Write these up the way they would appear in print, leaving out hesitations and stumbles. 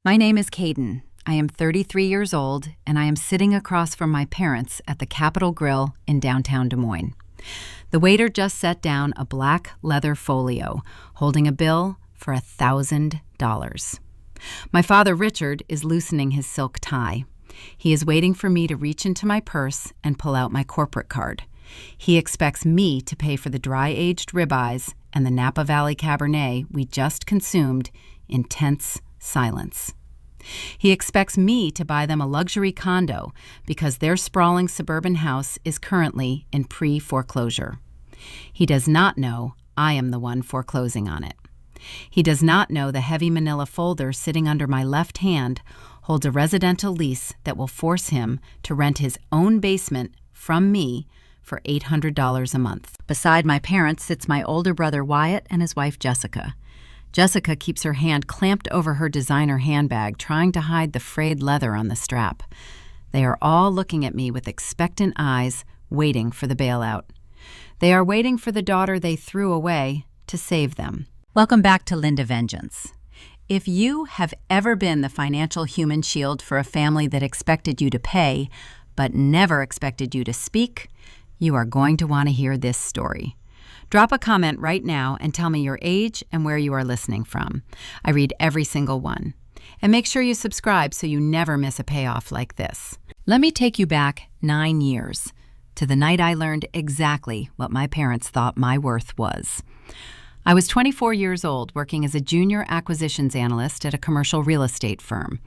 My name is Caden. I am 33 years old, and I am sitting across from my parents at the Capitol Grill in downtown Des Moines. The waiter just set down a black leather folio holding a bill for $1,000. My father, Richard, is loosening his silk tie. He is waiting for me to reach into my purse and pull out my corporate card. He expects me to pay for the dry-aged ribeyes and the Napa Valley Cabernet we just consumed in tense silence. He expects me to buy them a luxury condo because their sprawling suburban house is currently in pre-foreclosure. He does not know I am the one foreclosing on it. He does not know the heavy manila folder sitting under my left hand holds a residential lease that will force him to rent his own basement from me for $800 a month. Beside my parents sits my older brother Wyatt and his wife Jessica. Jessica keeps her hand clamped over her designer handbag, trying to hide the frayed leather on the strap. They are all looking at me with expectant eyes, waiting for the bailout. They are waiting for the daughter they threw away to save them. Welcome back to Linda Vengeance. If you have ever been the financial human shield for a family that expected you to pay, but never expected you to speak, you are going to want to hear this story. Drop a comment right now and tell me your age and where you are listening from. I read every single one. And make sure you subscribe so you never miss a payoff like this. Let me take you back 9 years to the night I learned exactly what my parents thought my worth was. I was 24 years old, working as a junior acquisitions analyst at a commercial real estate firm.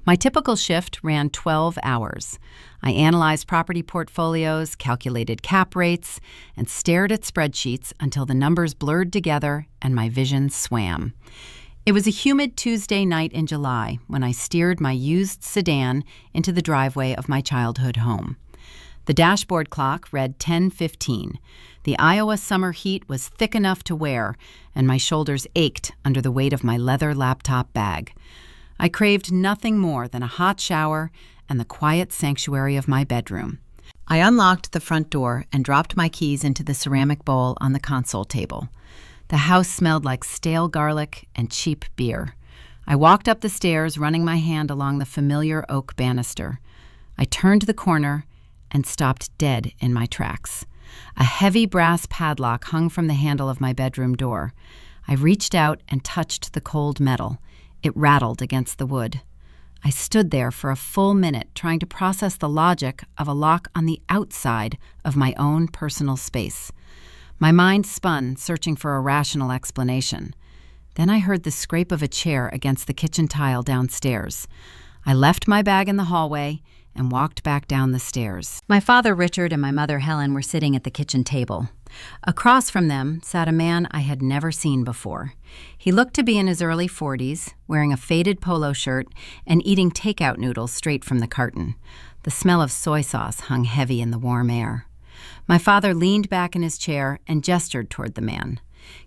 My typical shift ran 12 hours. I analyzed property portfolios, calculated cap rates, and stared at spreadsheets until the numbers blurred together and my vision swam. It was a humid Tuesday night in July when I steered my used sedan into the driveway of my childhood home. The dashboard clock read 10:15. The Iowa summer heat was thick enough to wear, and my shoulders ached under the weight of my leather laptop bag. I craved nothing more than a hot shower and the quiet sanctuary of my bedroom. I unlocked the front door and dropped my keys into the ceramic bowl on the console table. The house smelled like stale garlic and cheap beer. I walked up the stairs, running my hand along the familiar oak banister. I turned the corner and stopped dead in my tracks. A heavy brass padlock hung from the handle of my bedroom door. I reached out and touched the cold metal. It rattled against the wood. I stood there for a full minute trying to process the logic of a lock on the outside of my own personal space. My mind spun, searching for a rational explanation. Then I heard the scrape of a chair against the kitchen tile downstairs. I left my bag in the hallway and walked back down the stairs. My father, Richard, and my mother, Helen, were sitting at the kitchen table. Across from them sat a man I had never seen before. He looked to be in his early 40s, wearing a faded polo shirt and eating takeout noodles straight from the carton. The smell of soy sauce hung heavy in the warm air. My father leaned back in his chair and gestured toward the man.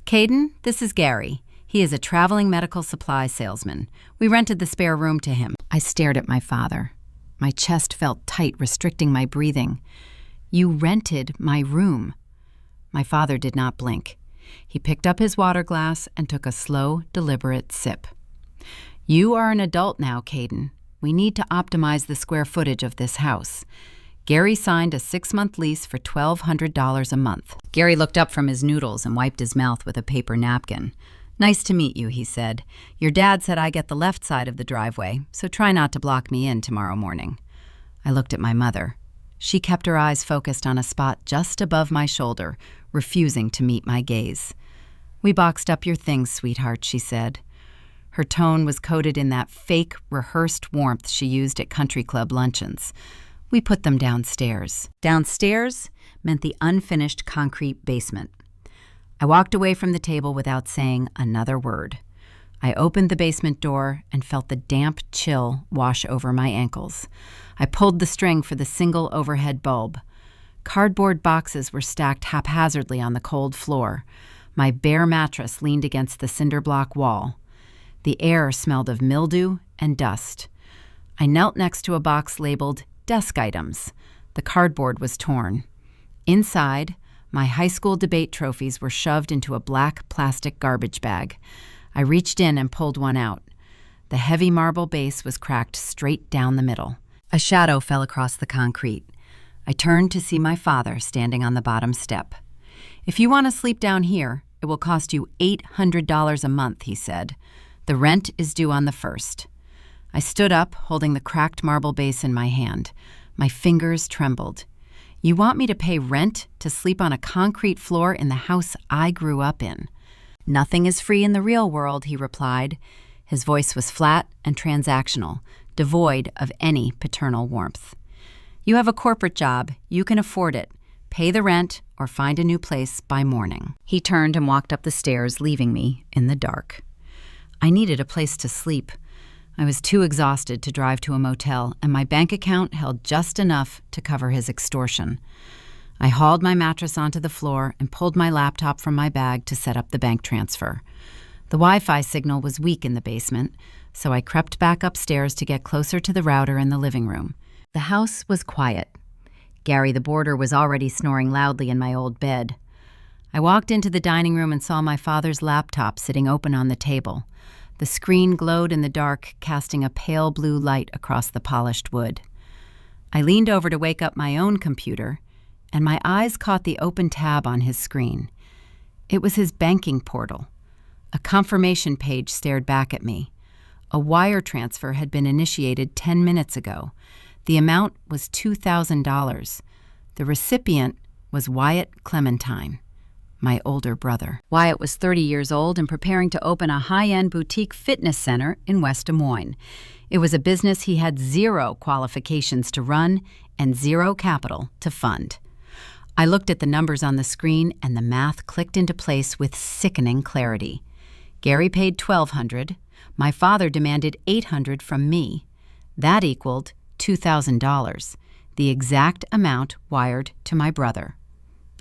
"Caden, this is Gary. He is a traveling medical supply salesman. We rented the spare room to him." I stared at my father. My chest felt tight, restricting my breathing. "You rented my room." My father did not blink. He picked up his water glass and took a slow, deliberate sip. "You are an adult now, Caden. We need to optimize the square footage of this house." Gary signed a 6-month lease for $1,200 a month. Gary looked up from his noodles and wiped his mouth with a paper napkin. "Nice to meet you," he said. "Your dad said I get the left side of the driveway, so try not to block me in tomorrow morning." I looked at my mother. She kept her eyes focused on a spot just above my shoulder, refusing to meet my gaze. "We boxed up your things, sweetheart," she said. Her tone was coated in that fake, rehearsed warmth she used at country club luncheons. "We put them downstairs." Downstairs meant the unfinished concrete basement. I walked away from the table without saying another word. I opened the basement door and felt the damp chill wash over my ankles. I pulled the string for the single overhead bulb. Cardboard boxes were stacked haphazardly on the cold floor. My bare mattress leaned against the cinder block wall. The air smelled of mildew and dust. I knelt next to a box labeled desk items. The cardboard was torn. Inside, my high school debate trophies were shoved into a black plastic garbage bag. I reached in and pulled one out. The heavy marble base was cracked straight down the middle. A shadow fell across the concrete. I turned to see my father standing on the bottom step. "If you want to sleep down here, it will cost you $800 a month," he said. "The rent is due on the 1st. I stood up, holding the cracked marble base in my hand. My fingers trembled. "You want me to pay rent to sleep on a concrete floor in the house I grew up in?" "Nothing is free in the real world," he replied. His voice was flat and transactional, devoid of any paternal warmth. "You have a corporate job. You can afford it. Pay the rent or find a new place by morning." He turned and walked up the stairs, leaving me in the dark. I needed a place to sleep. I was too exhausted to drive to a motel, and my bank account held just enough to cover his extortion. I hauled my mattress onto the floor and pulled my laptop from my bag to set up the bank transfer. The Wi-Fi signal was weak in the basement, so I crept back upstairs to get closer to the router in the living room. The house was quiet. Gary the boarder was already snoring loudly in my old bed. I walked into the dining room and saw my father's laptop sitting open on the table. The screen glowed in the dark, casting a pale blue light across the polished wood. I leaned over to wake up my own computer, and my eyes caught the open tab on his screen. It was his banking portal. A confirmation page stared back at me. A wire transfer had been initiated 10 minutes ago. The amount was $2,000. The recipient was Wyatt Clementine, my older brother. Wyatt was 30 years old and preparing to open a high-end boutique fitness center in West Des Moines. It was a business he had 0 qualifications to run and 0 capital to fund. I looked at the numbers on the screen, and the math clicked into place with sickening clarity. Gary paid $1,200. My father demanded $800 from me. That equaled $2,000, the exact amount wired to my brother.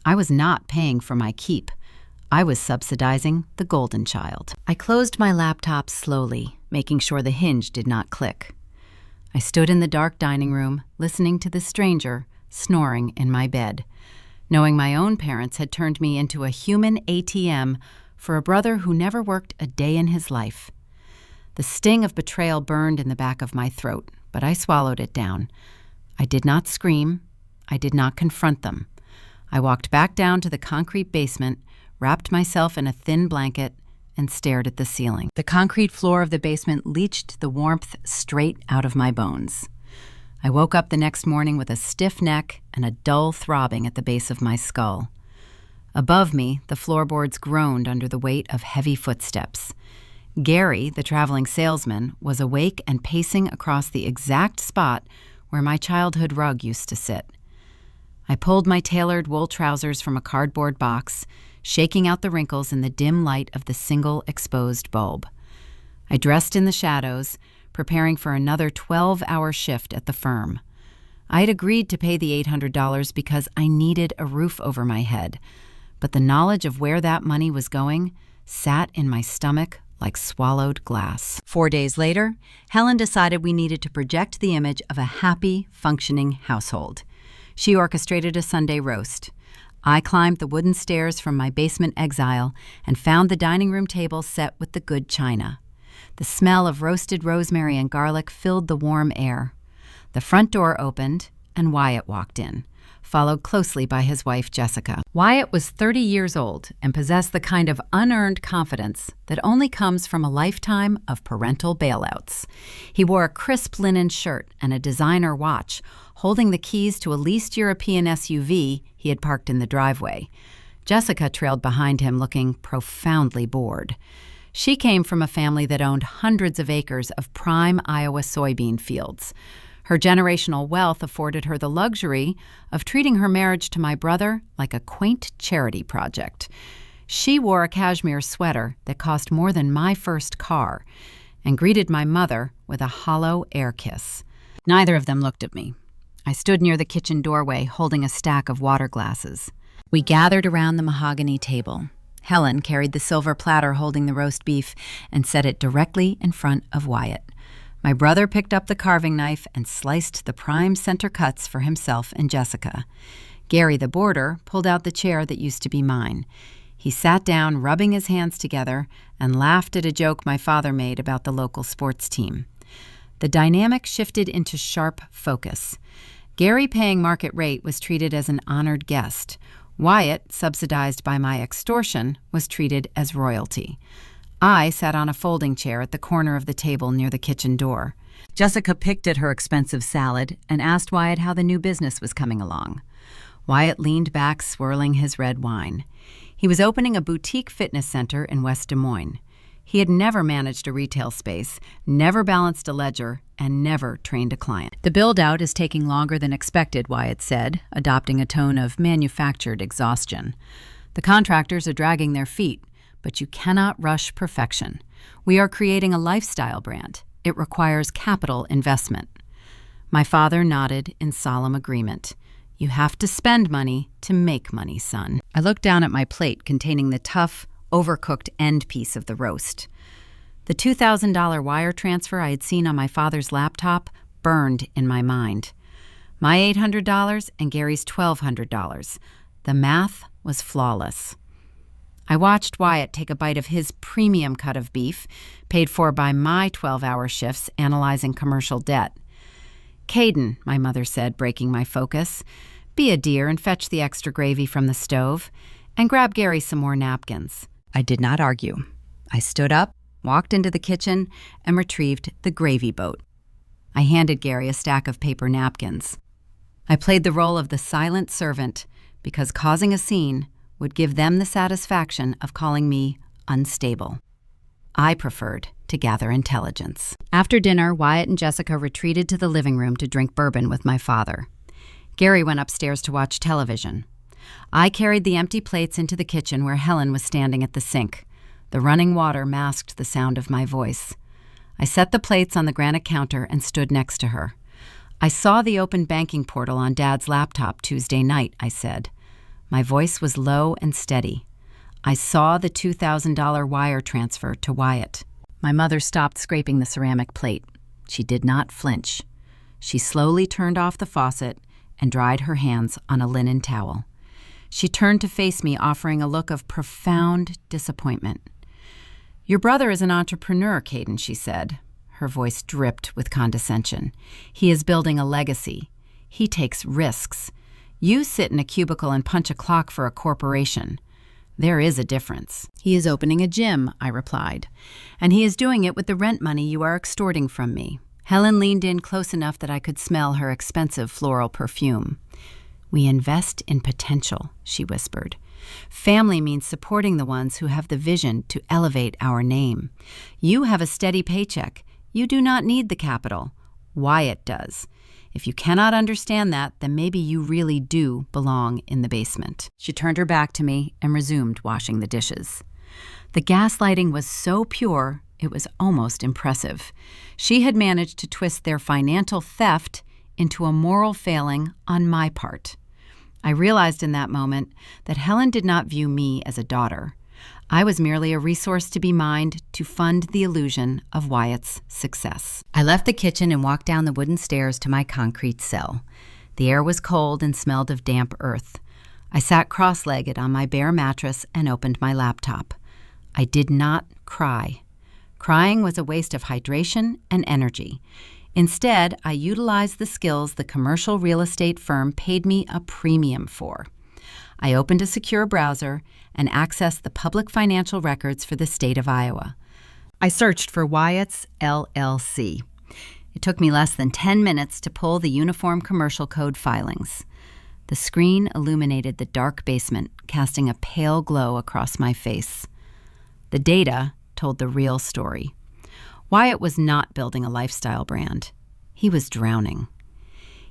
I was not paying for my keep. I was subsidizing the golden child. I closed my laptop slowly, making sure the hinge did not click. I stood in the dark dining room, listening to the stranger snoring in my bed, knowing my own parents had turned me into a human ATM for a brother who never worked a day in his life. The sting of betrayal burned in the back of my throat, but I swallowed it down. I did not scream. I did not confront them. I walked back down to the concrete basement, wrapped myself in a thin blanket, and stared at the ceiling. The concrete floor of the basement leached the warmth straight out of my bones. I woke up the next morning with a stiff neck and a dull throbbing at the base of my skull. Above me, the floorboards groaned under the weight of heavy footsteps. Gary, the traveling salesman, was awake and pacing across the exact spot where my childhood rug used to sit. I pulled my tailored wool trousers from a cardboard box, shaking out the wrinkles in the dim light of the single exposed bulb. I dressed in the shadows, preparing for another 12-hour shift at the firm. I had agreed to pay the $800 because I needed a roof over my head, but the knowledge of where that money was going sat in my stomach like swallowed glass. 4 days later, Helen decided we needed to project the image of a happy, functioning household. She orchestrated a Sunday roast. I climbed the wooden stairs from my basement exile and found the dining room table set with the good china. The smell of roasted rosemary and garlic filled the warm air. The front door opened, and Wyatt walked in, followed closely by his wife, Jessica. Wyatt was 30 years old and possessed the kind of unearned confidence that only comes from a lifetime of parental bailouts. He wore a crisp linen shirt and a designer watch, holding the keys to a leased European SUV he had parked in the driveway. Jessica trailed behind him, looking profoundly bored. She came from a family that owned hundreds of acres of prime Iowa soybean fields. Her generational wealth afforded her the luxury of treating her marriage to my brother like a quaint charity project. She wore a cashmere sweater that cost more than my first car and greeted my mother with a hollow air kiss. Neither of them looked at me. I stood near the kitchen doorway, holding a stack of water glasses. We gathered around the mahogany table. Helen carried the silver platter holding the roast beef and set it directly in front of Wyatt. My brother picked up the carving knife and sliced the prime center cuts for himself and Jessica. Gary, the boarder, pulled out the chair that used to be mine. He sat down, rubbing his hands together, and laughed at a joke my father made about the local sports team. The dynamic shifted into sharp focus. Gary, paying market rate, was treated as an honored guest. Wyatt, subsidized by my extortion, was treated as royalty. I sat on a folding chair at the corner of the table near the kitchen door. Jessica picked at her expensive salad and asked Wyatt how the new business was coming along. Wyatt leaned back, swirling his red wine. He was opening a boutique fitness center in West Des Moines. He had never managed a retail space, never balanced a ledger, and never trained a client. "The build-out is taking longer than expected," Wyatt said, adopting a tone of manufactured exhaustion. "The contractors are dragging their feet, but you cannot rush perfection. We are creating a lifestyle brand. It requires capital investment." My father nodded in solemn agreement. "You have to spend money to make money, son." I looked down at my plate containing the tough, overcooked end piece of the roast. The $2,000 wire transfer I had seen on my father's laptop burned in my mind. My $800 and Gary's $1,200. The math was flawless. I watched Wyatt take a bite of his premium cut of beef, paid for by my 12-hour shifts analyzing commercial debt. "Caden," my mother said, breaking my focus, "be a dear and fetch the extra gravy from the stove, and grab Gary some more napkins." I did not argue. I stood up, walked into the kitchen, and retrieved the gravy boat. I handed Gary a stack of paper napkins. I played the role of the silent servant because causing a scene would give them the satisfaction of calling me unstable. I preferred to gather intelligence. After dinner, Wyatt and Jessica retreated to the living room to drink bourbon with my father. Gary went upstairs to watch television. I carried the empty plates into the kitchen where Helen was standing at the sink. The running water masked the sound of my voice. I set the plates on the granite counter and stood next to her. "I saw the open banking portal on Dad's laptop Tuesday night," I said. My voice was low and steady. "I saw the $2,000 wire transfer to Wyatt." My mother stopped scraping the ceramic plate. She did not flinch. She slowly turned off the faucet and dried her hands on a linen towel. She turned to face me, offering a look of profound disappointment. "Your brother is an entrepreneur, Caden," she said. Her voice dripped with condescension. "He is building a legacy. He takes risks. You sit in a cubicle and punch a clock for a corporation. There is a difference." "He is opening a gym," I replied, "and he is doing it with the rent money you are extorting from me." Helen leaned in close enough that I could smell her expensive floral perfume. "We invest in potential," she whispered. "Family means supporting the ones who have the vision to elevate our name. You have a steady paycheck. You do not need the capital. Wyatt does. If you cannot understand that, then maybe you really do belong in the basement." She turned her back to me and resumed washing the dishes. The gaslighting was so pure, it was almost impressive. She had managed to twist their financial theft into a moral failing on my part. I realized in that moment that Helen did not view me as a daughter. I was merely a resource to be mined to fund the illusion of Wyatt's success. I left the kitchen and walked down the wooden stairs to my concrete cell. The air was cold and smelled of damp earth. I sat cross-legged on my bare mattress and opened my laptop. I did not cry. Crying was a waste of hydration and energy. Instead, I utilized the skills the commercial real estate firm paid me a premium for. I opened a secure browser and accessed the public financial records for the state of Iowa. I searched for Wyatt's LLC. It took me less than 10 minutes to pull the Uniform Commercial Code filings. The screen illuminated the dark basement, casting a pale glow across my face. The data told the real story. Wyatt was not building a lifestyle brand. He was drowning.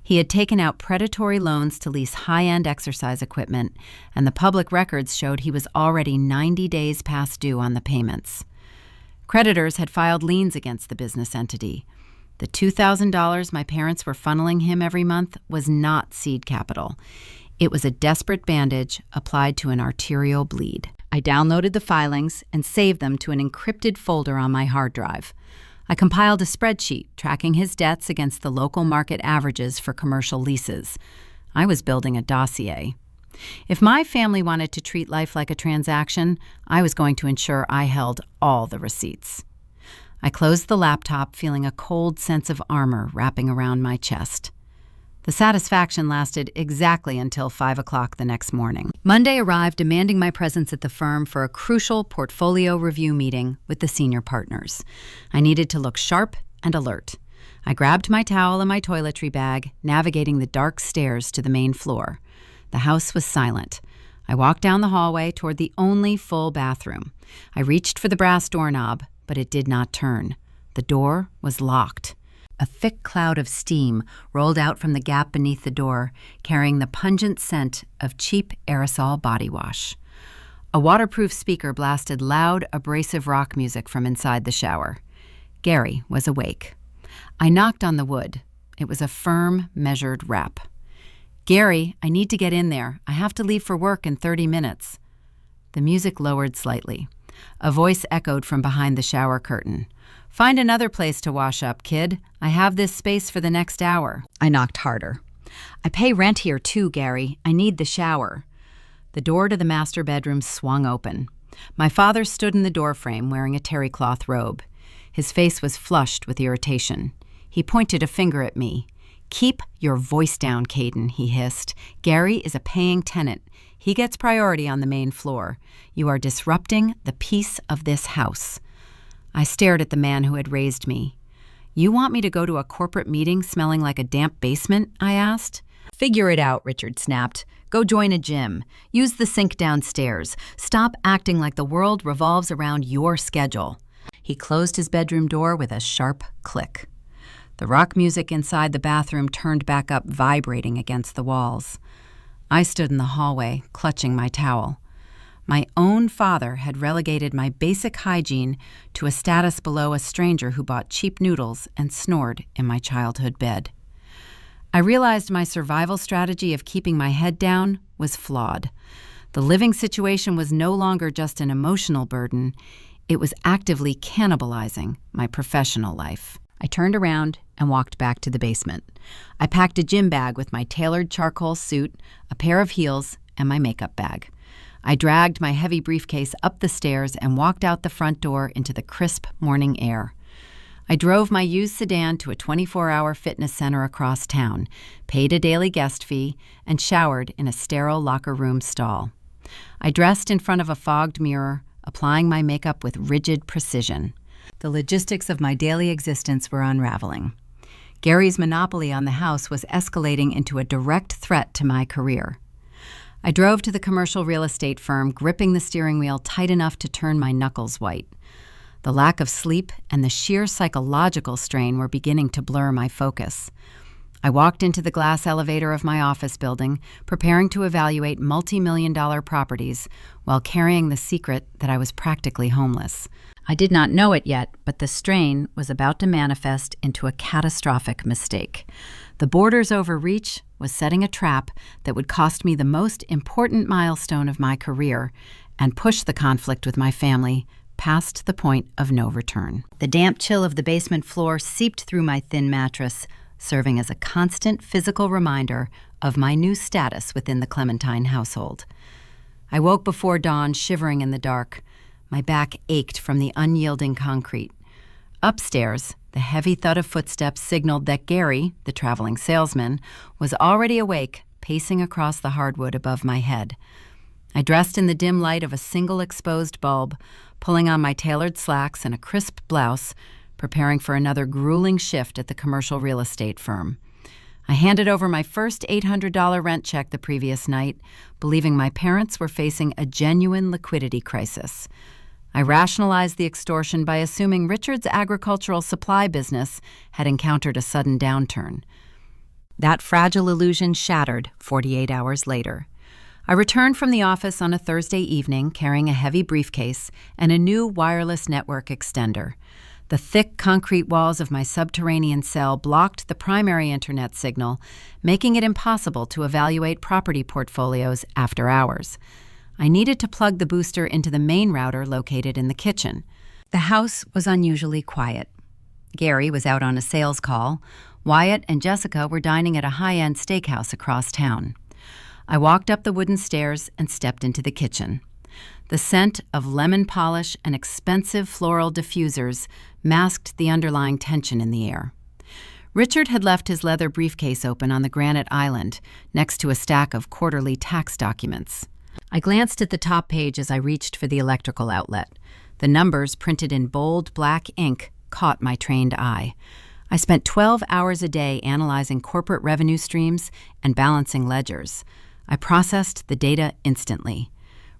He had taken out predatory loans to lease high-end exercise equipment, and the public records showed he was already 90 days past due on the payments. Creditors had filed liens against the business entity. The $2,000 my parents were funneling him every month was not seed capital. It was a desperate bandage applied to an arterial bleed. I downloaded the filings and saved them to an encrypted folder on my hard drive. I compiled a spreadsheet tracking his debts against the local market averages for commercial leases. I was building a dossier. If my family wanted to treat life like a transaction, I was going to ensure I held all the receipts. I closed the laptop, feeling a cold sense of armor wrapping around my chest. The satisfaction lasted exactly until 5 o'clock the next morning. Monday arrived, demanding my presence at the firm for a crucial portfolio review meeting with the senior partners. I needed to look sharp and alert. I grabbed my towel and my toiletry bag, navigating the dark stairs to the main floor. The house was silent. I walked down the hallway toward the only full bathroom. I reached for the brass doorknob, but it did not turn. The door was locked. A thick cloud of steam rolled out from the gap beneath the door, carrying the pungent scent of cheap aerosol body wash. A waterproof speaker blasted loud, abrasive rock music from inside the shower. Gary was awake. I knocked on the wood. It was a firm, measured rap. "Gary, I need to get in there. I have to leave for work in 30 minutes. The music lowered slightly. A voice echoed from behind the shower curtain. "Find another place to wash up, kid. I have this space for the next hour." I knocked harder. "I pay rent here too, Gary. I need the shower." The door to the master bedroom swung open. My father stood in the doorframe wearing a terry cloth robe. His face was flushed with irritation. He pointed a finger at me. "Keep your voice down, Caden," he hissed. "Gary is a paying tenant. He gets priority on the main floor. You are disrupting the peace of this house." I stared at the man who had raised me. "You want me to go to a corporate meeting smelling like a damp basement?" I asked. "Figure it out," Richard snapped. "Go join a gym. Use the sink downstairs. Stop acting like the world revolves around your schedule." He closed his bedroom door with a sharp click. The rock music inside the bathroom turned back up, vibrating against the walls. I stood in the hallway, clutching my towel. My own father had relegated my basic hygiene to a status below a stranger who bought cheap noodles and snored in my childhood bed. I realized my survival strategy of keeping my head down was flawed. The living situation was no longer just an emotional burden. It was actively cannibalizing my professional life. I turned around and walked back to the basement. I packed a gym bag with my tailored charcoal suit, a pair of heels, and my makeup bag. I dragged my heavy briefcase up the stairs and walked out the front door into the crisp morning air. I drove my used sedan to a 24-hour fitness center across town, paid a daily guest fee, and showered in a sterile locker room stall. I dressed in front of a fogged mirror, applying my makeup with rigid precision. The logistics of my daily existence were unraveling. Gary's monopoly on the house was escalating into a direct threat to my career. I drove to the commercial real estate firm, gripping the steering wheel tight enough to turn my knuckles white. The lack of sleep and the sheer psychological strain were beginning to blur my focus. I walked into the glass elevator of my office building, preparing to evaluate multi-million-dollar properties while carrying the secret that I was practically homeless. I did not know it yet, but the strain was about to manifest into a catastrophic mistake. The border's overreach was setting a trap that would cost me the most important milestone of my career and push the conflict with my family past the point of no return. The damp chill of the basement floor seeped through my thin mattress, serving as a constant physical reminder of my new status within the Clementine household. I woke before dawn, shivering in the dark. My back ached from the unyielding concrete. Upstairs, the heavy thud of footsteps signaled that Gary, the traveling salesman, was already awake, pacing across the hardwood above my head. I dressed in the dim light of a single exposed bulb, pulling on my tailored slacks and a crisp blouse, preparing for another grueling shift at the commercial real estate firm. I handed over my first $800 rent check the previous night, believing my parents were facing a genuine liquidity crisis. I rationalized the extortion by assuming Richard's agricultural supply business had encountered a sudden downturn. That fragile illusion shattered 48 hours later. I returned from the office on a Thursday evening carrying a heavy briefcase and a new wireless network extender. The thick concrete walls of my subterranean cell blocked the primary internet signal, making it impossible to evaluate property portfolios after hours. I needed to plug the booster into the main router located in the kitchen. The house was unusually quiet. Gary was out on a sales call. Wyatt and Jessica were dining at a high-end steakhouse across town. I walked up the wooden stairs and stepped into the kitchen. The scent of lemon polish and expensive floral diffusers masked the underlying tension in the air. Richard had left his leather briefcase open on the granite island, next to a stack of quarterly tax documents. I glanced at the top page as I reached for the electrical outlet. The numbers, printed in bold black ink, caught my trained eye. I spent 12 hours a day analyzing corporate revenue streams and balancing ledgers. I processed the data instantly.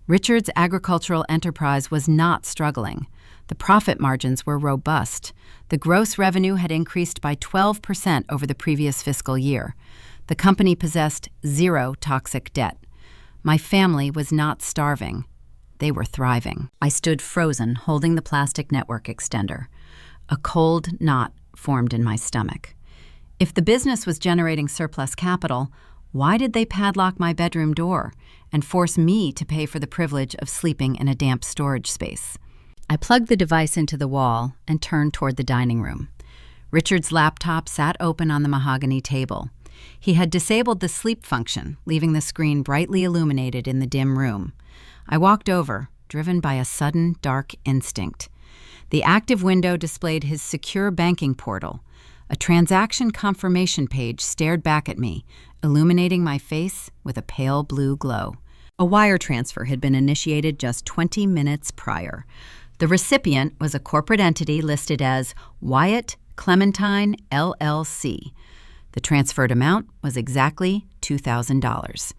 Richard's agricultural enterprise was not struggling. The profit margins were robust. The gross revenue had increased by 12% over the previous fiscal year. The company possessed zero toxic debt. My family was not starving. They were thriving. I stood frozen, holding the plastic network extender. A cold knot formed in my stomach. If the business was generating surplus capital, why did they padlock my bedroom door and force me to pay for the privilege of sleeping in a damp storage space? I plugged the device into the wall and turned toward the dining room. Richard's laptop sat open on the mahogany table. He had disabled the sleep function, leaving the screen brightly illuminated in the dim room. I walked over, driven by a sudden, dark instinct. The active window displayed his secure banking portal. A transaction confirmation page stared back at me, illuminating my face with a pale blue glow. A wire transfer had been initiated just 20 minutes prior. The recipient was a corporate entity listed as Wyatt Clementine, LLC. The transferred amount was exactly $2,000.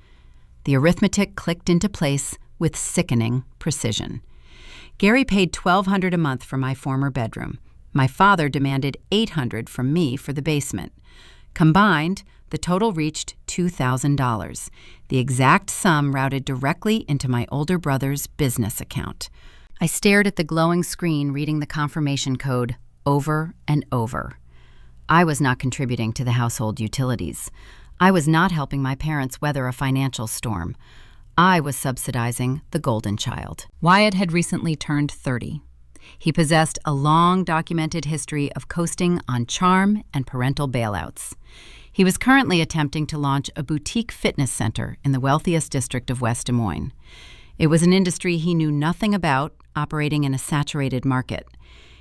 The arithmetic clicked into place with sickening precision. Gary paid $1,200 a month for my former bedroom. My father demanded $800 from me for the basement. Combined, the total reached $2,000, the exact sum routed directly into my older brother's business account. I stared at the glowing screen, reading the confirmation code over and over. I was not contributing to the household utilities. I was not helping my parents weather a financial storm. I was subsidizing the golden child. Wyatt had recently turned 30. He possessed a long documented history of coasting on charm and parental bailouts. He was currently attempting to launch a boutique fitness center in the wealthiest district of West Des Moines. It was an industry he knew nothing about, operating in a saturated market.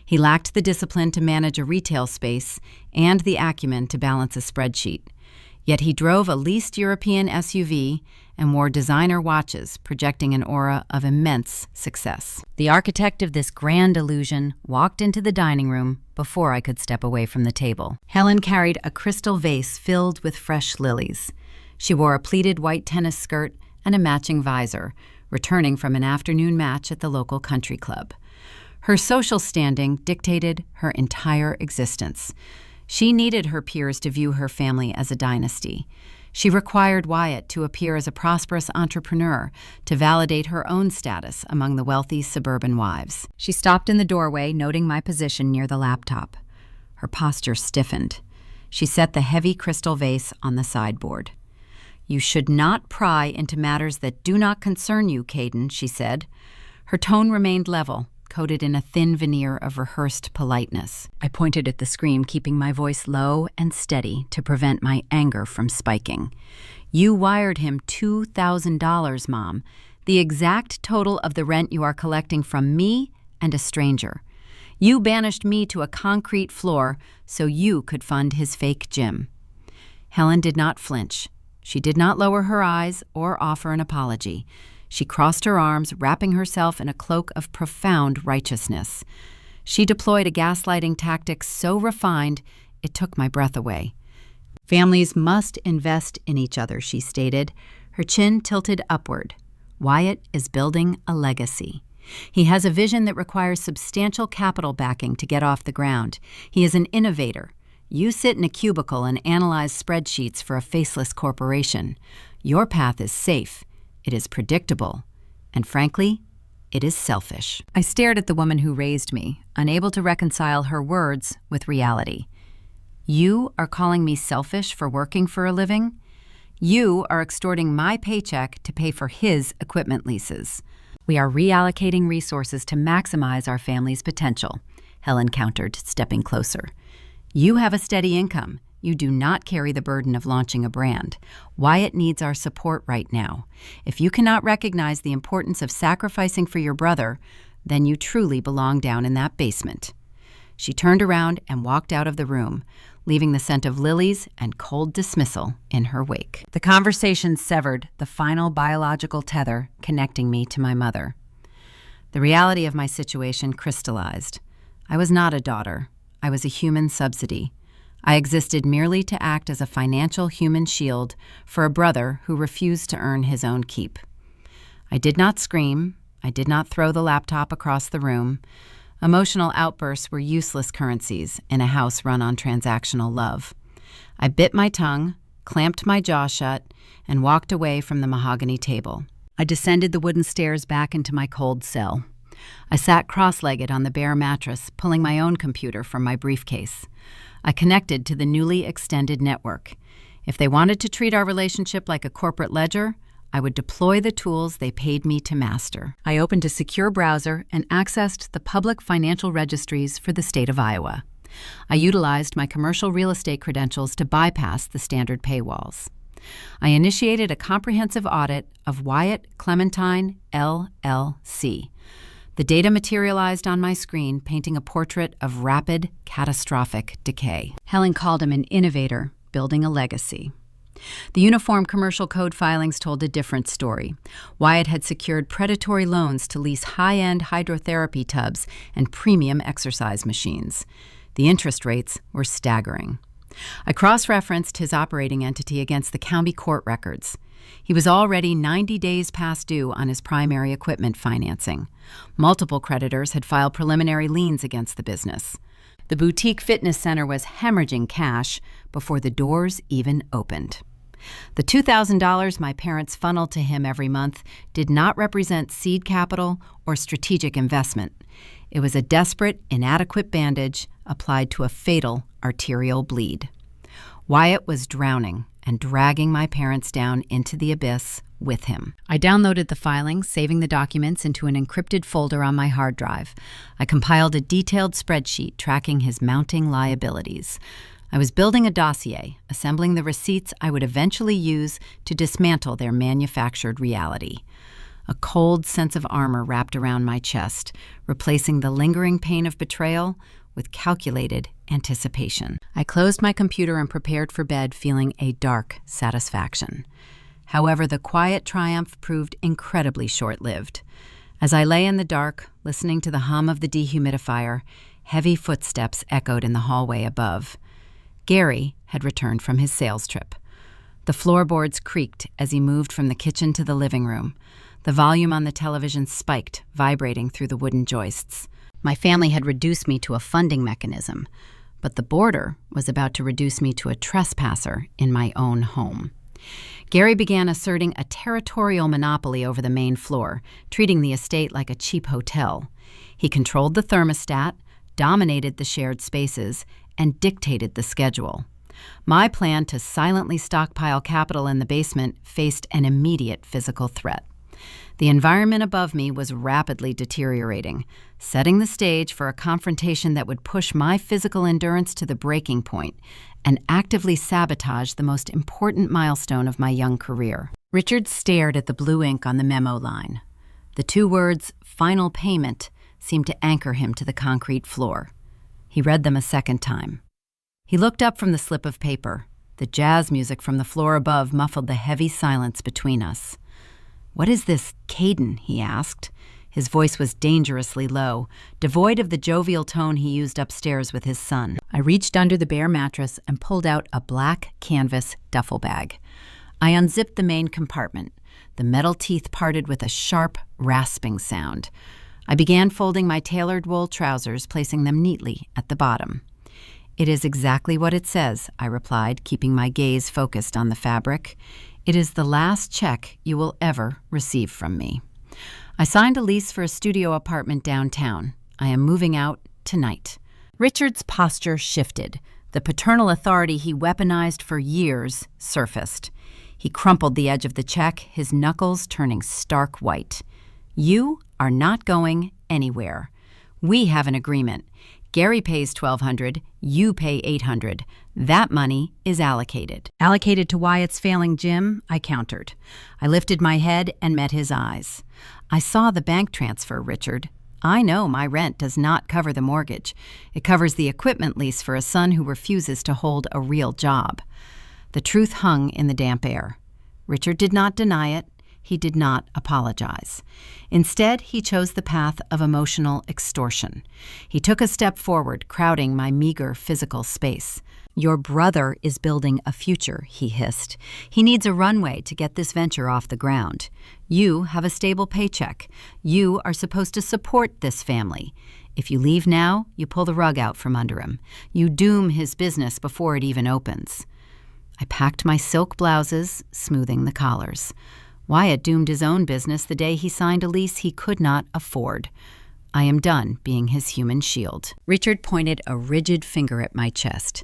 He lacked the discipline to manage a retail space and the acumen to balance a spreadsheet. Yet he drove a leased European SUV and wore designer watches, projecting an aura of immense success. The architect of this grand illusion walked into the dining room before I could step away from the table. Helen carried a crystal vase filled with fresh lilies. She wore a pleated white tennis skirt and a matching visor, returning from an afternoon match at the local country club. Her social standing dictated her entire existence. She needed her peers to view her family as a dynasty. She required Wyatt to appear as a prosperous entrepreneur to validate her own status among the wealthy suburban wives. She stopped in the doorway, noting my position near the laptop. Her posture stiffened. She set the heavy crystal vase on the sideboard. "You should not pry into matters that do not concern you, Caden," she said. Her tone remained level, coated in a thin veneer of rehearsed politeness. I pointed at the screen, keeping my voice low and steady to prevent my anger from spiking. "You wired him $2,000, Mom, the exact total of the rent you are collecting from me and a stranger. You banished me to a concrete floor so you could fund his fake gym." Helen did not flinch. She did not lower her eyes or offer an apology. She crossed her arms, wrapping herself in a cloak of profound righteousness. She deployed a gaslighting tactic so refined it took my breath away. "Families must invest in each other," she stated, her chin tilted upward. "Wyatt is building a legacy. He has a vision that requires substantial capital backing to get off the ground. He is an innovator. You sit in a cubicle and analyze spreadsheets for a faceless corporation. Your path is safe. It is predictable, and frankly, it is selfish." I stared at the woman who raised me, unable to reconcile her words with reality. "You are calling me selfish for working for a living? You are extorting my paycheck to pay for his equipment leases. We are reallocating resources to maximize our family's potential," Helen countered, stepping closer. "You have a steady income, You do not carry the burden of launching a brand. Wyatt needs our support right now. If you cannot recognize the importance of sacrificing for your brother, then you truly belong down in that basement." She turned around and walked out of the room, leaving the scent of lilies and cold dismissal in her wake. The conversation severed the final biological tether connecting me to my mother. The reality of my situation crystallized. I was not a daughter. I was a human subsidy. I existed merely to act as a financial human shield for a brother who refused to earn his own keep. I did not scream. I did not throw the laptop across the room. Emotional outbursts were useless currencies in a house run on transactional love. I bit my tongue, clamped my jaw shut, and walked away from the mahogany table. I descended the wooden stairs back into my cold cell. I sat cross-legged on the bare mattress, pulling my own computer from my briefcase. I connected to the newly extended network. If they wanted to treat our relationship like a corporate ledger, I would deploy the tools they paid me to master. I opened a secure browser and accessed the public financial registries for the state of Iowa. I utilized my commercial real estate credentials to bypass the standard paywalls. I initiated a comprehensive audit of Wyatt Clementine, LLC. The data materialized on my screen, painting a portrait of rapid, catastrophic decay. Helen called him an innovator, building a legacy. The Uniform Commercial Code filings told a different story. Wyatt had secured predatory loans to lease high-end hydrotherapy tubs and premium exercise machines. The interest rates were staggering. I cross-referenced his operating entity against the county court records. He was already 90 days past due on his primary equipment financing. Multiple creditors had filed preliminary liens against the business. The boutique fitness center was hemorrhaging cash before the doors even opened. The $2,000 my parents funneled to him every month did not represent seed capital or strategic investment. It was a desperate, inadequate bandage applied to a fatal arterial bleed. Wyatt was drowning and dragging my parents down into the abyss with him. I downloaded the filings, saving the documents into an encrypted folder on my hard drive. I compiled a detailed spreadsheet tracking his mounting liabilities. I was building a dossier, assembling the receipts I would eventually use to dismantle their manufactured reality. A cold sense of armor wrapped around my chest, replacing the lingering pain of betrayal with calculated anticipation. I closed my computer and prepared for bed, feeling a dark satisfaction. However, the quiet triumph proved incredibly short-lived. As I lay in the dark, listening to the hum of the dehumidifier, heavy footsteps echoed in the hallway above. Gary had returned from his sales trip. The floorboards creaked as he moved from the kitchen to the living room. The volume on the television spiked, vibrating through the wooden joists. My family had reduced me to a funding mechanism, but the border was about to reduce me to a trespasser in my own home. Gary began asserting a territorial monopoly over the main floor, treating the estate like a cheap hotel. He controlled the thermostat, dominated the shared spaces, and dictated the schedule. My plan to silently stockpile capital in the basement faced an immediate physical threat. The environment above me was rapidly deteriorating, setting the stage for a confrontation that would push my physical endurance to the breaking point and actively sabotage the most important milestone of my young career. Richard stared at the blue ink on the memo line. The two words, "final payment," seemed to anchor him to the concrete floor. He read them a second time. He looked up from the slip of paper. The jazz music from the floor above muffled the heavy silence between us. "What is this, Caden?" he asked. His voice was dangerously low, devoid of the jovial tone he used upstairs with his son. I reached under the bare mattress and pulled out a black canvas duffel bag. I unzipped the main compartment. The metal teeth parted with a sharp, rasping sound. I began folding my tailored wool trousers, placing them neatly at the bottom. "It is exactly what it says," I replied, keeping my gaze focused on the fabric. "It is the last check you will ever receive from me. I signed a lease for a studio apartment downtown. I am moving out tonight." Richard's posture shifted. The paternal authority he weaponized for years surfaced. He crumpled the edge of the check, his knuckles turning stark white. "You are not going anywhere. We have an agreement. Gary pays $1,200, you pay $800. That money is allocated. Allocated to Wyatt's failing gym, I countered. I lifted my head and met his eyes. I saw the bank transfer, Richard. I know my rent does not cover the mortgage. It covers the equipment lease for a son who refuses to hold a real job. The truth hung in the damp air. Richard did not deny it. He did not apologize. Instead, he chose the path of emotional extortion. He took a step forward, crowding my meager physical space. Your brother is building a future, he hissed. He needs a runway to get this venture off the ground. You have a stable paycheck. You are supposed to support this family. If you leave now, you pull the rug out from under him. You doom his business before it even opens. I packed my silk blouses, smoothing the collars. Wyatt doomed his own business the day he signed a lease he could not afford. I am done being his human shield. Richard pointed a rigid finger at my chest.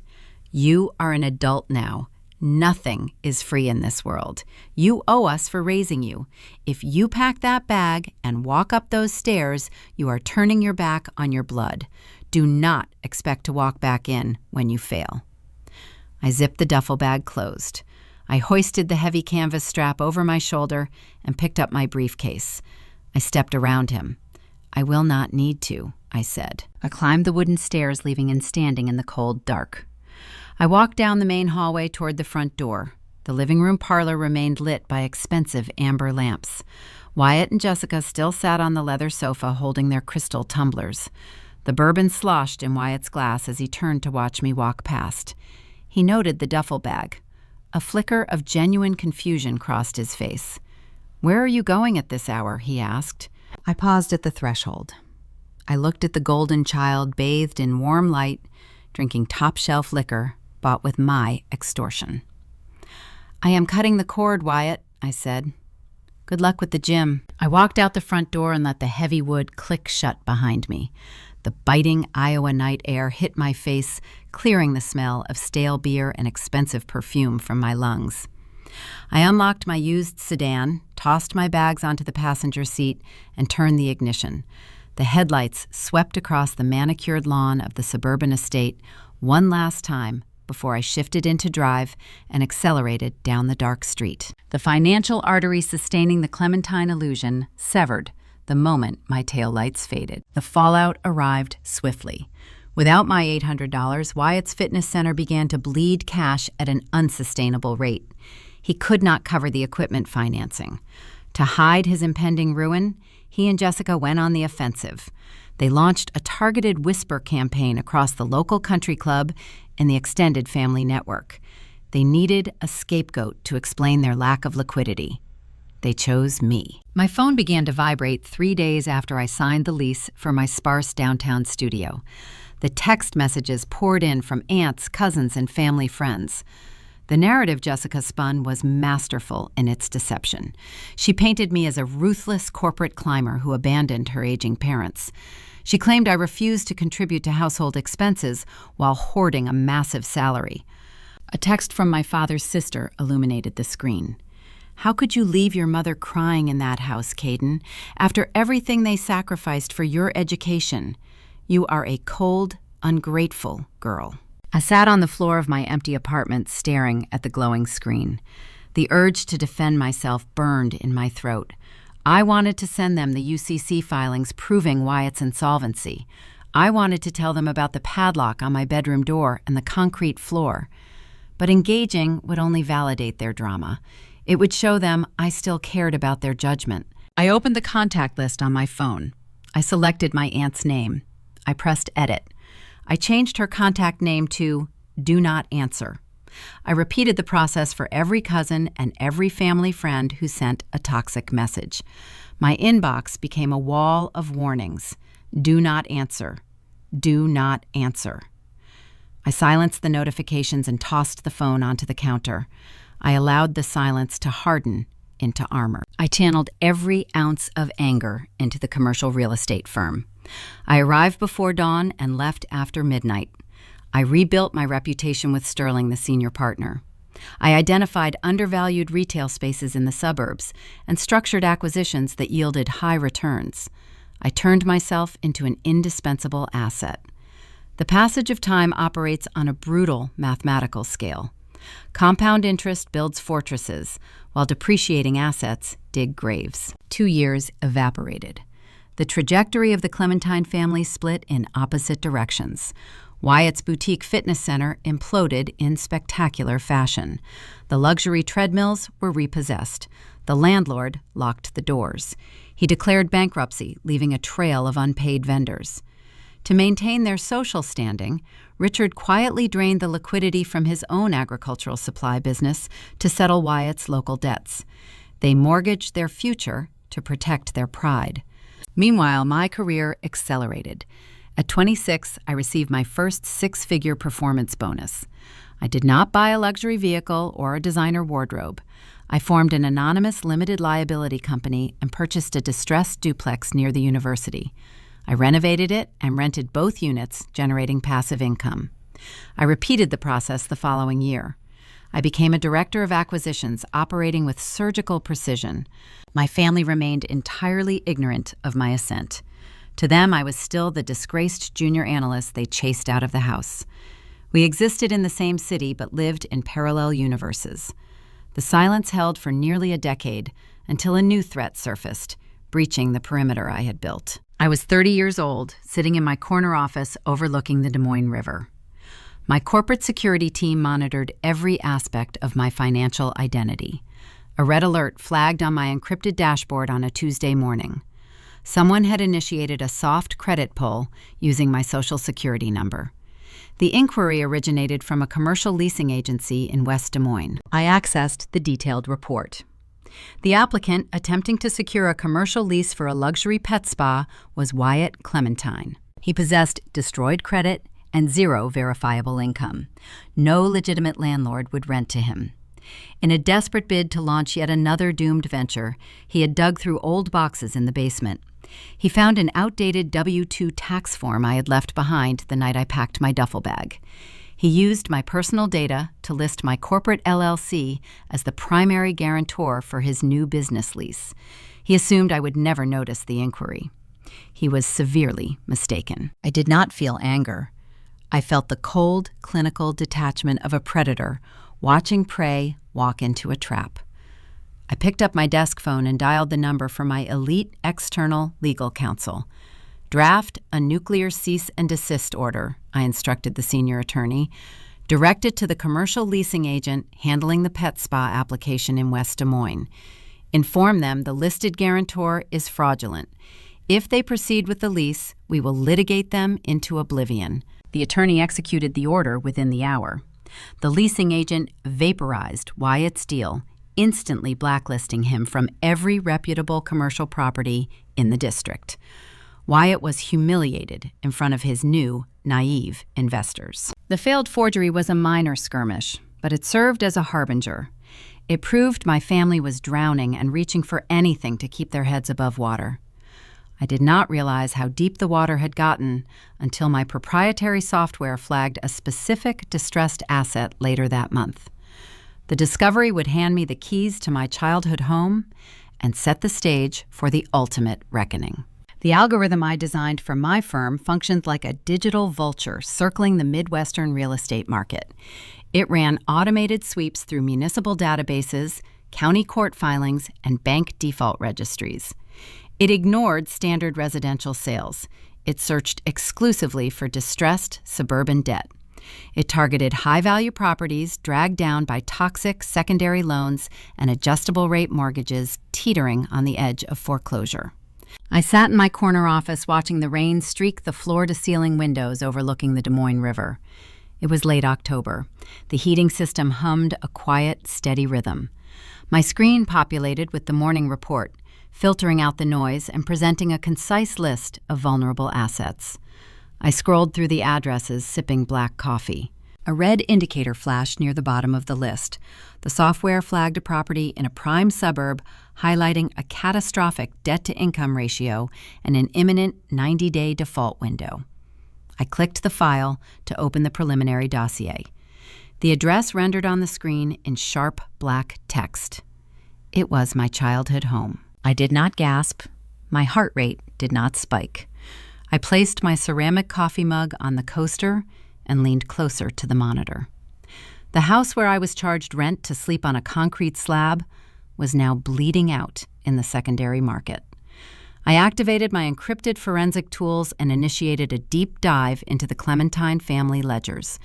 You are an adult now. Nothing is free in this world. You owe us for raising you. If you pack that bag and walk up those stairs, you are turning your back on your blood. Do not expect to walk back in when you fail. I zipped the duffel bag closed. I hoisted the heavy canvas strap over my shoulder and picked up my briefcase. I stepped around him. I will not need to, I said. I climbed the wooden stairs, leaving him standing in the cold dark. I walked down the main hallway toward the front door. The living room parlor remained lit by expensive amber lamps. Wyatt and Jessica still sat on the leather sofa holding their crystal tumblers. The bourbon sloshed in Wyatt's glass as he turned to watch me walk past. He noted the duffel bag. A flicker of genuine confusion crossed his face. "Where are you going at this hour?" he asked. I paused at the threshold. I looked at the golden child bathed in warm light, drinking top-shelf liquor bought with my extortion. "I am cutting the cord, Wyatt," I said. "Good luck with the gym." I walked out the front door and let the heavy wood click shut behind me. The biting Iowa night air hit my face, clearing the smell of stale beer and expensive perfume from my lungs. I unlocked my used sedan, tossed my bags onto the passenger seat, and turned the ignition. The headlights swept across the manicured lawn of the suburban estate one last time before I shifted into drive and accelerated down the dark street. The financial artery sustaining the Clementine illusion severed the moment my taillights faded. The fallout arrived swiftly. Without my $800, Wyatt's fitness center began to bleed cash at an unsustainable rate. He could not cover the equipment financing. To hide his impending ruin, he and Jessica went on the offensive. They launched a targeted whisper campaign across the local country club and the extended family network. They needed a scapegoat to explain their lack of liquidity. They chose me. My phone began to vibrate 3 days after I signed the lease for my sparse downtown studio. The text messages poured in from aunts, cousins, and family friends. The narrative Jessica spun was masterful in its deception. She painted me as a ruthless corporate climber who abandoned her aging parents. She claimed I refused to contribute to household expenses while hoarding a massive salary. A text from my father's sister illuminated the screen. "How could you leave your mother crying in that house, Caden, after everything they sacrificed for your education? You are a cold, ungrateful girl." I sat on the floor of my empty apartment staring at the glowing screen. The urge to defend myself burned in my throat. I wanted to send them the UCC filings proving Wyatt's insolvency. I wanted to tell them about the padlock on my bedroom door and the concrete floor. But engaging would only validate their drama. It would show them I still cared about their judgment. I opened the contact list on my phone. I selected my aunt's name. I pressed edit. I changed her contact name to Do Not Answer. I repeated the process for every cousin and every family friend who sent a toxic message. My inbox became a wall of warnings. Do not answer. Do not answer. I silenced the notifications and tossed the phone onto the counter. I allowed the silence to harden into armor. I channeled every ounce of anger into the commercial real estate firm. I arrived before dawn and left after midnight. I rebuilt my reputation with Sterling, the senior partner. I identified undervalued retail spaces in the suburbs and structured acquisitions that yielded high returns. I turned myself into an indispensable asset. The passage of time operates on a brutal mathematical scale. Compound interest builds fortresses, while depreciating assets dig graves. 2 years evaporated. The trajectory of the Clementine family split in opposite directions. Wyatt's boutique fitness center imploded in spectacular fashion. The luxury treadmills were repossessed. The landlord locked the doors. He declared bankruptcy, leaving a trail of unpaid vendors. To maintain their social standing, Richard quietly drained the liquidity from his own agricultural supply business to settle Wyatt's local debts. They mortgaged their future to protect their pride. Meanwhile, my career accelerated. At 26, I received my first six-figure performance bonus. I did not buy a luxury vehicle or a designer wardrobe. I formed an anonymous limited liability company and purchased a distressed duplex near the university. I renovated it and rented both units, generating passive income. I repeated the process the following year. I became a director of acquisitions, operating with surgical precision. My family remained entirely ignorant of my ascent. To them, I was still the disgraced junior analyst they chased out of the house. We existed in the same city but lived in parallel universes. The silence held for nearly a decade until a new threat surfaced, breaching the perimeter I had built. I was 30 years old, sitting in my corner office overlooking the Des Moines River. My corporate security team monitored every aspect of my financial identity. A red alert flagged on my encrypted dashboard on a Tuesday morning. Someone had initiated a soft credit pull using my Social Security number. The inquiry originated from a commercial leasing agency in West Des Moines. I accessed the detailed report. The applicant attempting to secure a commercial lease for a luxury pet spa was Wyatt Clementine. He possessed destroyed credit and zero verifiable income. No legitimate landlord would rent to him. In a desperate bid to launch yet another doomed venture, he had dug through old boxes in the basement. He found an outdated W-2 tax form I had left behind the night I packed my duffel bag. He used my personal data to list my corporate LLC as the primary guarantor for his new business lease. He assumed I would never notice the inquiry. He was severely mistaken. I did not feel anger. I felt the cold, clinical detachment of a predator watching prey walk into a trap. I picked up my desk phone and dialed the number for my elite external legal counsel. Draft a nuclear cease and desist order, I instructed the senior attorney. Direct it to the commercial leasing agent handling the pet spa application in West Des Moines. Inform them the listed guarantor is fraudulent. If they proceed with the lease, we will litigate them into oblivion. The attorney executed the order within the hour. The leasing agent vaporized Wyatt's deal, instantly blacklisting him from every reputable commercial property in the district. Wyatt was humiliated in front of his new, naive investors. The failed forgery was a minor skirmish, but it served as a harbinger. It proved my family was drowning and reaching for anything to keep their heads above water. I did not realize how deep the water had gotten until my proprietary software flagged a specific distressed asset later that month. The discovery would hand me the keys to my childhood home and set the stage for the ultimate reckoning. The algorithm I designed for my firm functioned like a digital vulture circling the Midwestern real estate market. It ran automated sweeps through municipal databases, county court filings, and bank default registries. It ignored standard residential sales. It searched exclusively for distressed suburban debt. It targeted high-value properties dragged down by toxic secondary loans and adjustable-rate mortgages teetering on the edge of foreclosure. I sat in my corner office watching the rain streak the floor-to-ceiling windows overlooking the Des Moines River. It was late October. The heating system hummed a quiet, steady rhythm. My screen populated with the morning report, filtering out the noise and presenting a concise list of vulnerable assets. I scrolled through the addresses, sipping black coffee. A red indicator flashed near the bottom of the list. The software flagged a property in a prime suburb, highlighting a catastrophic debt-to-income ratio and an imminent 90-day default window. I clicked the file to open the preliminary dossier. The address rendered on the screen in sharp black text. It was my childhood home. I did not gasp. My heart rate did not spike. I placed my ceramic coffee mug on the coaster and leaned closer to the monitor. The house where I was charged rent to sleep on a concrete slab was now bleeding out in the secondary market. I activated my encrypted forensic tools and initiated a deep dive into the Clementine family ledgers.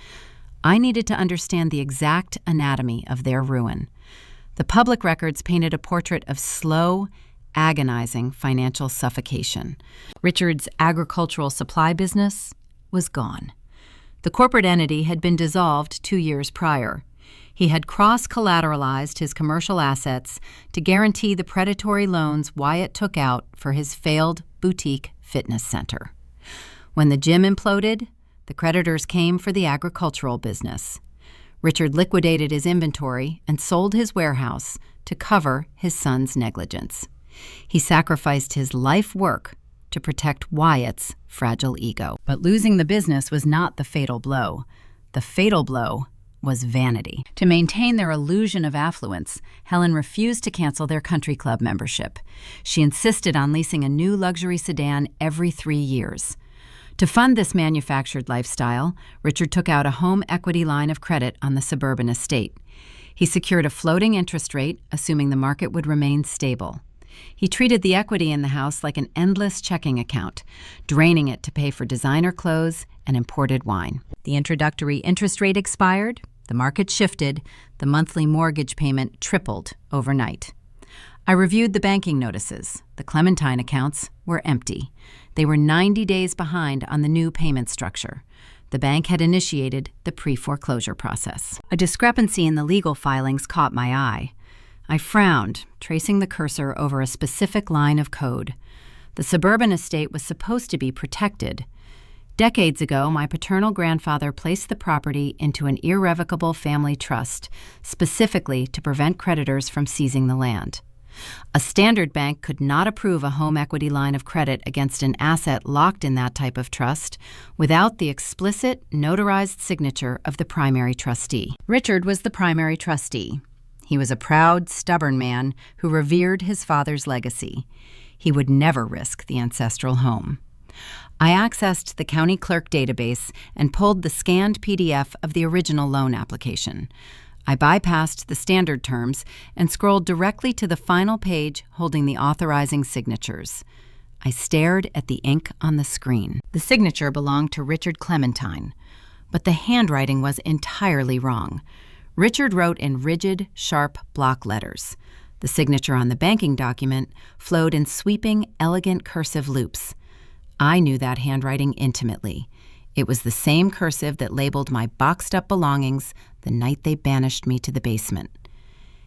I needed to understand the exact anatomy of their ruin. The public records painted a portrait of slow, agonizing financial suffocation. Richard's agricultural supply business was gone. The corporate entity had been dissolved 2 years prior. He had cross-collateralized his commercial assets to guarantee the predatory loans Wyatt took out for his failed boutique fitness center. When the gym imploded, the creditors came for the agricultural business. Richard liquidated his inventory and sold his warehouse to cover his son's negligence. He sacrificed his life work to protect Wyatt's fragile ego. But losing the business was not the fatal blow. The fatal blow was vanity. To maintain their illusion of affluence, Helen refused to cancel their country club membership. She insisted on leasing a new luxury sedan every 3 years. To fund this manufactured lifestyle, Richard took out a home equity line of credit on the suburban estate. He secured a floating interest rate, assuming the market would remain stable. He treated the equity in the house like an endless checking account, draining it to pay for designer clothes and imported wine. The introductory interest rate expired, the market shifted, the monthly mortgage payment tripled overnight. I reviewed the banking notices. The Clementine accounts were empty. They were 90 days behind on the new payment structure. The bank had initiated the pre-foreclosure process. A discrepancy in the legal filings caught my eye. I frowned, tracing the cursor over a specific line of code. The suburban estate was supposed to be protected. Decades ago, my paternal grandfather placed the property into an irrevocable family trust, specifically to prevent creditors from seizing the land. A standard bank could not approve a home equity line of credit against an asset locked in that type of trust without the explicit, notarized signature of the primary trustee. Richard was the primary trustee. He was a proud, stubborn man who revered his father's legacy. He would never risk the ancestral home. I accessed the county clerk database and pulled the scanned PDF of the original loan application. I bypassed the standard terms and scrolled directly to the final page holding the authorizing signatures. I stared at the ink on the screen. The signature belonged to Richard Clementine, but the handwriting was entirely wrong. Richard wrote in rigid, sharp block letters. The signature on the banking document flowed in sweeping, elegant cursive loops. I knew that handwriting intimately. It was the same cursive that labeled my boxed-up belongings the night they banished me to the basement.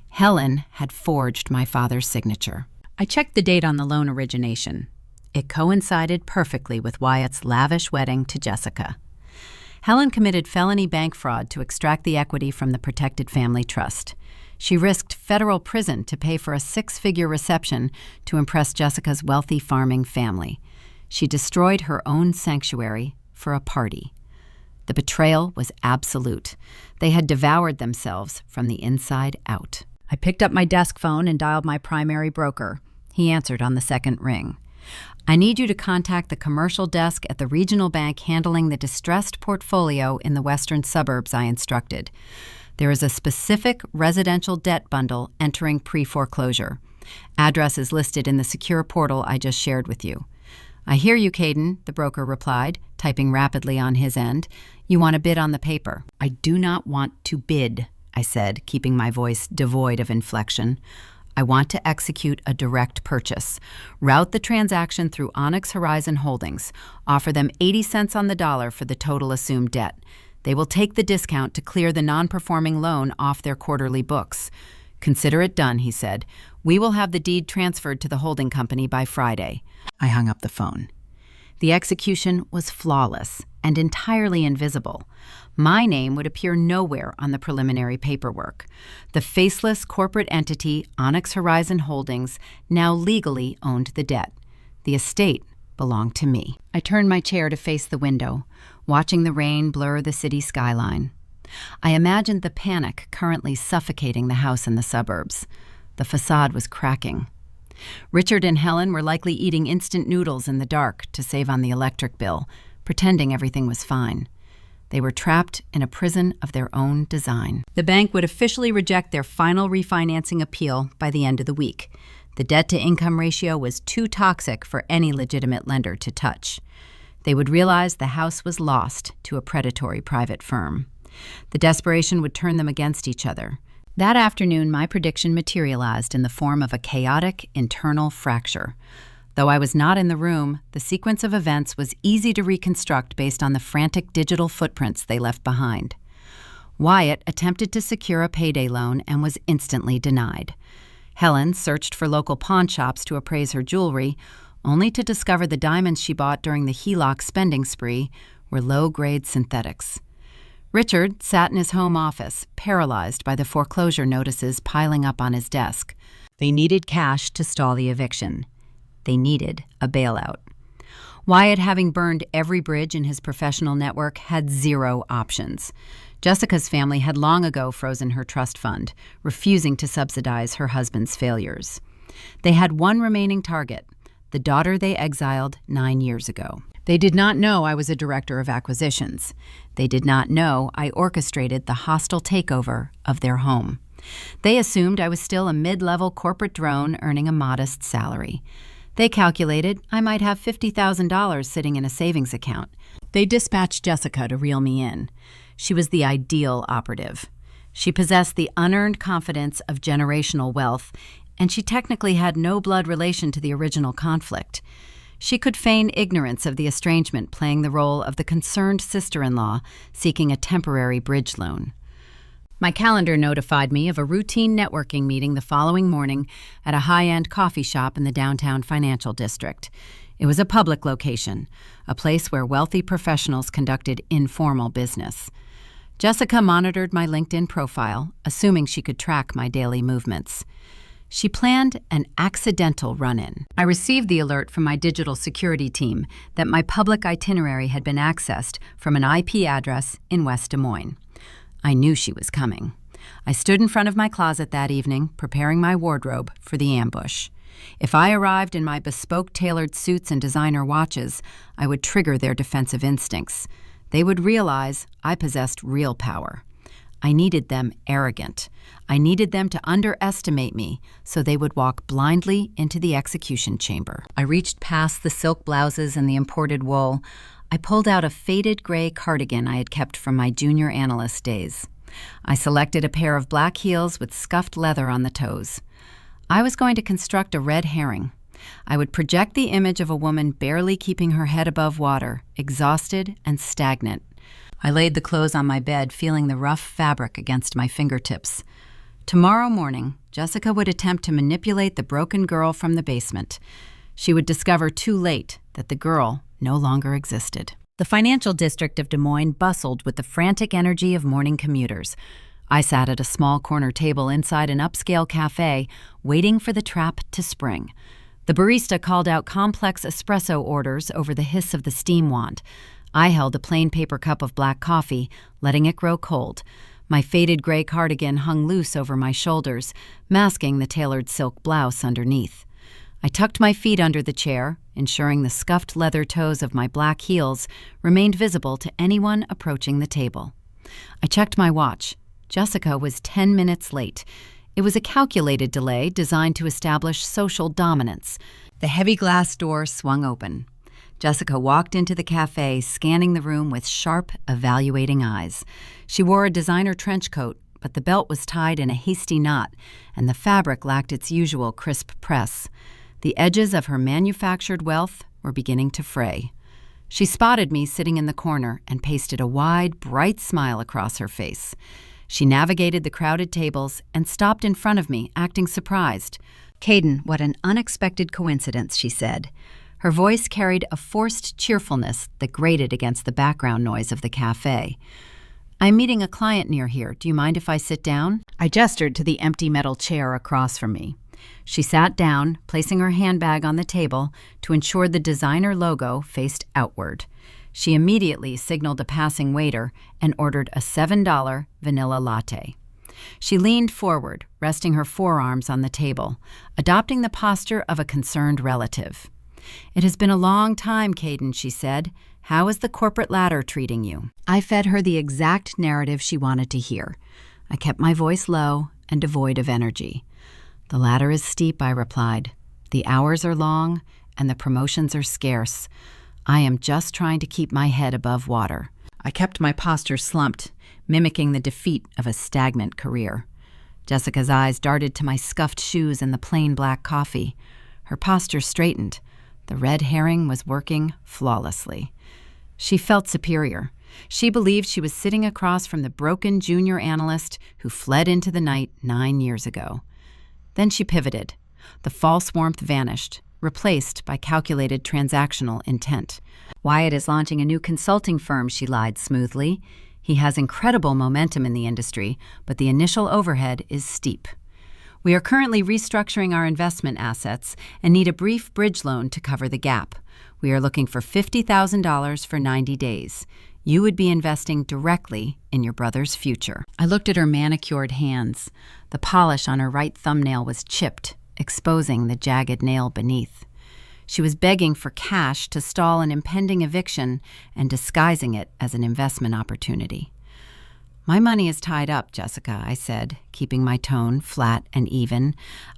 Helen had forged my father's signature. I checked the date on the loan origination. It coincided perfectly with Wyatt's lavish wedding to Jessica. Helen committed felony bank fraud to extract the equity from the protected family trust. She risked federal prison to pay for a 6-figure reception to impress Jessica's wealthy farming family. She destroyed her own sanctuary for a party. The betrayal was absolute. They had devoured themselves from the inside out. I picked up my desk phone and dialed my primary broker. He answered on the second ring. I need you to contact the commercial desk at the regional bank handling the distressed portfolio in the western suburbs, I instructed. There is a specific residential debt bundle entering pre-foreclosure. Address is listed in the secure portal I just shared with you. I hear you, Caden, the broker replied, typing rapidly on his end. You want to bid on the paper. I do not want to bid, I said, keeping my voice devoid of inflection. I want to execute a direct purchase. Route the transaction through Onyx Horizon Holdings. Offer them 80 cents on the dollar for the total assumed debt. They will take the discount to clear the non-performing loan off their quarterly books. Consider it done, he said. We will have the deed transferred to the holding company by Friday. I hung up the phone. The execution was flawless and entirely invisible. My name would appear nowhere on the preliminary paperwork. The faceless corporate entity, Onyx Horizon Holdings, now legally owned the debt. The estate belonged to me. I turned my chair to face the window, watching the rain blur the city skyline. I imagined the panic currently suffocating the house in the suburbs. The facade was cracking. Richard and Helen were likely eating instant noodles in the dark to save on the electric bill, pretending everything was fine. They were trapped in a prison of their own design. The bank would officially reject their final refinancing appeal by the end of the week. The debt-to-income ratio was too toxic for any legitimate lender to touch. They would realize the house was lost to a predatory private firm. The desperation would turn them against each other. That afternoon, my prediction materialized in the form of a chaotic internal fracture. Though I was not in the room, the sequence of events was easy to reconstruct based on the frantic digital footprints they left behind. Wyatt attempted to secure a payday loan and was instantly denied. Helen searched for local pawn shops to appraise her jewelry, only to discover the diamonds she bought during the HELOC spending spree were low-grade synthetics. Richard sat in his home office, paralyzed by the foreclosure notices piling up on his desk. They needed cash to stall the eviction. They needed a bailout. Wyatt, having burned every bridge in his professional network, had zero options. Jessica's family had long ago frozen her trust fund, refusing to subsidize her husband's failures. They had one remaining target, the daughter they exiled 9 years ago. They did not know I was a director of acquisitions. They did not know I orchestrated the hostile takeover of their home. They assumed I was still a mid-level corporate drone earning a modest salary. They calculated I might have $50,000 sitting in a savings account. They dispatched Jessica to reel me in. She was the ideal operative. She possessed the unearned confidence of generational wealth, and she technically had no blood relation to the original conflict. She could feign ignorance of the estrangement, playing the role of the concerned sister-in-law seeking a temporary bridge loan. My calendar notified me of a routine networking meeting the following morning at a high-end coffee shop in the downtown financial district. It was a public location, a place where wealthy professionals conducted informal business. Jessica monitored my LinkedIn profile, assuming she could track my daily movements. She planned an accidental run-in. I received the alert from my digital security team that my public itinerary had been accessed from an IP address in West Des Moines. I knew she was coming. I stood in front of my closet that evening, preparing my wardrobe for the ambush. If I arrived in my bespoke tailored suits and designer watches, I would trigger their defensive instincts. They would realize I possessed real power. I needed them arrogant. I needed them to underestimate me so they would walk blindly into the execution chamber. I reached past the silk blouses and the imported wool. I pulled out a faded gray cardigan I had kept from my junior analyst days. I selected a pair of black heels with scuffed leather on the toes. I was going to construct a red herring. I would project the image of a woman barely keeping her head above water, exhausted and stagnant. I laid the clothes on my bed, feeling the rough fabric against my fingertips. Tomorrow morning, Jessica would attempt to manipulate the broken girl from the basement. She would discover too late that the girl no longer existed. The financial district of Des Moines bustled with the frantic energy of morning commuters. I sat at a small corner table inside an upscale cafe, waiting for the trap to spring. The barista called out complex espresso orders over the hiss of the steam wand. I held a plain paper cup of black coffee, letting it grow cold. My faded gray cardigan hung loose over my shoulders, masking the tailored silk blouse underneath. I tucked my feet under the chair, ensuring the scuffed leather toes of my black heels remained visible to anyone approaching the table. I checked my watch. Jessica was 10 minutes late. It was a calculated delay designed to establish social dominance. The heavy glass door swung open. Jessica walked into the cafe, scanning the room with sharp, evaluating eyes. She wore a designer trench coat, but the belt was tied in a hasty knot, and the fabric lacked its usual crisp press. The edges of her manufactured wealth were beginning to fray. She spotted me sitting in the corner and pasted a wide, bright smile across her face. She navigated the crowded tables and stopped in front of me, acting surprised. "Caden, what an unexpected coincidence," she said. Her voice carried a forced cheerfulness that grated against the background noise of the cafe. "I'm meeting a client near here. Do you mind if I sit down?" I gestured to the empty metal chair across from me. She sat down, placing her handbag on the table to ensure the designer logo faced outward. She immediately signaled a passing waiter and ordered a $7 vanilla latte. She leaned forward, resting her forearms on the table, adopting the posture of a concerned relative. "It has been a long time, Caden," she said. "How is the corporate ladder treating you?" I fed her the exact narrative she wanted to hear. I kept my voice low and devoid of energy. "The ladder is steep," I replied. "The hours are long, and the promotions are scarce. I am just trying to keep my head above water." I kept my posture slumped, mimicking the defeat of a stagnant career. Jessica's eyes darted to my scuffed shoes and the plain black coffee. Her posture straightened. The red herring was working flawlessly. She felt superior. She believed she was sitting across from the broken junior analyst who fled into the night 9 years ago. Then she pivoted. The false warmth vanished, replaced by calculated transactional intent. "Wyatt is launching a new consulting firm," she lied smoothly. "He has incredible momentum in the industry, but the initial overhead is steep. We are currently restructuring our investment assets and need a brief bridge loan to cover the gap. We are looking for $50,000 for 90 days. You would be investing directly in your brother's future." I looked at her manicured hands. The polish on her right thumbnail was chipped, exposing the jagged nail beneath. She was begging for cash to stall an impending eviction and disguising it as an investment opportunity. "My money is tied up, Jessica," I said, keeping my tone flat and even.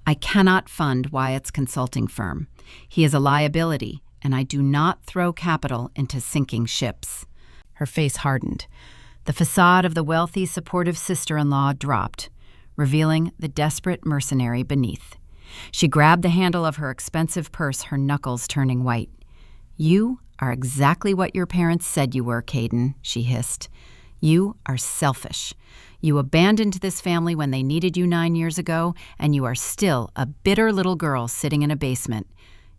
"I cannot fund Wyatt's consulting firm. He is a liability, and I do not throw capital into sinking ships." Her face hardened. The facade of the wealthy, supportive sister-in-law dropped, revealing the desperate mercenary beneath. She grabbed the handle of her expensive purse, her knuckles turning white. "You are exactly what your parents said you were, Caden," she hissed. "You are selfish. You abandoned this family when they needed you 9 years ago, and you are still a bitter little girl sitting in a basement.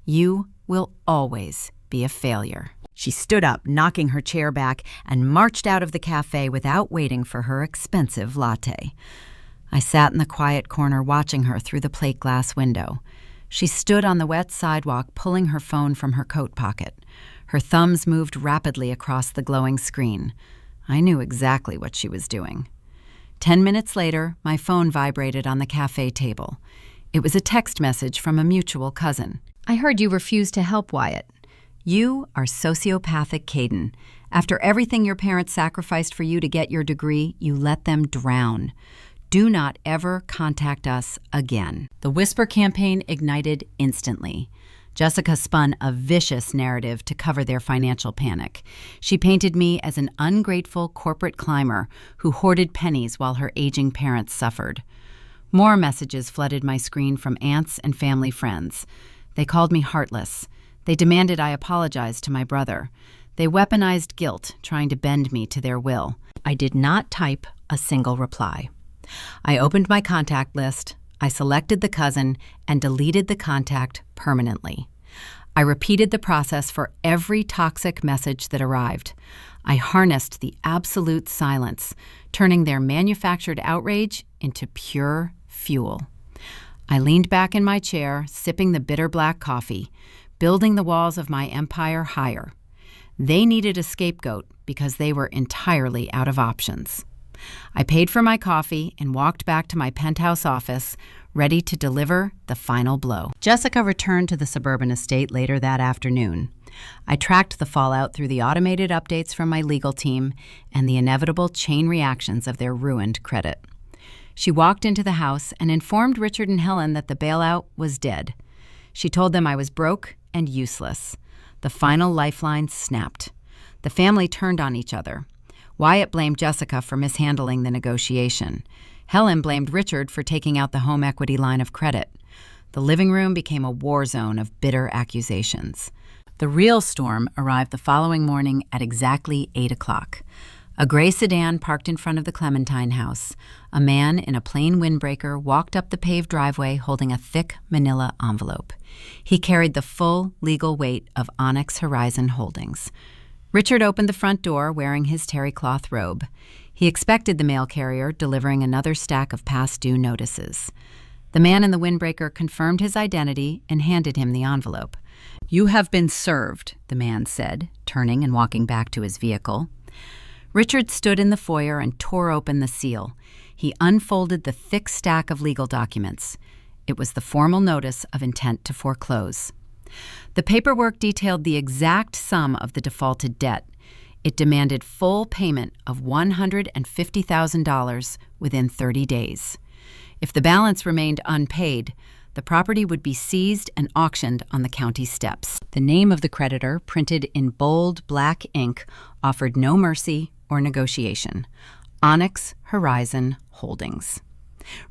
You will always be a failure." She stood up, knocking her chair back, and marched out of the cafe without waiting for her expensive latte. I sat in the quiet corner watching her through the plate glass window. She stood on the wet sidewalk, pulling her phone from her coat pocket. Her thumbs moved rapidly across the glowing screen. I knew exactly what she was doing. 10 minutes later, my phone vibrated on the cafe table. It was a text message from a mutual cousin. "I heard you refused to help Wyatt. You are sociopathic, Caden. After everything your parents sacrificed for you to get your degree, you let them drown. Do not ever contact us again." The Whisper campaign ignited instantly. Jessica spun a vicious narrative to cover their financial panic. She painted me as an ungrateful corporate climber who hoarded pennies while her aging parents suffered. More messages flooded my screen from aunts and family friends. They called me heartless. They demanded I apologize to my brother. They weaponized guilt, trying to bend me to their will. I did not type a single reply. I opened my contact list, I selected the cousin, and deleted the contact permanently. I repeated the process for every toxic message that arrived. I harnessed the absolute silence, turning their manufactured outrage into pure fuel. I leaned back in my chair, sipping the bitter black coffee, building the walls of my empire higher. They needed a scapegoat because they were entirely out of options. I paid for my coffee and walked back to my penthouse office, ready to deliver the final blow. Jessica returned to the suburban estate later that afternoon. I tracked the fallout through the automated updates from my legal team and the inevitable chain reactions of their ruined credit. She walked into the house and informed Richard and Helen that the bailout was dead. She told them I was broke and useless. The final lifeline snapped. The family turned on each other. Wyatt blamed Jessica for mishandling the negotiation. Helen blamed Richard for taking out the home equity line of credit. The living room became a war zone of bitter accusations. The real storm arrived the following morning at exactly 8 o'clock. A gray sedan parked in front of the Clementine house. A man in a plain windbreaker walked up the paved driveway holding a thick manila envelope. He carried the full legal weight of Onyx Horizon Holdings. Richard opened the front door wearing his terry cloth robe. He expected the mail carrier delivering another stack of past due notices. The man in the windbreaker confirmed his identity and handed him the envelope. "You have been served," the man said, turning and walking back to his vehicle. Richard stood in the foyer and tore open the seal. He unfolded the thick stack of legal documents. It was the formal notice of intent to foreclose. The paperwork detailed the exact sum of the defaulted debt. It demanded full payment of $150,000 within 30 days. If the balance remained unpaid, the property would be seized and auctioned on the county steps. The name of the creditor, printed in bold black ink, offered no mercy or negotiation. Onyx Horizon Holdings.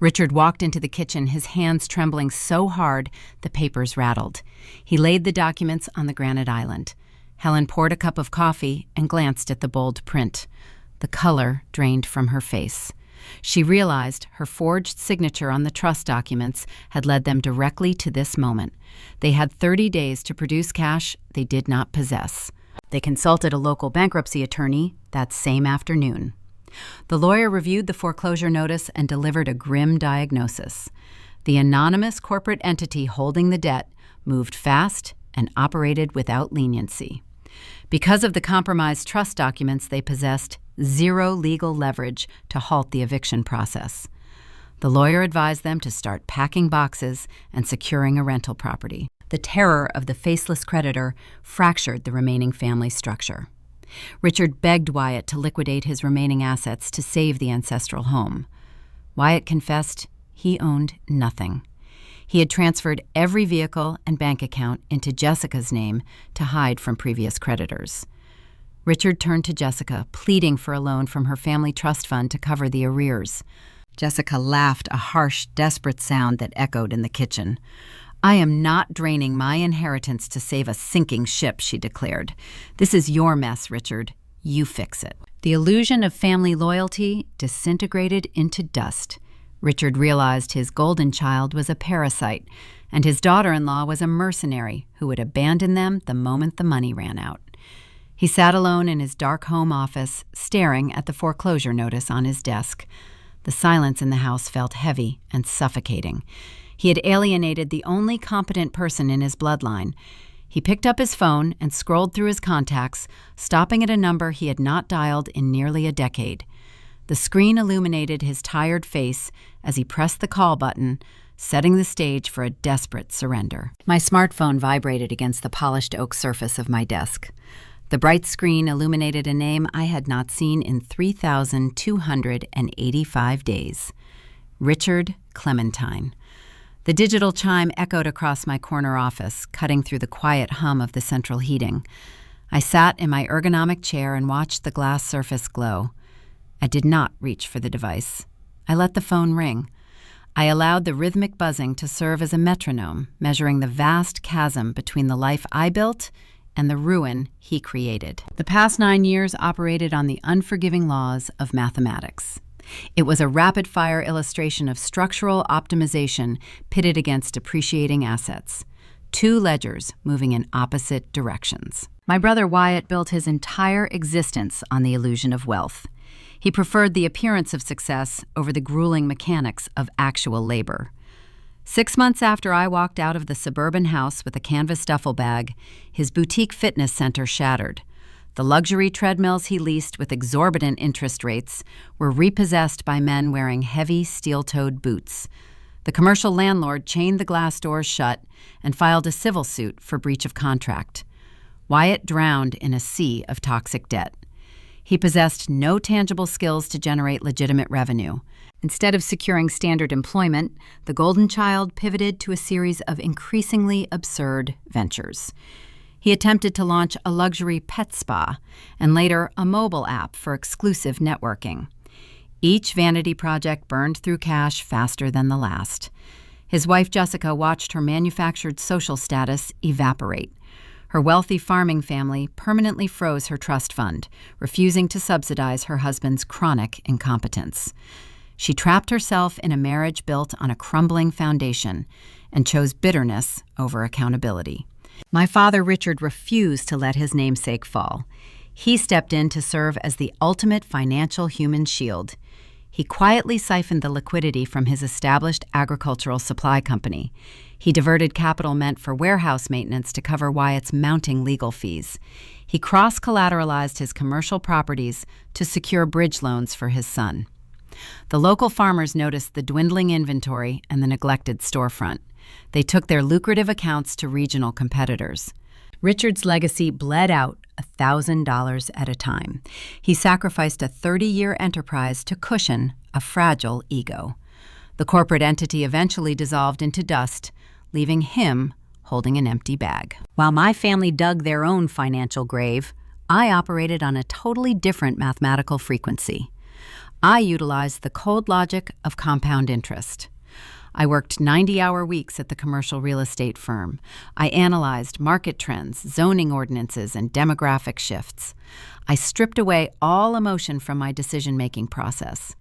Richard walked into the kitchen, his hands trembling so hard the papers rattled. He laid the documents on the granite island. Helen poured a cup of coffee and glanced at the bold print. The color drained from her face. She realized her forged signature on the trust documents had led them directly to this moment. They had 30 days to produce cash they did not possess. They consulted a local bankruptcy attorney that same afternoon. The lawyer reviewed the foreclosure notice and delivered a grim diagnosis. The anonymous corporate entity holding the debt moved fast and operated without leniency. Because of the compromised trust documents, they possessed zero legal leverage to halt the eviction process. The lawyer advised them to start packing boxes and securing a rental property. The terror of the faceless creditor fractured the remaining family structure. Richard begged Wyatt to liquidate his remaining assets to save the ancestral home. Wyatt confessed he owned nothing. He had transferred every vehicle and bank account into Jessica's name to hide from previous creditors. Richard turned to Jessica, pleading for a loan from her family trust fund to cover the arrears. Jessica laughed, a harsh, desperate sound that echoed in the kitchen. "I am not draining my inheritance to save a sinking ship," she declared. "This is your mess, Richard. You fix it." The illusion of family loyalty disintegrated into dust. Richard realized his golden child was a parasite, and his daughter-in-law was a mercenary who would abandon them the moment the money ran out. He sat alone in his dark home office, staring at the foreclosure notice on his desk. The silence in the house felt heavy and suffocating. He had alienated the only competent person in his bloodline. He picked up his phone and scrolled through his contacts, stopping at a number he had not dialed in nearly a decade. The screen illuminated his tired face as he pressed the call button, setting the stage for a desperate surrender. My smartphone vibrated against the polished oak surface of my desk. The bright screen illuminated a name I had not seen in 3,285 days. Richard Clementine. The digital chime echoed across my corner office, cutting through the quiet hum of the central heating. I sat in my ergonomic chair and watched the glass surface glow. I did not reach for the device. I let the phone ring. I allowed the rhythmic buzzing to serve as a metronome, measuring the vast chasm between the life I built and the ruin he created. The past 9 years operated on the unforgiving laws of mathematics. It was a rapid-fire illustration of structural optimization pitted against depreciating assets. Two ledgers moving in opposite directions. My brother Wyatt built his entire existence on the illusion of wealth. He preferred the appearance of success over the grueling mechanics of actual labor. 6 months after I walked out of the suburban house with a canvas duffel bag, his boutique fitness center shattered. The luxury treadmills he leased with exorbitant interest rates were repossessed by men wearing heavy steel-toed boots. The commercial landlord chained the glass doors shut and filed a civil suit for breach of contract. Wyatt drowned in a sea of toxic debt. He possessed no tangible skills to generate legitimate revenue. Instead of securing standard employment, the golden child pivoted to a series of increasingly absurd ventures. He attempted to launch a luxury pet spa and later a mobile app for exclusive networking. Each vanity project burned through cash faster than the last. His wife Jessica watched her manufactured social status evaporate. Her wealthy farming family permanently froze her trust fund, refusing to subsidize her husband's chronic incompetence. She trapped herself in a marriage built on a crumbling foundation and chose bitterness over accountability. My father, Richard, refused to let his namesake fall. He stepped in to serve as the ultimate financial human shield. He quietly siphoned the liquidity from his established agricultural supply company. He diverted capital meant for warehouse maintenance to cover Wyatt's mounting legal fees. He cross-collateralized his commercial properties to secure bridge loans for his son. The local farmers noticed the dwindling inventory and the neglected storefront. They took their lucrative accounts to regional competitors. Richard's legacy bled out $1,000 at a time. He sacrificed a 30-year enterprise to cushion a fragile ego. The corporate entity eventually dissolved into dust, leaving him holding an empty bag. While my family dug their own financial grave, I operated on a totally different mathematical frequency. I utilized the cold logic of compound interest. I worked 90-hour weeks at the commercial real estate firm. I analyzed market trends, zoning ordinances, and demographic shifts. I stripped away all emotion from my decision-making process.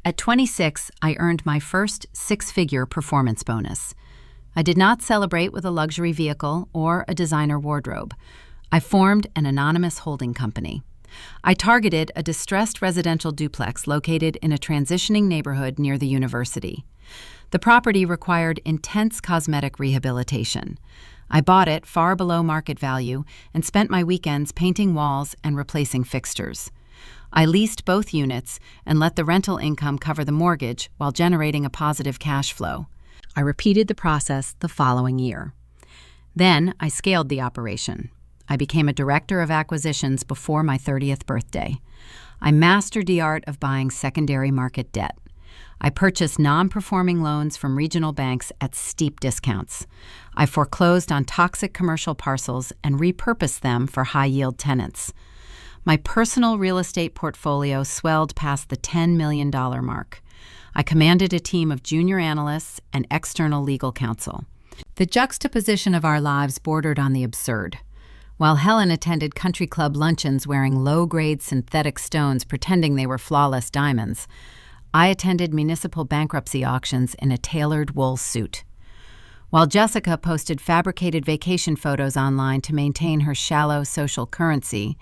At 26, I earned my first six-figure performance bonus. I did not celebrate with a luxury vehicle or a designer wardrobe. I formed an anonymous holding company. I targeted a distressed residential duplex located in a transitioning neighborhood near the university. The property required intense cosmetic rehabilitation. I bought it far below market value and spent my weekends painting walls and replacing fixtures. I leased both units and let the rental income cover the mortgage while generating a positive cash flow. I repeated the process the following year. Then I scaled the operation. I became a director of acquisitions before my 30th birthday. I mastered the art of buying secondary market debt. I purchased non-performing loans from regional banks at steep discounts. I foreclosed on toxic commercial parcels and repurposed them for high-yield tenants. My personal real estate portfolio swelled past the $10 million mark. I commanded a team of junior analysts and external legal counsel. The juxtaposition of our lives bordered on the absurd. While Helen attended country club luncheons wearing low-grade synthetic stones pretending they were flawless diamonds, I attended municipal bankruptcy auctions in a tailored wool suit. While Jessica posted fabricated vacation photos online to maintain her shallow social currency,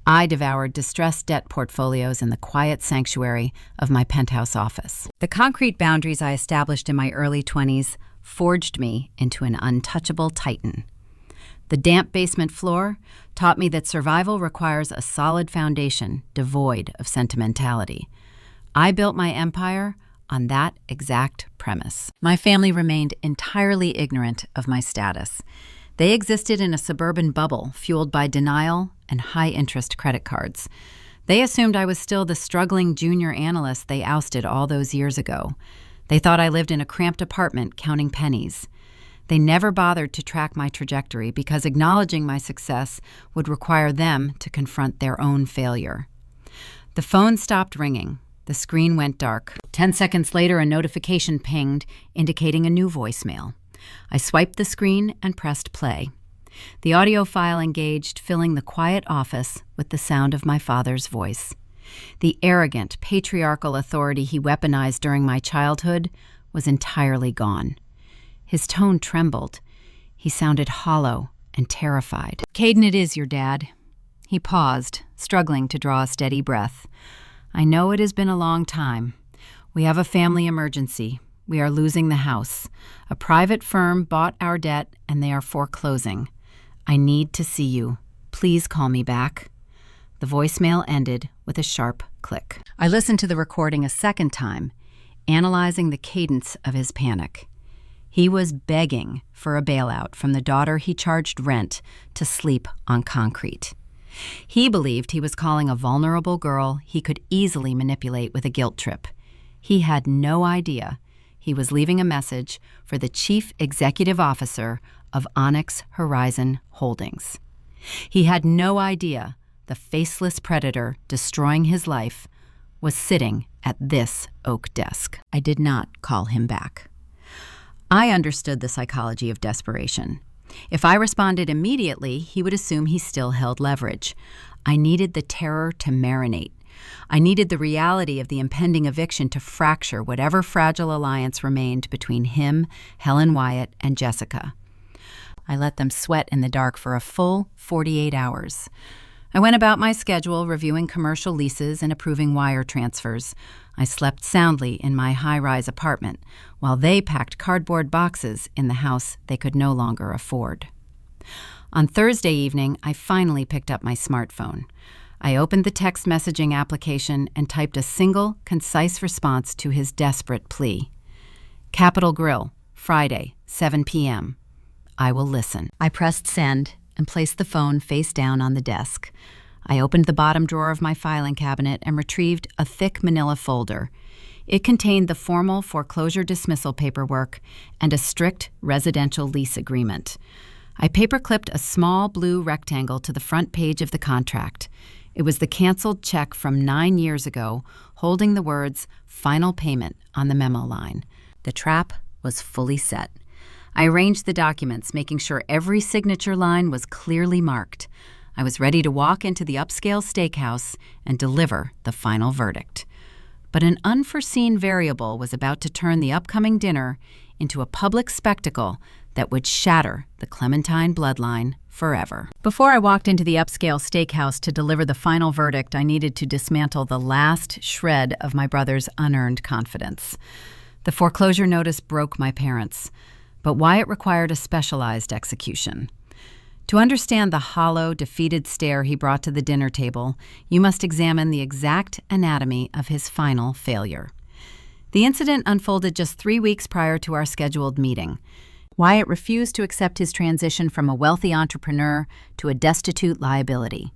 I devoured distressed debt portfolios in the quiet sanctuary of my penthouse office. The concrete boundaries I established in my early 20s forged me into an untouchable titan. The damp basement floor taught me that survival requires a solid foundation devoid of sentimentality. I built my empire on that exact premise. My family remained entirely ignorant of my status. They existed in a suburban bubble fueled by denial and high-interest credit cards. They assumed I was still the struggling junior analyst they ousted all those years ago. They thought I lived in a cramped apartment counting pennies. They never bothered to track my trajectory because acknowledging my success would require them to confront their own failure. The phone stopped ringing. The screen went dark. 10 seconds later, a notification pinged, indicating a new voicemail. I swiped the screen and pressed play. The audio file engaged, filling the quiet office with the sound of my father's voice. The arrogant, patriarchal authority he weaponized during my childhood was entirely gone. His tone trembled. He sounded hollow and terrified. "Caden, it is your dad." He paused, struggling to draw a steady breath. "I know it has been a long time. We have a family emergency. We are losing the house. A private firm bought our debt and they are foreclosing. I need to see you. Please call me back." The voicemail ended with a sharp click. I listened to the recording a second time, analyzing the cadence of his panic. He was begging for a bailout from the daughter he charged rent to sleep on concrete. He believed he was calling a vulnerable girl he could easily manipulate with a guilt trip. He had no idea he was leaving a message for the chief executive officer of Onyx Horizon Holdings. He had no idea the faceless predator destroying his life was sitting at this oak desk. I did not call him back. I understood the psychology of desperation. If I responded immediately, he would assume he still held leverage. I needed the terror to marinate. I needed the reality of the impending eviction to fracture whatever fragile alliance remained between him, Helen Wyatt, and Jessica. I let them sweat in the dark for a full 48 hours. I went about my schedule, reviewing commercial leases and approving wire transfers. I slept soundly in my high-rise apartment, while they packed cardboard boxes in the house they could no longer afford. On Thursday evening, I finally picked up my smartphone. I opened the text messaging application and typed a single, concise response to his desperate plea. Capitol Grill, Friday, 7 p.m. I will listen. I pressed send and placed the phone face down on the desk. I opened the bottom drawer of my filing cabinet and retrieved a thick manila folder. It contained the formal foreclosure dismissal paperwork and a strict residential lease agreement. I paperclipped a small blue rectangle to the front page of the contract. It was the canceled check from 9 years ago, holding the words "final payment" on the memo line. The trap was fully set. I arranged the documents, making sure every signature line was clearly marked. I was ready to walk into the upscale steakhouse and deliver the final verdict. But an unforeseen variable was about to turn the upcoming dinner into a public spectacle that would shatter the Clementine bloodline forever. Before I walked into the upscale steakhouse to deliver the final verdict, I needed to dismantle the last shred of my brother's unearned confidence. The foreclosure notice broke my parents, but Wyatt required a specialized execution. To understand the hollow, defeated stare he brought to the dinner table, you must examine the exact anatomy of his final failure. The incident unfolded just 3 weeks prior to our scheduled meeting. Wyatt refused to accept his transition from a wealthy entrepreneur to a destitute liability.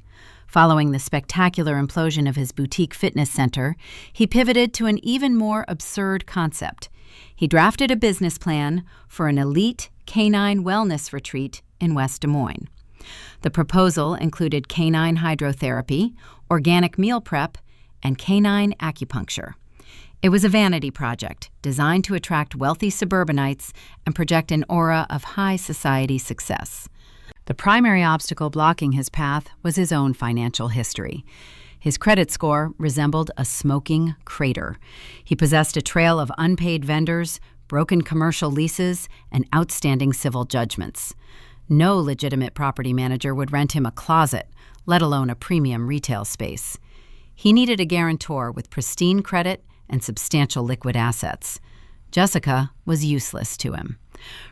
Following the spectacular implosion of his boutique fitness center, he pivoted to an even more absurd concept. He drafted a business plan for an elite canine wellness retreat in West Des Moines. The proposal included canine hydrotherapy, organic meal prep, and canine acupuncture. It was a vanity project designed to attract wealthy suburbanites and project an aura of high society success. The primary obstacle blocking his path was his own financial history. His credit score resembled a smoking crater. He possessed a trail of unpaid vendors, broken commercial leases, and outstanding civil judgments. No legitimate property manager would rent him a closet, let alone a premium retail space. He needed a guarantor with pristine credit and substantial liquid assets. Jessica was useless to him.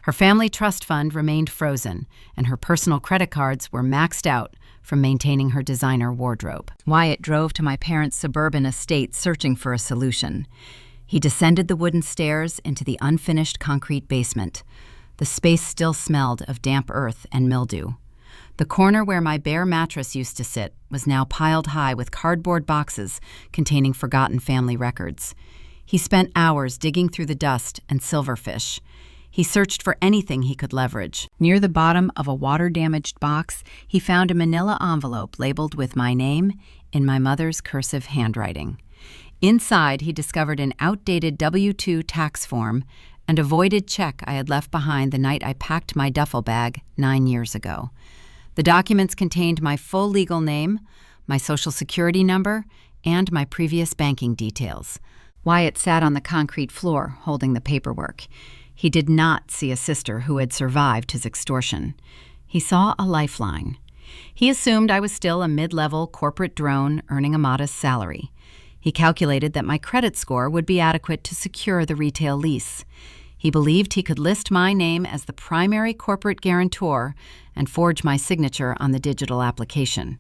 Her family trust fund remained frozen, and her personal credit cards were maxed out from maintaining her designer wardrobe. Wyatt drove to my parents' suburban estate searching for a solution. He descended the wooden stairs into the unfinished concrete basement. The space still smelled of damp earth and mildew. The corner where my bare mattress used to sit was now piled high with cardboard boxes containing forgotten family records. He spent hours digging through the dust and silverfish. He searched for anything he could leverage. Near the bottom of a water-damaged box, he found a manila envelope labeled with my name in my mother's cursive handwriting. Inside, he discovered an outdated W-2 tax form and a voided check I had left behind the night I packed my duffel bag 9 years ago. The documents contained my full legal name, my social security number, and my previous banking details. Wyatt sat on the concrete floor, holding the paperwork. He did not see a sister who had survived his extortion. He saw a lifeline. He assumed I was still a mid-level corporate drone earning a modest salary. He calculated that my credit score would be adequate to secure the retail lease. He believed he could list my name as the primary corporate guarantor and forge my signature on the digital application.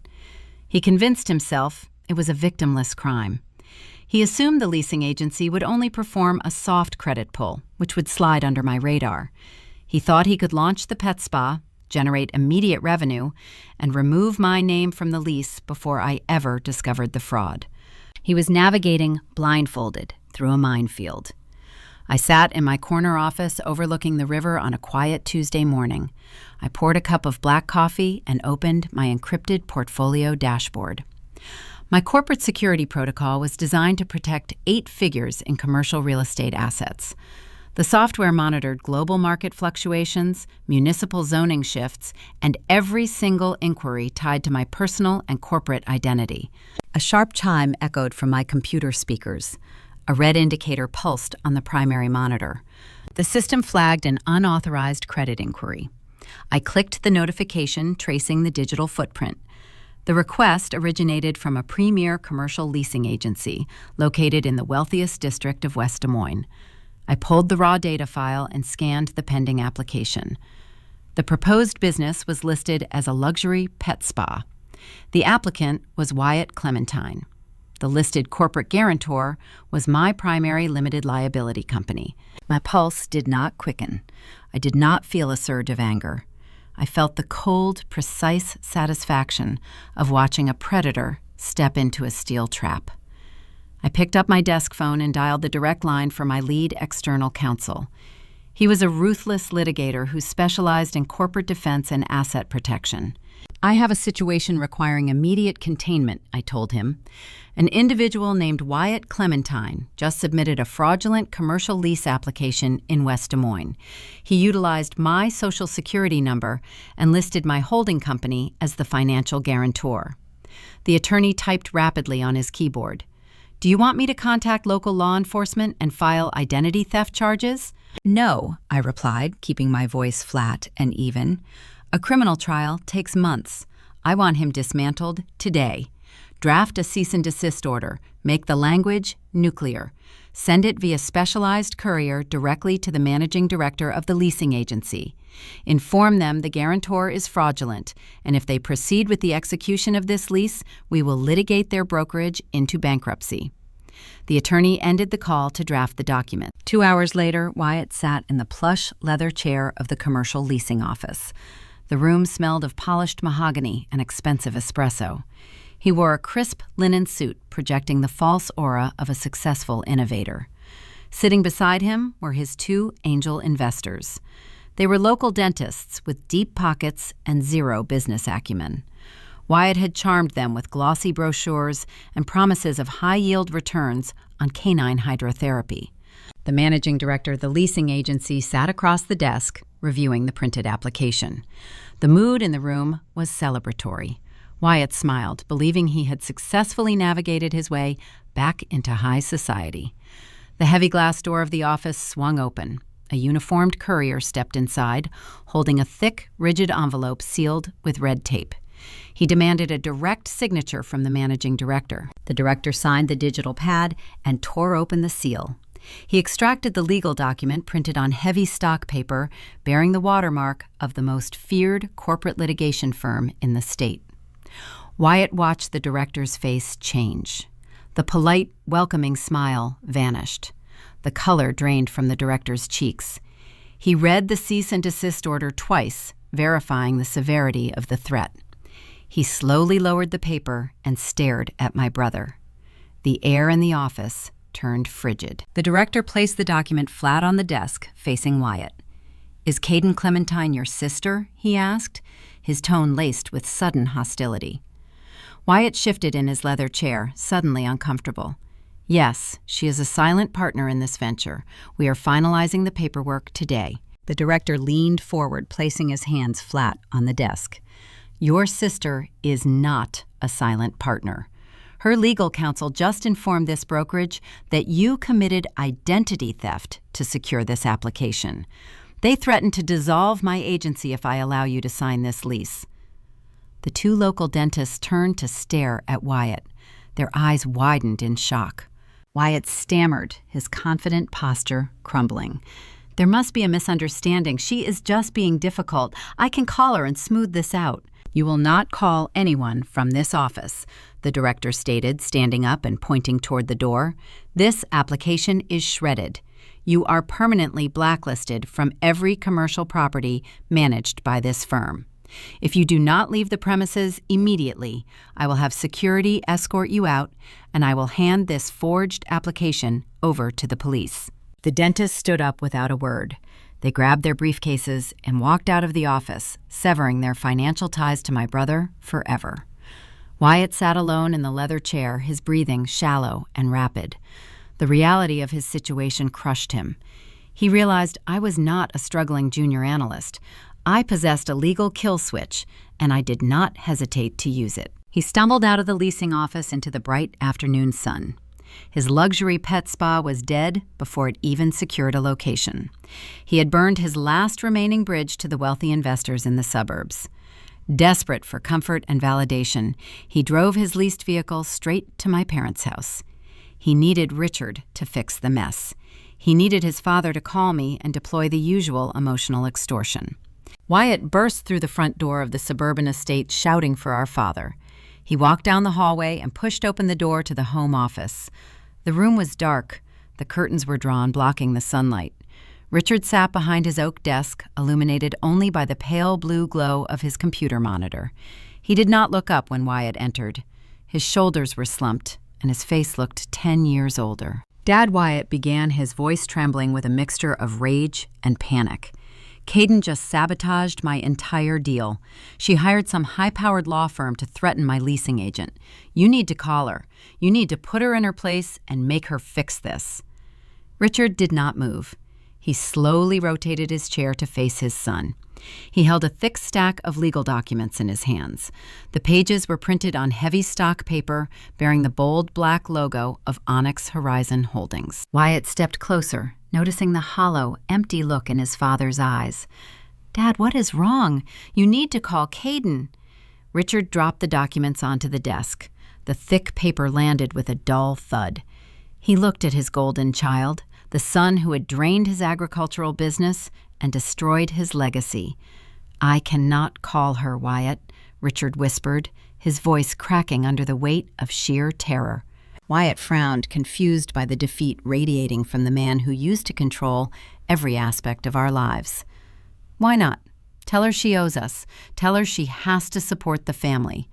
He convinced himself it was a victimless crime. He assumed the leasing agency would only perform a soft credit pull, which would slide under my radar. He thought he could launch the pet spa, generate immediate revenue, and remove my name from the lease before I ever discovered the fraud. He was navigating blindfolded through a minefield. I sat in my corner office overlooking the river on a quiet Tuesday morning. I poured a cup of black coffee and opened my encrypted portfolio dashboard. My corporate security protocol was designed to protect 8 figures in commercial real estate assets. The software monitored global market fluctuations, municipal zoning shifts, and every single inquiry tied to my personal and corporate identity. A sharp chime echoed from my computer speakers. A red indicator pulsed on the primary monitor. The system flagged an unauthorized credit inquiry. I clicked the notification tracing the digital footprint. The request originated from a premier commercial leasing agency located in the wealthiest district of West Des Moines. I pulled the raw data file and scanned the pending application. The proposed business was listed as a luxury pet spa. The applicant was Wyatt Clementine. The listed corporate guarantor was my primary limited liability company. My pulse did not quicken. I did not feel a surge of anger. I felt the cold, precise satisfaction of watching a predator step into a steel trap. I picked up my desk phone and dialed the direct line for my lead external counsel. He was a ruthless litigator who specialized in corporate defense and asset protection. I have a situation requiring immediate containment, I told him. An individual named Wyatt Clementine just submitted a fraudulent commercial lease application in West Des Moines. He utilized my Social Security number and listed my holding company as the financial guarantor. The attorney typed rapidly on his keyboard. Do you want me to contact local law enforcement and file identity theft charges? No, I replied, keeping my voice flat and even. A criminal trial takes months. I want him dismantled today. Draft a cease and desist order. Make the language nuclear. Send it via specialized courier directly to the managing director of the leasing agency. Inform them the guarantor is fraudulent, and if they proceed with the execution of this lease, we will litigate their brokerage into bankruptcy. The attorney ended the call to draft the document. 2 hours later, Wyatt sat in the plush leather chair of the commercial leasing office. The room smelled of polished mahogany and expensive espresso. He wore a crisp linen suit, projecting the false aura of a successful innovator. Sitting beside him were his two angel investors. They were local dentists with deep pockets and zero business acumen. Wyatt had charmed them with glossy brochures and promises of high-yield returns on canine hydrotherapy. The managing director of the leasing agency sat across the desk, reviewing the printed application. The mood in the room was celebratory. Wyatt smiled, believing he had successfully navigated his way back into high society. The heavy glass door of the office swung open. A uniformed courier stepped inside, holding a thick, rigid envelope sealed with red tape. He demanded a direct signature from the managing director. The director signed the digital pad and tore open the seal. He extracted the legal document printed on heavy stock paper bearing the watermark of the most feared corporate litigation firm in the state. Wyatt watched the director's face change. The polite, welcoming smile vanished. The color drained from the director's cheeks. He read the cease and desist order twice, verifying the severity of the threat. He slowly lowered the paper and stared at my brother. The air in the office turned frigid. The director placed the document flat on the desk, facing Wyatt. "Is Caden Clementine your sister?" he asked, his tone laced with sudden hostility. Wyatt shifted in his leather chair, suddenly uncomfortable. "Yes, she is a silent partner in this venture. We are finalizing the paperwork today." The director leaned forward, placing his hands flat on the desk. "Your sister is not a silent partner. Her legal counsel just informed this brokerage that you committed identity theft to secure this application. They threatened to dissolve my agency if I allow you to sign this lease." The two local dentists turned to stare at Wyatt. Their eyes widened in shock. Wyatt stammered, his confident posture crumbling. "There must be a misunderstanding. She is just being difficult. I can call her and smooth this out." "You will not call anyone from this office," the director stated, standing up and pointing toward the door. "This application is shredded. You are permanently blacklisted from every commercial property managed by this firm. If you do not leave the premises immediately, I will have security escort you out, and I will hand this forged application over to the police." The dentist stood up without a word. They grabbed their briefcases and walked out of the office, severing their financial ties to my brother forever. Wyatt sat alone in the leather chair, his breathing shallow and rapid. The reality of his situation crushed him. He realized I was not a struggling junior analyst. I possessed a legal kill switch, and I did not hesitate to use it. He stumbled out of the leasing office into the bright afternoon sun. His luxury pet spa was dead before it even secured a location. He had burned his last remaining bridge to the wealthy investors in the suburbs. Desperate for comfort and validation, he drove his leased vehicle straight to my parents' house. He needed Richard to fix the mess. He needed his father to call me and deploy the usual emotional extortion. Wyatt burst through the front door of the suburban estate shouting for our father. He walked down the hallway and pushed open the door to the home office. The room was dark. The curtains were drawn, blocking the sunlight. Richard sat behind his oak desk, illuminated only by the pale blue glow of his computer monitor. He did not look up when Wyatt entered. His shoulders were slumped, and his face looked 10 years older. Dad Wyatt began, his voice trembling with a mixture of rage and panic. Caden just sabotaged my entire deal. She hired some high-powered law firm to threaten my leasing agent. You need to call her. You need to put her in her place and make her fix this. Richard did not move. He slowly rotated his chair to face his son. He held a thick stack of legal documents in his hands. The pages were printed on heavy stock paper bearing the bold black logo of Onyx Horizon Holdings. Wyatt stepped closer, noticing the hollow, empty look in his father's eyes. "Dad, what is wrong? You need to call Caden." Richard dropped the documents onto the desk. The thick paper landed with a dull thud. He looked at his golden child, the son who had drained his agricultural business and destroyed his legacy. "I cannot call her, Wyatt," Richard whispered, his voice cracking under the weight of sheer terror. Wyatt frowned, confused by the defeat radiating from the man who used to control every aspect of our lives. "Why not? Tell her she owes us. Tell her she has to support the family."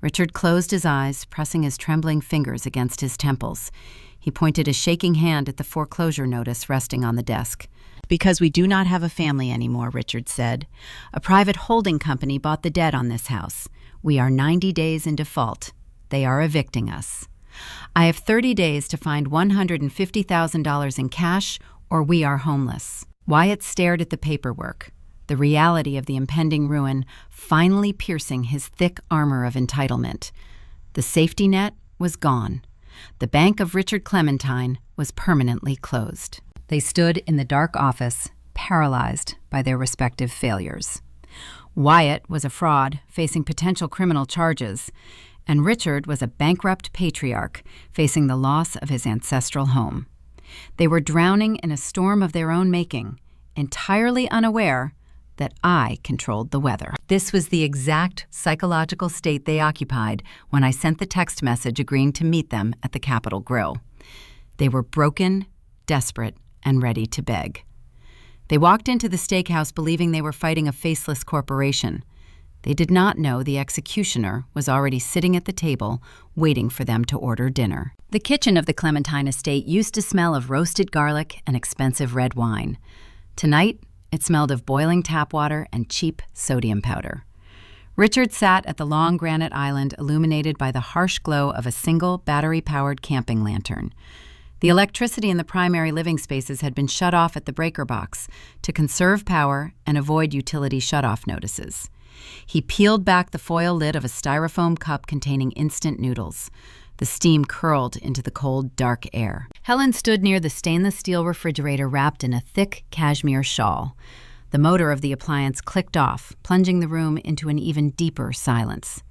Richard closed his eyes, pressing his trembling fingers against his temples. He pointed a shaking hand at the foreclosure notice resting on the desk. "Because we do not have a family anymore," Richard said. "A private holding company bought the debt on this house. We are 90 days in default. They are evicting us. I have 30 days to find $150,000 in cash, or we are homeless." Wyatt stared at the paperwork, the reality of the impending ruin finally piercing his thick armor of entitlement. The safety net was gone. The bank of Richard Clementine was permanently closed. They stood in the dark office, paralyzed by their respective failures. Wyatt was a fraud, facing potential criminal charges, and Richard was a bankrupt patriarch, facing the loss of his ancestral home. They were drowning in a storm of their own making, entirely unaware that I controlled the weather. This was the exact psychological state they occupied when I sent the text message agreeing to meet them at the Capitol Grill. They were broken, desperate, and ready to beg. They walked into the steakhouse believing they were fighting a faceless corporation. They did not know the executioner was already sitting at the table, waiting for them to order dinner. The kitchen of the Clementine estate used to smell of roasted garlic and expensive red wine. Tonight, it smelled of boiling tap water and cheap sodium powder. Richard sat at the long granite island illuminated by the harsh glow of a single battery-powered camping lantern. The electricity in the primary living spaces had been shut off at the breaker box to conserve power and avoid utility shutoff notices. He peeled back the foil lid of a styrofoam cup containing instant noodles. The steam curled into the cold, dark air. Helen stood near the stainless steel refrigerator wrapped in a thick cashmere shawl. The motor of the appliance clicked off, plunging the room into an even deeper silence.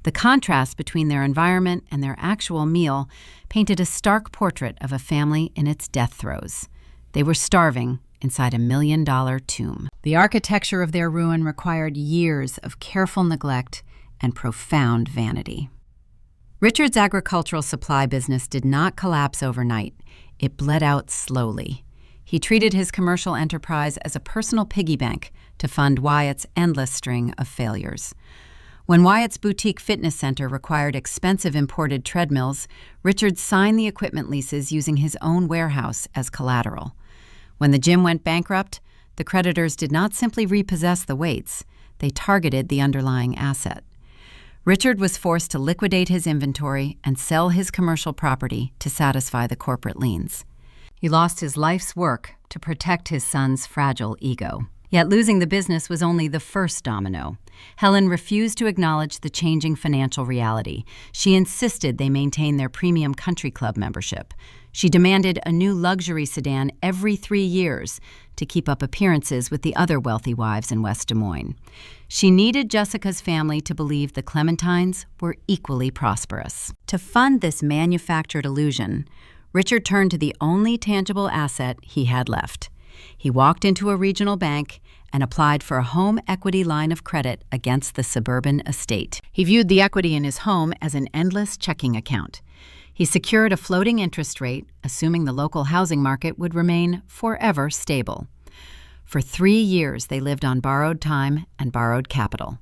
The contrast between their environment and their actual meal painted a stark portrait of a family in its death throes. They were starving inside a $1 million tomb. The architecture of their ruin required years of careful neglect and profound vanity. Richard's agricultural supply business did not collapse overnight. It bled out slowly. He treated his commercial enterprise as a personal piggy bank to fund Wyatt's endless string of failures. When Wyatt's boutique fitness center required expensive imported treadmills, Richard signed the equipment leases using his own warehouse as collateral. When the gym went bankrupt, the creditors did not simply repossess the weights, they targeted the underlying asset. Richard was forced to liquidate his inventory and sell his commercial property to satisfy the corporate liens. He lost his life's work to protect his son's fragile ego. Yet losing the business was only the first domino. Helen refused to acknowledge the changing financial reality. She insisted they maintain their premium country club membership. She demanded a new luxury sedan every 3 years to keep up appearances with the other wealthy wives in West Des Moines. She needed Jessica's family to believe the Clementines were equally prosperous. To fund this manufactured illusion, Richard turned to the only tangible asset he had left. He walked into a regional bank and applied for a home equity line of credit against the suburban estate. He viewed the equity in his home as an endless checking account. He secured a floating interest rate, assuming the local housing market would remain forever stable. For 3 years, they lived on borrowed time and borrowed capital.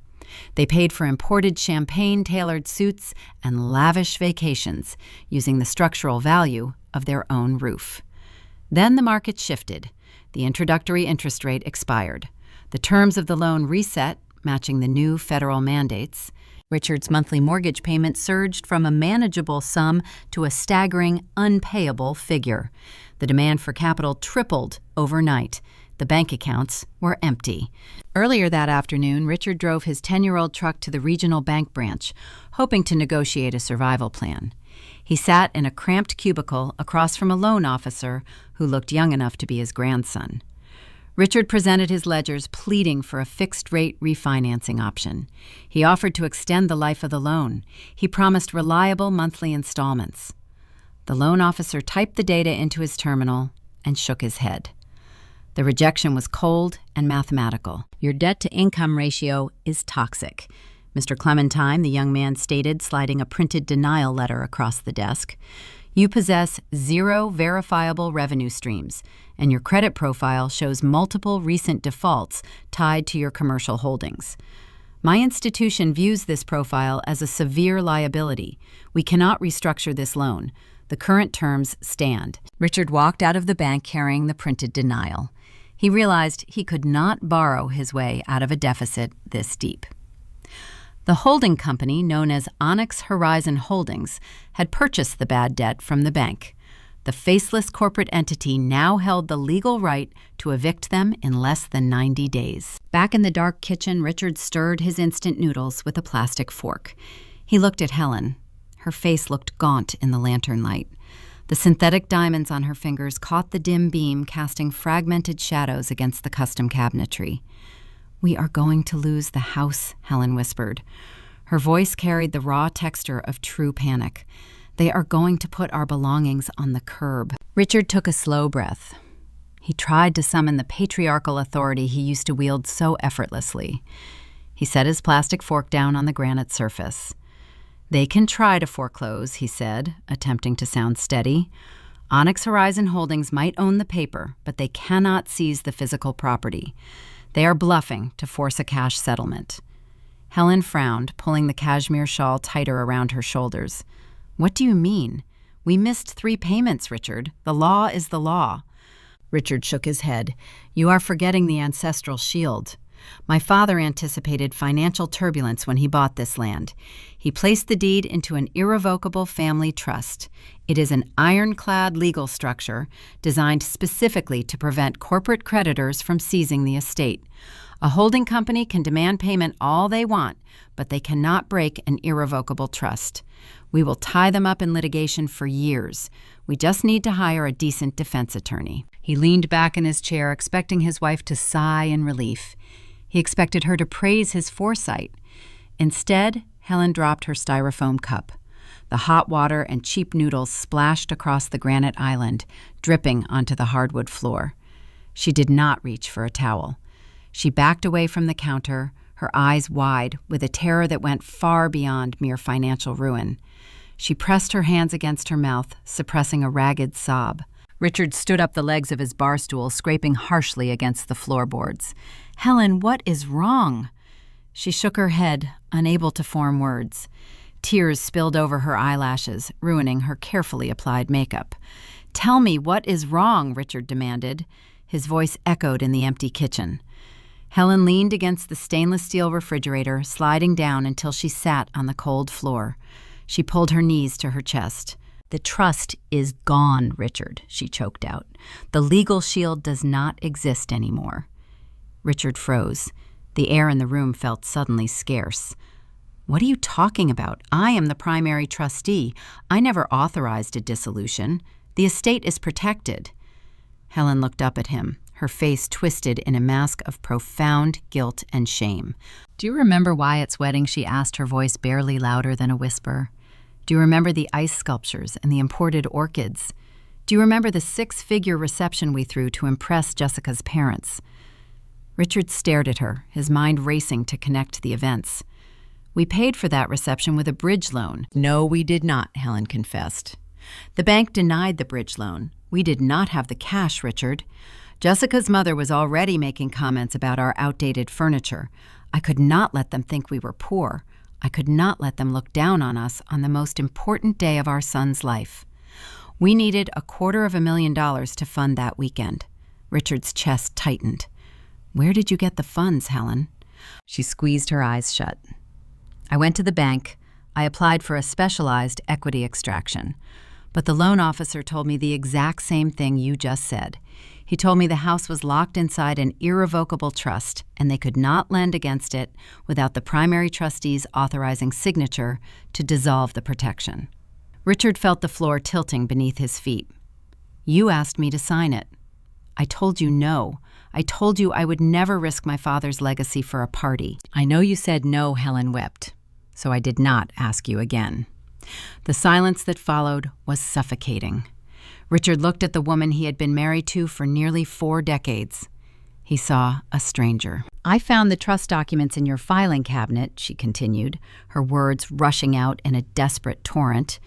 They paid for imported champagne-tailored suits and lavish vacations, using the structural value of their own roof. Then the market shifted. The introductory interest rate expired. The terms of the loan reset, matching the new federal mandates. Richard's monthly mortgage payment surged from a manageable sum to a staggering, unpayable figure. The demand for capital tripled overnight. The bank accounts were empty. Earlier that afternoon, Richard drove his 10-year-old truck to the regional bank branch, hoping to negotiate a survival plan. He sat in a cramped cubicle across from a loan officer who looked young enough to be his grandson. Richard presented his ledgers, pleading for a fixed-rate refinancing option. He offered to extend the life of the loan. He promised reliable monthly installments. The loan officer typed the data into his terminal and shook his head. The rejection was cold and mathematical. Your debt-to-income ratio is toxic, Mr. Clementine, the young man stated, sliding a printed denial letter across the desk. You possess 0 verifiable revenue streams, and your credit profile shows multiple recent defaults tied to your commercial holdings. My institution views this profile as a severe liability. We cannot restructure this loan. The current terms stand. Richard walked out of the bank carrying the printed denial. He realized he could not borrow his way out of a deficit this deep. The holding company, known as Onyx Horizon Holdings, had purchased the bad debt from the bank. The faceless corporate entity now held the legal right to evict them in less than 90 days. Back in the dark kitchen, Richard stirred his instant noodles with a plastic fork. He looked at Helen. Her face looked gaunt in the lantern light. The synthetic diamonds on her fingers caught the dim beam, casting fragmented shadows against the custom cabinetry. We are going to lose the house, Helen whispered. Her voice carried the raw texture of true panic. They are going to put our belongings on the curb. Richard took a slow breath. He tried to summon the patriarchal authority he used to wield so effortlessly. He set his plastic fork down on the granite surface. They can try to foreclose, he said, attempting to sound steady. Onyx Horizon Holdings might own the paper, but they cannot seize the physical property. They are bluffing to force a cash settlement. Helen frowned, pulling the cashmere shawl tighter around her shoulders. What do you mean? We missed 3 payments, Richard. The law is the law. Richard shook his head. You are forgetting the ancestral shield. My father anticipated financial turbulence when he bought this land. He placed the deed into an irrevocable family trust. It is an ironclad legal structure designed specifically to prevent corporate creditors from seizing the estate. A holding company can demand payment all they want, but they cannot break an irrevocable trust. We will tie them up in litigation for years. We just need to hire a decent defense attorney. He leaned back in his chair, expecting his wife to sigh in relief. He expected her to praise his foresight. Instead, Helen dropped her styrofoam cup. The hot water and cheap noodles splashed across the granite island, dripping onto the hardwood floor. She did not reach for a towel. She backed away from the counter, her eyes wide, with a terror that went far beyond mere financial ruin. She pressed her hands against her mouth, suppressing a ragged sob. Richard stood up the legs of his bar stool, scraping harshly against the floorboards. Helen, what is wrong? She shook her head, unable to form words. Tears spilled over her eyelashes, ruining her carefully applied makeup. Tell me what is wrong, Richard demanded. His voice echoed in the empty kitchen. Helen leaned against the stainless steel refrigerator, sliding down until she sat on the cold floor. She pulled her knees to her chest. The trust is gone, Richard, she choked out. The legal shield does not exist anymore. Richard froze. The air in the room felt suddenly scarce. "What are you talking about? I am the primary trustee. I never authorized a dissolution. The estate is protected." Helen looked up at him, her face twisted in a mask of profound guilt and shame. "Do you remember Wyatt's wedding?" she asked, her voice barely louder than a whisper. "Do you remember the ice sculptures and the imported orchids? Do you remember the 6-figure reception we threw to impress Jessica's parents?" Richard stared at her, his mind racing to connect the events. "We paid for that reception with a bridge loan." "No, we did not," Helen confessed. "The bank denied the bridge loan. We did not have the cash, Richard. Jessica's mother was already making comments about our outdated furniture. I could not let them think we were poor. I could not let them look down on us on the most important day of our son's life. We needed $250,000 to fund that weekend." Richard's chest tightened. "Where did you get the funds, Helen?" She squeezed her eyes shut. "I went to the bank. I applied for a specialized equity extraction. But the loan officer told me the exact same thing you just said. He told me the house was locked inside an irrevocable trust, and they could not lend against it without the primary trustee's authorizing signature to dissolve the protection." Richard felt the floor tilting beneath his feet. "You asked me to sign it. I told you no. I told you I would never risk my father's legacy for a party." "I know you said no," Helen wept, "so I did not ask you again." The silence that followed was suffocating. Richard looked at the woman he had been married to for nearly 4 decades. He saw a stranger. "I found the trust documents in your filing cabinet," she continued, her words rushing out in a desperate torrent.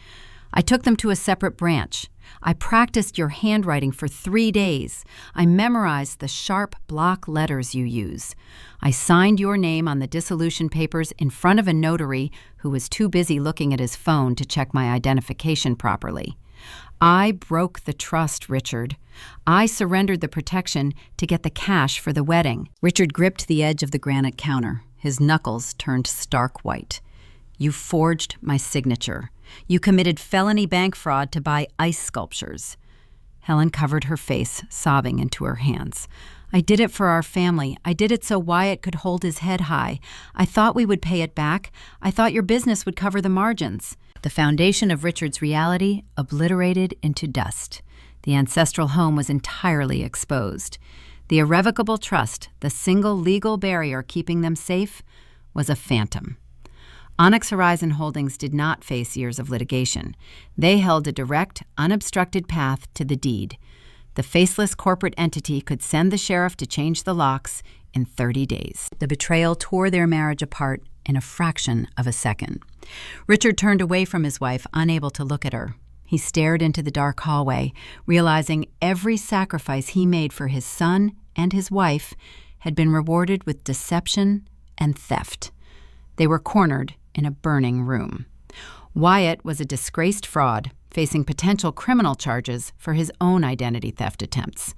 "I took them to a separate branch. I practiced your handwriting for 3 days. I memorized the sharp block letters you use. I signed your name on the dissolution papers in front of a notary who was too busy looking at his phone to check my identification properly. I broke the trust, Richard. I surrendered the protection to get the cash for the wedding." Richard gripped the edge of the granite counter. His knuckles turned stark white. "You forged my signature. You committed felony bank fraud to buy ice sculptures." Helen covered her face, sobbing into her hands. "I did it for our family. I did it so Wyatt could hold his head high. I thought we would pay it back. I thought your business would cover the margins." The foundation of Richard's reality obliterated into dust. The ancestral home was entirely exposed. The irrevocable trust, the single legal barrier keeping them safe, was a phantom. Onyx Horizon Holdings did not face years of litigation. They held a direct, unobstructed path to the deed. The faceless corporate entity could send the sheriff to change the locks in 30 days. The betrayal tore their marriage apart in a fraction of a second. Richard turned away from his wife, unable to look at her. He stared into the dark hallway, realizing every sacrifice he made for his son and his wife had been rewarded with deception and theft. They were cornered in a burning room. Wyatt was a disgraced fraud, facing potential criminal charges for his own identity theft attempts.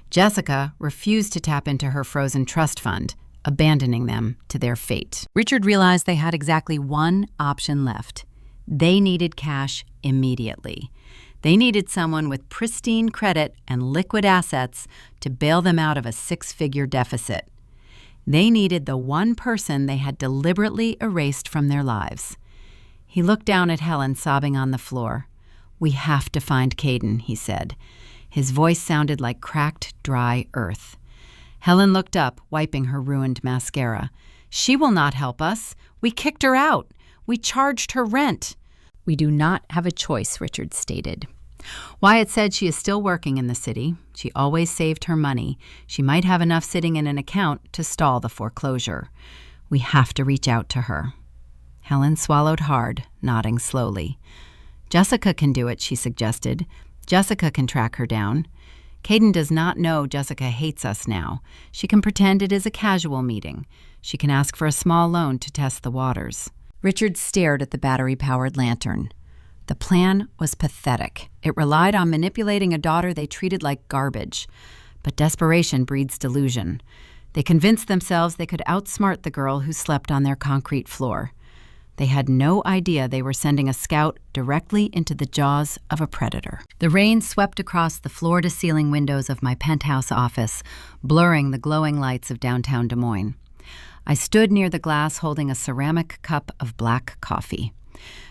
Jessica refused to tap into her frozen trust fund, abandoning them to their fate. Richard realized they had exactly one option left. They needed cash immediately. They needed someone with pristine credit and liquid assets to bail them out of a 6-figure deficit. They needed the one person they had deliberately erased from their lives. He looked down at Helen sobbing on the floor. "We have to find Caden," he said. His voice sounded like cracked, dry earth. Helen looked up, wiping her ruined mascara. "She will not help us. We kicked her out. We charged her rent." "We do not have a choice," Richard stated. Wyatt said she is still working in the city. She always saved her money. She might have enough sitting in an account to stall the foreclosure. We have to reach out to her. Helen swallowed hard, nodding slowly. "Jessica can do it," she suggested. "Jessica can track her down. Caden does not know Jessica hates us now. She can pretend it is a casual meeting. She can ask for a small loan to test the waters." Richard stared at the battery-powered lantern. The plan was pathetic. It relied on manipulating a daughter they treated like garbage. But desperation breeds delusion. They convinced themselves they could outsmart the girl who slept on their concrete floor. They had no idea they were sending a scout directly into the jaws of a predator. The rain swept across the floor-to-ceiling windows of my penthouse office, blurring the glowing lights of downtown Des Moines. I stood near the glass holding a ceramic cup of black coffee.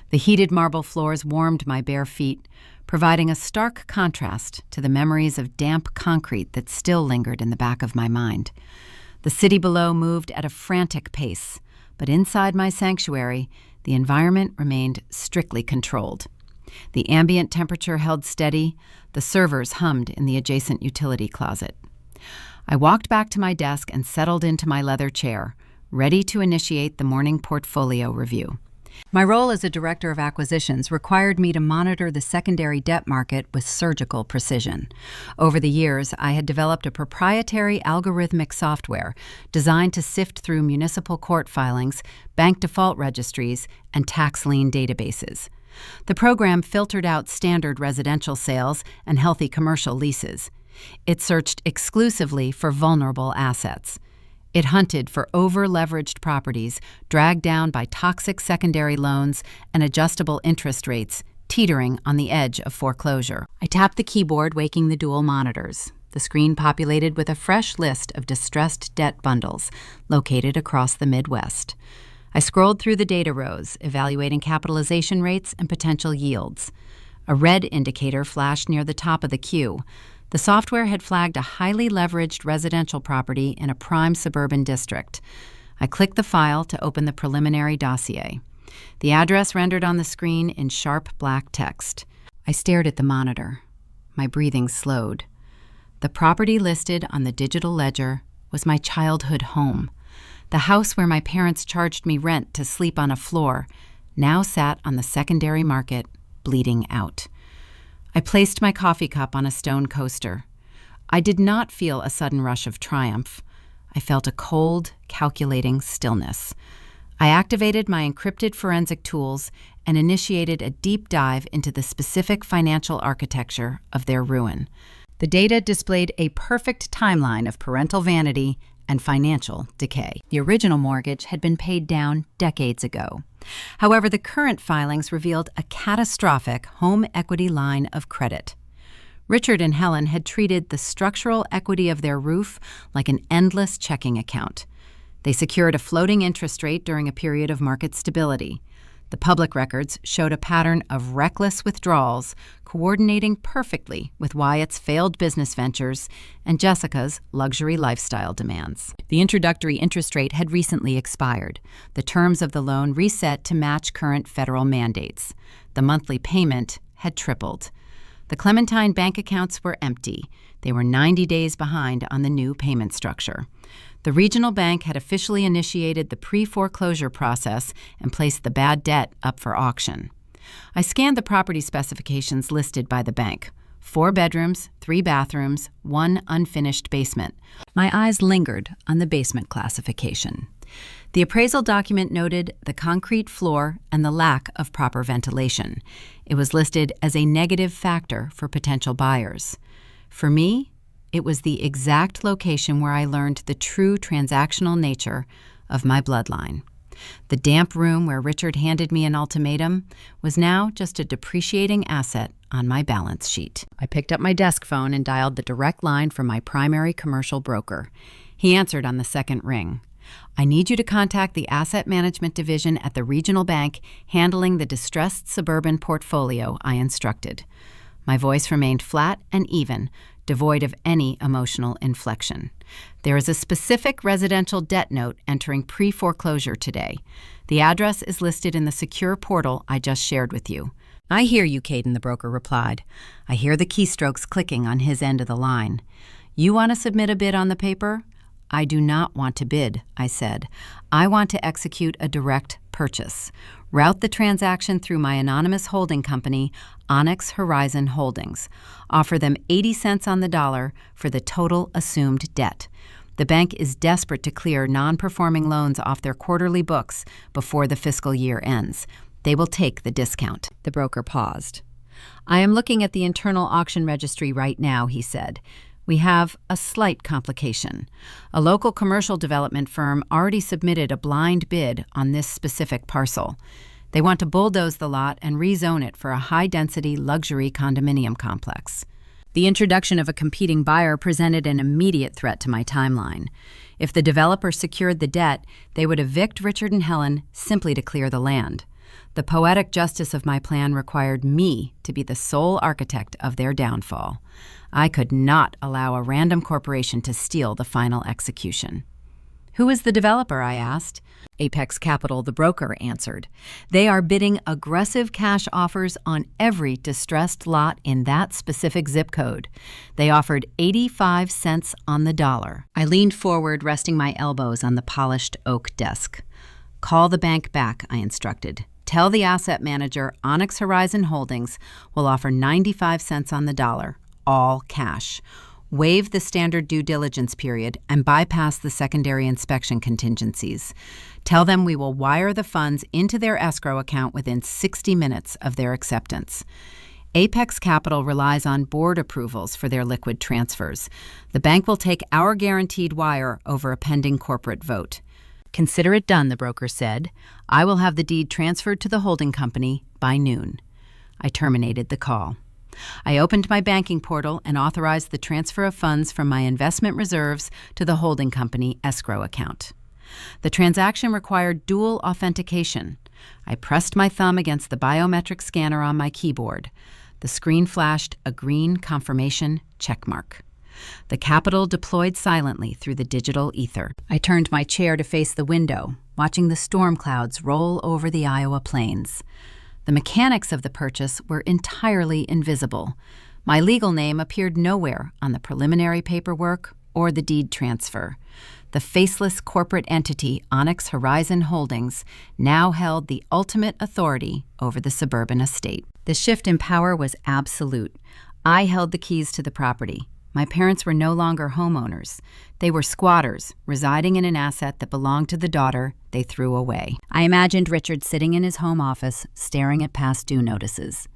The heated marble floors warmed my bare feet, providing a stark contrast to the memories of damp concrete that still lingered in the back of my mind. The city below moved at a frantic pace, but inside my sanctuary, the environment remained strictly controlled. The ambient temperature held steady, the servers hummed in the adjacent utility closet. I walked back to my desk and settled into my leather chair, ready to initiate the morning portfolio review. My role as a director of acquisitions required me to monitor the secondary debt market with surgical precision. Over the years, I had developed a proprietary algorithmic software designed to sift through municipal court filings, bank default registries, and tax lien databases. The program filtered out standard residential sales and healthy commercial leases. It searched exclusively for vulnerable assets. It hunted for over-leveraged properties dragged down by toxic secondary loans and adjustable interest rates, teetering on the edge of foreclosure. I tapped the keyboard, waking the dual monitors. The screen populated with a fresh list of distressed debt bundles located across the Midwest. I scrolled through the data rows, evaluating capitalization rates and potential yields. A red indicator flashed near the top of the queue. The software had flagged a highly leveraged residential property in a prime suburban district. I clicked the file to open the preliminary dossier. The address rendered on the screen in sharp black text. I stared at the monitor. My breathing slowed. The property listed on the digital ledger was my childhood home. The house where my parents charged me rent to sleep on a floor now sat on the secondary market, bleeding out. I placed my coffee cup on a stone coaster. I did not feel a sudden rush of triumph. I felt a cold, calculating stillness. I activated my encrypted forensic tools and initiated a deep dive into the specific financial architecture of their ruin. The data displayed a perfect timeline of parental vanity and financial decay. The original mortgage had been paid down decades ago. However, the current filings revealed a catastrophic home equity line of credit. Richard and Helen had treated the structural equity of their roof like an endless checking account. They secured a floating interest rate during a period of market stability. The public records showed a pattern of reckless withdrawals coordinating perfectly with Wyatt's failed business ventures and Jessica's luxury lifestyle demands. The introductory interest rate had recently expired. The terms of the loan reset to match current federal mandates. The monthly payment had tripled. The Clementine bank accounts were empty. They were 90 days behind on the new payment structure. The regional bank had officially initiated the pre-foreclosure process and placed the bad debt up for auction. I scanned the property specifications listed by the bank. 4 bedrooms, 3 bathrooms, 1 unfinished basement. My eyes lingered on the basement classification. The appraisal document noted the concrete floor and the lack of proper ventilation. It was listed as a negative factor for potential buyers. For me, it was the exact location where I learned the true transactional nature of my bloodline. The damp room where Richard handed me an ultimatum was now just a depreciating asset on my balance sheet. I picked up my desk phone and dialed the direct line from my primary commercial broker. He answered on the second ring. I need you to contact the Asset Management Division at the regional bank handling the distressed suburban portfolio, I instructed. My voice remained flat and even, devoid of any emotional inflection. There is a specific residential debt note entering pre-foreclosure today. The address is listed in the secure portal I just shared with you. I hear you, Caden, the broker replied. I hear the keystrokes clicking on his end of the line. You want to submit a bid on the paper? I do not want to bid, I said. I want to execute a direct purchase. Route the transaction through my anonymous holding company, Onyx Horizon Holdings. Offer them 80 cents on the dollar for the total assumed debt. The bank is desperate to clear non-performing loans off their quarterly books before the fiscal year ends. They will take the discount. The broker paused. I am looking at the internal auction registry right now, he said. We have a slight complication. A local commercial development firm already submitted a blind bid on this specific parcel. They want to bulldoze the lot and rezone it for a high-density luxury condominium complex. The introduction of a competing buyer presented an immediate threat to my timeline. If the developer secured the debt, they would evict Richard and Helen simply to clear the land. The poetic justice of my plan required me to be the sole architect of their downfall. I could not allow a random corporation to steal the final execution. "Who is the developer?" I asked. Apex Capital, the broker, answered. "They are bidding aggressive cash offers on every distressed lot in that specific zip code. They offered 85 cents on the dollar." I leaned forward, resting my elbows on the polished oak desk. "Call the bank back," I instructed. "Tell the asset manager Onyx Horizon Holdings will offer 95 cents on the dollar, all cash. Waive the standard due diligence period and bypass the secondary inspection contingencies. Tell them we will wire the funds into their escrow account within 60 minutes of their acceptance." Apex Capital relies on board approvals for their liquid transfers. The bank will take our guaranteed wire over a pending corporate vote. "Consider it done," the broker said. "I will have the deed transferred to the holding company by noon." I terminated the call. I opened my banking portal and authorized the transfer of funds from my investment reserves to the holding company escrow account. The transaction required dual authentication. I pressed my thumb against the biometric scanner on my keyboard. The screen flashed a green confirmation checkmark. The capital deployed silently through the digital ether. I turned my chair to face the window, watching the storm clouds roll over the Iowa plains. The mechanics of the purchase were entirely invisible. My legal name appeared nowhere on the preliminary paperwork or the deed transfer. The faceless corporate entity Onyx Horizon Holdings now held the ultimate authority over the suburban estate. The shift in power was absolute. I held the keys to the property. My parents were no longer homeowners. They were squatters, residing in an asset that belonged to the daughter they threw away. I imagined Richard sitting in his home office, staring at past due notices.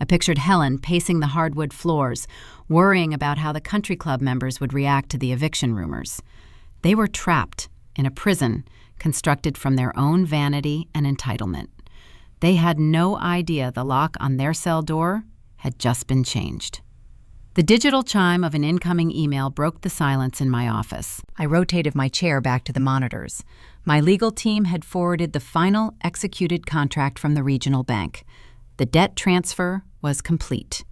I pictured Helen pacing the hardwood floors, worrying about how the country club members would react to the eviction rumors. They were trapped in a prison constructed from their own vanity and entitlement. They had no idea the lock on their cell door had just been changed. The digital chime of an incoming email broke the silence in my office. I rotated my chair back to the monitors. My legal team had forwarded the final executed contract from the regional bank. The debt transfer was complete.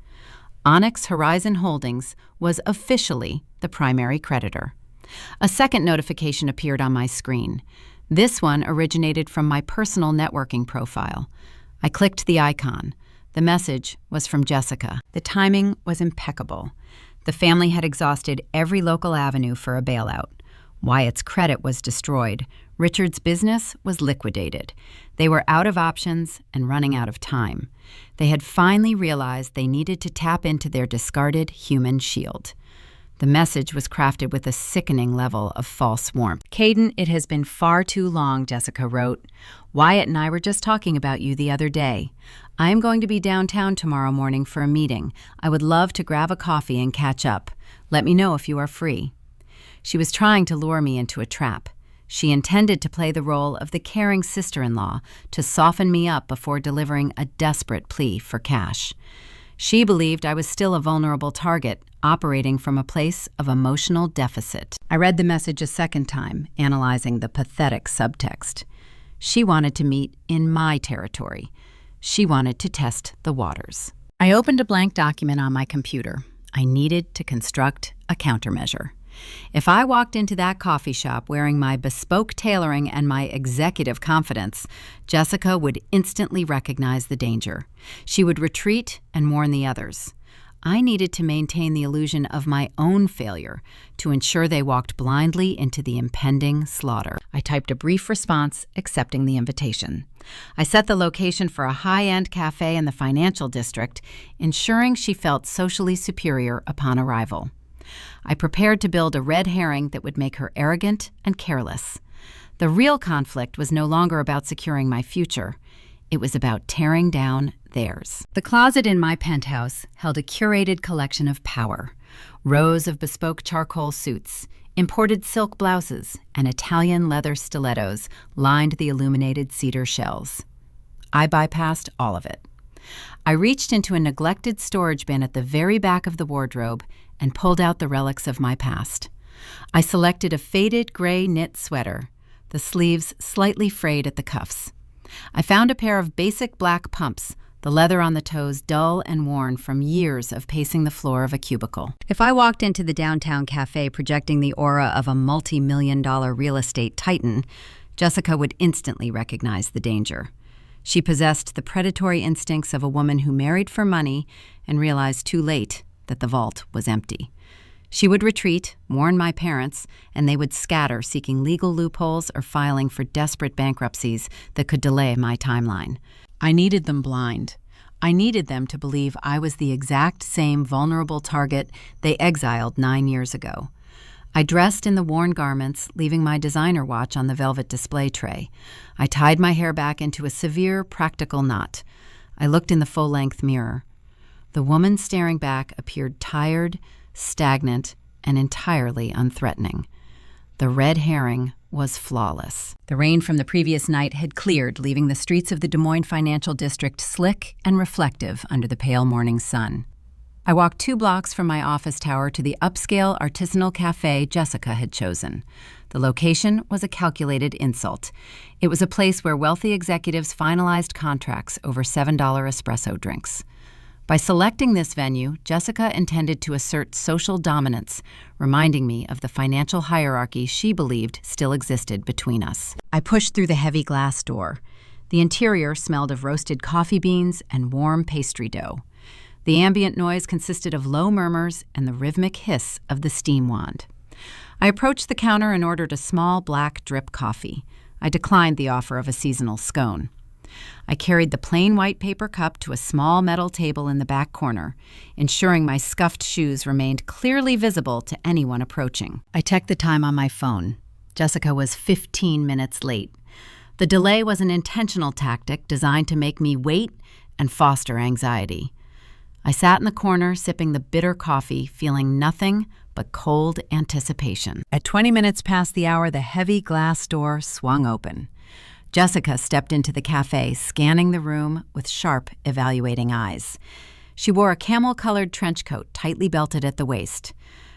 Onyx Horizon Holdings was officially the primary creditor. A second notification appeared on my screen. This one originated from my personal networking profile. I clicked the icon. The message was from Jessica. The timing was impeccable. The family had exhausted every local avenue for a bailout. Wyatt's credit was destroyed. Richard's business was liquidated. They were out of options and running out of time. They had finally realized they needed to tap into their discarded human shield. The message was crafted with a sickening level of false warmth. "Caden, it has been far too long," Jessica wrote. "Wyatt and I were just talking about you the other day. I am going to be downtown tomorrow morning for a meeting. I would love to grab a coffee and catch up. Let me know if you are free." She was trying to lure me into a trap. She intended to play the role of the caring sister-in-law to soften me up before delivering a desperate plea for cash. She believed I was still a vulnerable target, operating from a place of emotional deficit. I read the message a second time, analyzing the pathetic subtext. She wanted to meet in my territory. She wanted to test the waters. I opened a blank document on my computer. I needed to construct a countermeasure. If I walked into that coffee shop wearing my bespoke tailoring and my executive confidence, Jessica would instantly recognize the danger. She would retreat and warn the others. I needed to maintain the illusion of my own failure to ensure they walked blindly into the impending slaughter. I typed a brief response accepting the invitation. I set the location for a high-end cafe in the financial district, ensuring she felt socially superior upon arrival. I prepared to build a red herring that would make her arrogant and careless. The real conflict was no longer about securing my future. It was about tearing down theirs. The closet in my penthouse held a curated collection of power. Rows of bespoke charcoal suits, imported silk blouses, and Italian leather stilettos lined the illuminated cedar shelves. I bypassed all of it. I reached into a neglected storage bin at the very back of the wardrobe and pulled out the relics of my past. I selected a faded gray knit sweater, the sleeves slightly frayed at the cuffs. I found a pair of basic black pumps, the leather on the toes dull and worn from years of pacing the floor of a cubicle. If I walked into the downtown cafe projecting the aura of a multi-million-dollar real estate titan, Jessica would instantly recognize the danger. She possessed the predatory instincts of a woman who married for money and realized too late that the vault was empty. She would retreat, warn my parents, and they would scatter seeking legal loopholes or filing for desperate bankruptcies that could delay my timeline. I needed them blind. I needed them to believe I was the exact same vulnerable target they exiled 9 years ago. I dressed in the worn garments, leaving my designer watch on the velvet display tray. I tied my hair back into a severe, practical knot. I looked in the full-length mirror. The woman staring back appeared tired, stagnant, and entirely unthreatening. The red herring was flawless. The rain from the previous night had cleared, leaving the streets of the Des Moines Financial District slick and reflective under the pale morning sun. I walked 2 blocks from my office tower to the upscale artisanal cafe Jessica had chosen. The location was a calculated insult. It was a place where wealthy executives finalized contracts over $7 espresso drinks. By selecting this venue, Jessica intended to assert social dominance, reminding me of the financial hierarchy she believed still existed between us. I pushed through the heavy glass door. The interior smelled of roasted coffee beans and warm pastry dough. The ambient noise consisted of low murmurs and the rhythmic hiss of the steam wand. I approached the counter and ordered a small black drip coffee. I declined the offer of a seasonal scone. I carried the plain white paper cup to a small metal table in the back corner, ensuring my scuffed shoes remained clearly visible to anyone approaching. I checked the time on my phone. Jessica was 15 minutes late. The delay was an intentional tactic designed to make me wait and foster anxiety. I sat in the corner, sipping the bitter coffee, feeling nothing but cold anticipation. At 20 minutes past the hour, the heavy glass door swung open. Jessica stepped into the cafe, scanning the room with sharp, evaluating eyes. She wore a camel-colored trench coat, tightly belted at the waist.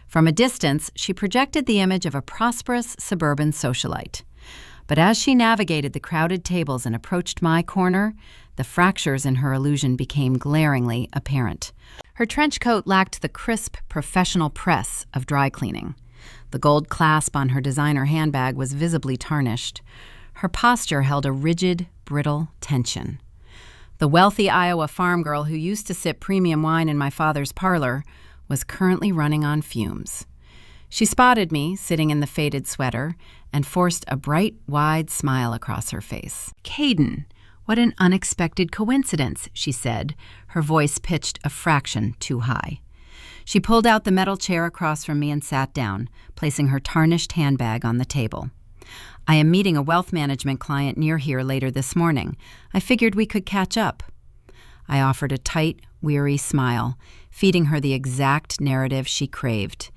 From a distance, she projected the image of a prosperous suburban socialite. But as she navigated the crowded tables and approached my corner, the fractures in her illusion became glaringly apparent. Her trench coat lacked the crisp, professional press of dry cleaning. The gold clasp on her designer handbag was visibly tarnished. Her posture held a rigid, brittle tension. The wealthy Iowa farm girl who used to sip premium wine in my father's parlor was currently running on fumes. She spotted me, sitting in the faded sweater, and forced a bright, wide smile across her face. "Caden, what an unexpected coincidence," she said, her voice pitched a fraction too high. She pulled out the metal chair across from me and sat down, placing her tarnished handbag on the table. "I am meeting a wealth management client near here later this morning. I figured we could catch up." I offered a tight, weary smile, feeding her the exact narrative she craved.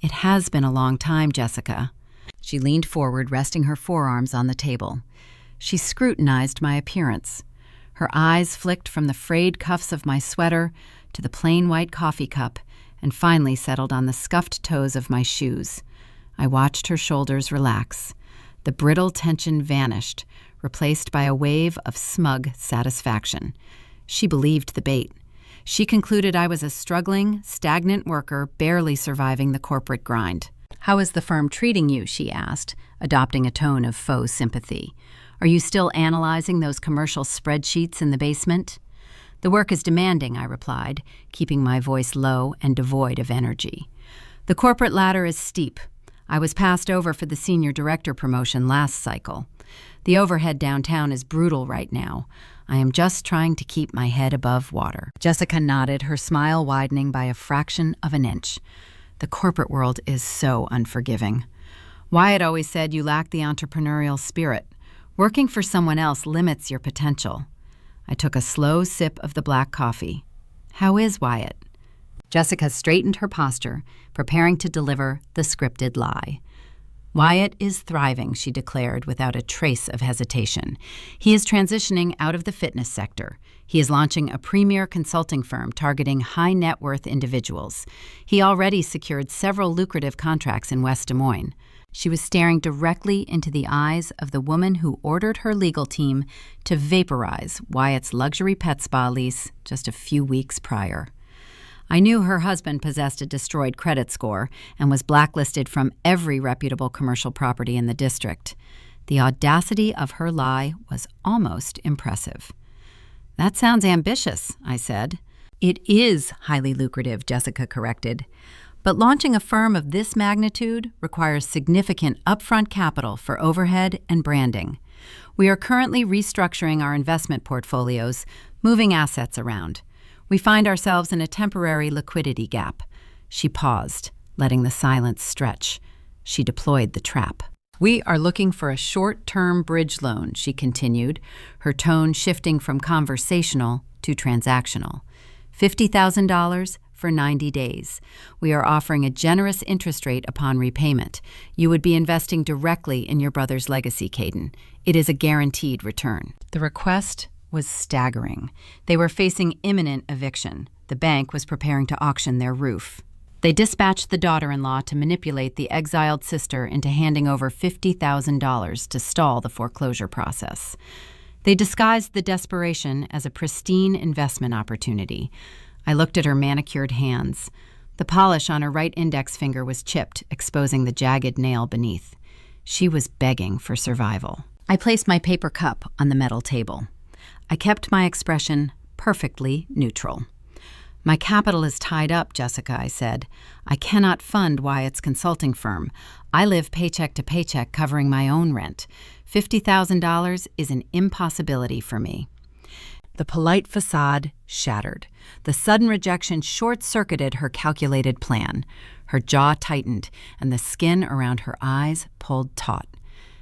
"It has been a long time, Jessica." She leaned forward, resting her forearms on the table. She scrutinized my appearance. Her eyes flicked from the frayed cuffs of my sweater to the plain white coffee cup and finally settled on the scuffed toes of my shoes. I watched her shoulders relax. The brittle tension vanished, replaced by a wave of smug satisfaction. She believed the bait. She concluded I was a struggling, stagnant worker barely surviving the corporate grind. "How is the firm treating you?" she asked, adopting a tone of faux sympathy. "Are you still analyzing those commercial spreadsheets in the basement?" "The work is demanding," I replied, keeping my voice low and devoid of energy. "The corporate ladder is steep. I was passed over for the senior director promotion last cycle. The overhead downtown is brutal right now. I am just trying to keep my head above water." Jessica nodded, her smile widening by a fraction of an inch. The corporate world is so unforgiving. Wyatt always said you lack the entrepreneurial spirit. Working for someone else limits your potential. I took a slow sip of the black coffee. "How is Wyatt?" Jessica straightened her posture, preparing to deliver the scripted lie. Wyatt is thriving, she declared without a trace of hesitation. He is transitioning out of the fitness sector. He is launching a premier consulting firm targeting high-net-worth individuals. He already secured several lucrative contracts in West Des Moines. She was staring directly into the eyes of the woman who ordered her legal team to vaporize Wyatt's luxury pet spa lease just a few weeks prior. I knew her husband possessed a destroyed credit score and was blacklisted from every reputable commercial property in the district. The audacity of her lie was almost impressive. "That sounds ambitious," I said. "It is highly lucrative," Jessica corrected. "But launching a firm of this magnitude requires significant upfront capital for overhead and branding. We are currently restructuring our investment portfolios, moving assets around. We find ourselves in a temporary liquidity gap." She paused, letting the silence stretch. She deployed the trap. "We are looking for a short-term bridge loan," she continued, her tone shifting from conversational to transactional. $50,000 for 90 days. We are offering a generous interest rate upon repayment. You would be investing directly in your brother's legacy, Caden. It is a guaranteed return. The request was staggering. They were facing imminent eviction. The bank was preparing to auction their roof. They dispatched the daughter-in-law to manipulate the exiled sister into handing over $50,000 to stall the foreclosure process. They disguised the desperation as a pristine investment opportunity. I looked at her manicured hands. The polish on her right index finger was chipped, exposing the jagged nail beneath. She was begging for survival. I placed my paper cup on the metal table. I kept my expression perfectly neutral. "My capital is tied up, Jessica," I said. "I cannot fund Wyatt's consulting firm. I live paycheck to paycheck covering my own rent. $50,000 is an impossibility for me." The polite facade shattered. The sudden rejection short-circuited her calculated plan. Her jaw tightened, and the skin around her eyes pulled taut.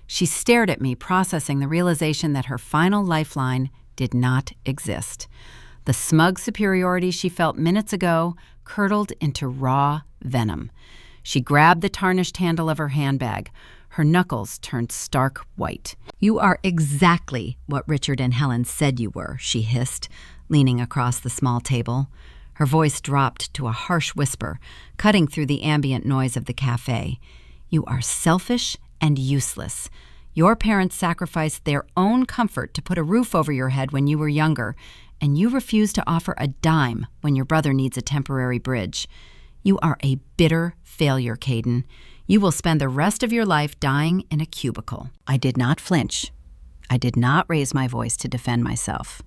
She stared at me, processing the realization that her final lifeline did not exist. The smug superiority she felt minutes ago curdled into raw venom. She grabbed the tarnished handle of her handbag. Her knuckles turned stark white. "You are exactly what Richard and Helen said you were," she hissed, leaning across the small table. Her voice dropped to a harsh whisper, cutting through the ambient noise of the cafe. "You are selfish and useless. Your parents sacrificed their own comfort to put a roof over your head when you were younger, and you refuse to offer a dime when your brother needs a temporary bridge. You are a bitter failure, Caden. You will spend the rest of your life dying in a cubicle." I did not flinch. I did not raise my voice to defend myself.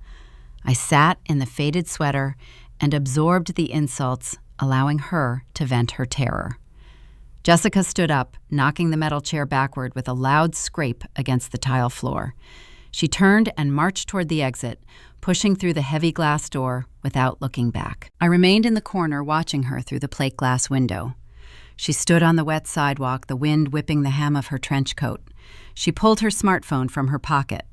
I sat in the faded sweater and absorbed the insults, allowing her to vent her terror. Jessica stood up, knocking the metal chair backward with a loud scrape against the tile floor. She turned and marched toward the exit, pushing through the heavy glass door without looking back. I remained in the corner watching her through the plate glass window. She stood on the wet sidewalk, the wind whipping the hem of her trench coat. She pulled her smartphone from her pocket.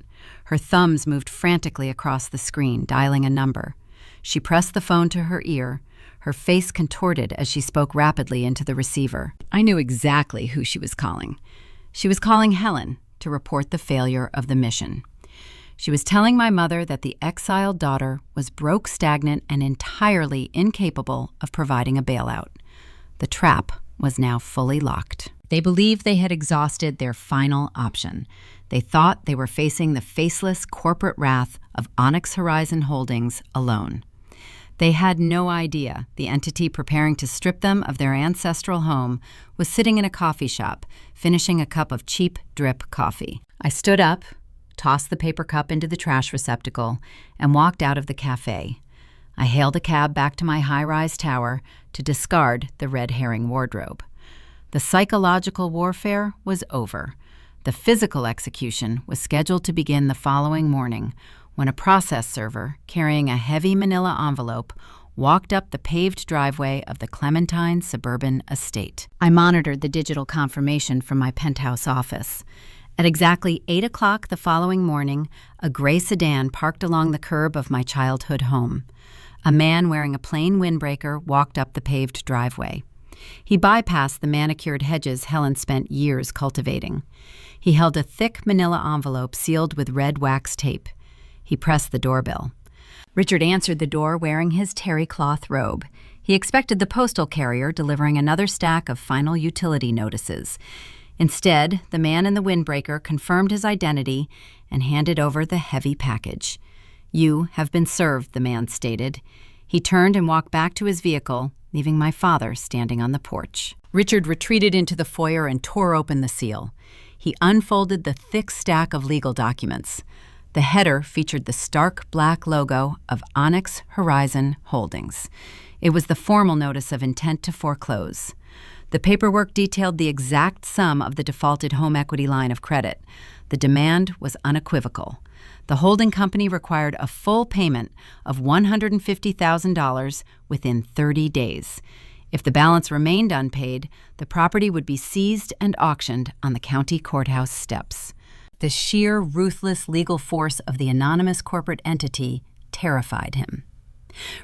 Her thumbs moved frantically across the screen, dialing a number. She pressed the phone to her ear. Her face contorted as she spoke rapidly into the receiver. I knew exactly who she was calling. She was calling Helen to report the failure of the mission. She was telling my mother that the exiled daughter was broke, stagnant, and entirely incapable of providing a bailout. The trap was now fully locked. They believed they had exhausted their final option. They thought they were facing the faceless corporate wrath of Onyx Horizon Holdings alone. They had no idea the entity preparing to strip them of their ancestral home was sitting in a coffee shop, finishing a cup of cheap drip coffee. I stood up, tossed the paper cup into the trash receptacle, and walked out of the cafe. I hailed a cab back to my high-rise tower to discard the red herring wardrobe. The psychological warfare was over. The physical execution was scheduled to begin the following morning, when a process server carrying a heavy manila envelope walked up the paved driveway of the Clementine suburban estate. I monitored the digital confirmation from my penthouse office. At exactly 8 o'clock the following morning, a gray sedan parked along the curb of my childhood home. A man wearing a plain windbreaker walked up the paved driveway. He bypassed the manicured hedges Helen spent years cultivating. He held a thick manila envelope sealed with red wax tape. He pressed the doorbell. Richard answered the door wearing his terry cloth robe. He expected the postal carrier delivering another stack of final utility notices. Instead, the man in the windbreaker confirmed his identity and handed over the heavy package. "You have been served," the man stated. He turned and walked back to his vehicle, leaving my father standing on the porch. Richard retreated into the foyer and tore open the seal. He unfolded the thick stack of legal documents. The header featured the stark black logo of Onyx Horizon Holdings. It was the formal notice of intent to foreclose. The paperwork detailed the exact sum of the defaulted home equity line of credit. The demand was unequivocal. The holding company required a full payment of $150,000 within 30 days. If the balance remained unpaid, the property would be seized and auctioned on the county courthouse steps. The sheer, ruthless legal force of the anonymous corporate entity terrified him.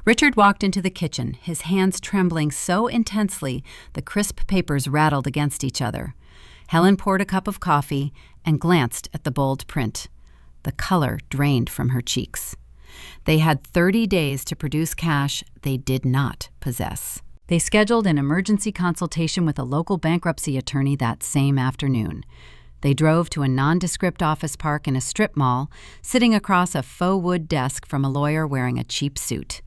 Richard walked into the kitchen, his hands trembling so intensely the crisp papers rattled against each other. Helen poured a cup of coffee and glanced at the bold print. The color drained from her cheeks. They had 30 days to produce cash they did not possess. They scheduled an emergency consultation with a local bankruptcy attorney that same afternoon. They drove to a nondescript office park in a strip mall, sitting across a faux wood desk from a lawyer wearing a cheap suit.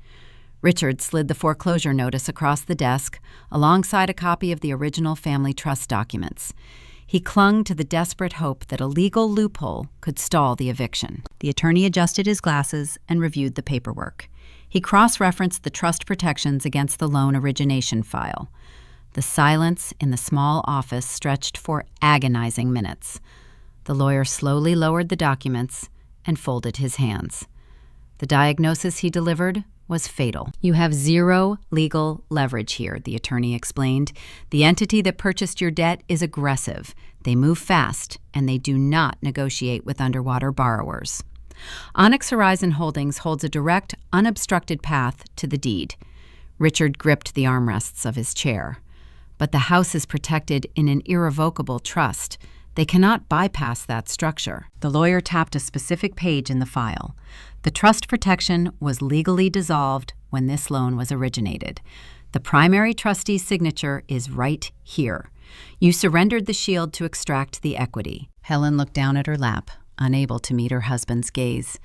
Richard slid the foreclosure notice across the desk, alongside a copy of the original family trust documents. He clung to the desperate hope that a legal loophole could stall the eviction. The attorney adjusted his glasses and reviewed the paperwork. He cross-referenced the trust protections against the loan origination file. The silence in the small office stretched for agonizing minutes. The lawyer slowly lowered the documents and folded his hands. The diagnosis he delivered was fatal. "You have zero legal leverage here," the attorney explained. "The entity that purchased your debt is aggressive. They move fast, and they do not negotiate with underwater borrowers." Onyx Horizon Holdings holds a direct, unobstructed path to the deed. Richard gripped the armrests of his chair. "But the house is protected in an irrevocable trust. They cannot bypass that structure." The lawyer tapped a specific page in the file. The trust protection was legally dissolved when this loan was originated. The primary trustee's signature is right here. You surrendered the shield to extract the equity. Helen looked down at her lap, unable to meet her husband's gaze.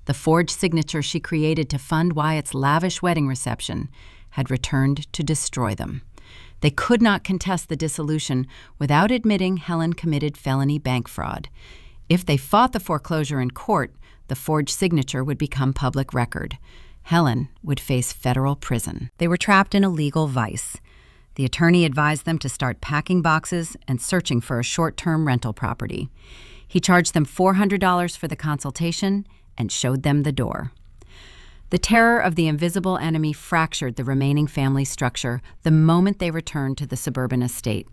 The forged signature she created to fund Wyatt's lavish wedding reception had returned to destroy them. They could not contest the dissolution without admitting Helen committed felony bank fraud. If they fought the foreclosure in court, the forged signature would become public record. Helen would face federal prison. They were trapped in a legal vice. The attorney advised them to start packing boxes and searching for a short-term rental property. He charged them $400 for the consultation and showed them the door. The terror of the invisible enemy fractured the remaining family structure the moment they returned to the suburban estate.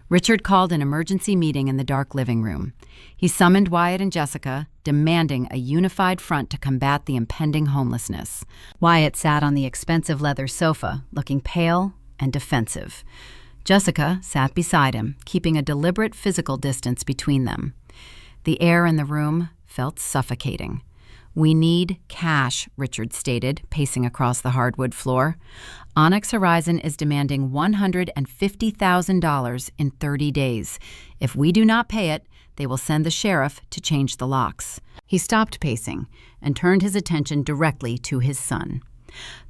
Richard called an emergency meeting in the dark living room. He summoned Wyatt and Jessica, demanding a unified front to combat the impending homelessness. Wyatt sat on the expensive leather sofa, looking pale and defensive. Jessica sat beside him, keeping a deliberate physical distance between them. The air in the room felt suffocating. "We need cash," Richard stated, pacing across the hardwood floor. "Onyx Horizon is demanding $150,000 in 30 days. If we do not pay it, they will send the sheriff to change the locks." He stopped pacing and turned his attention directly to his son.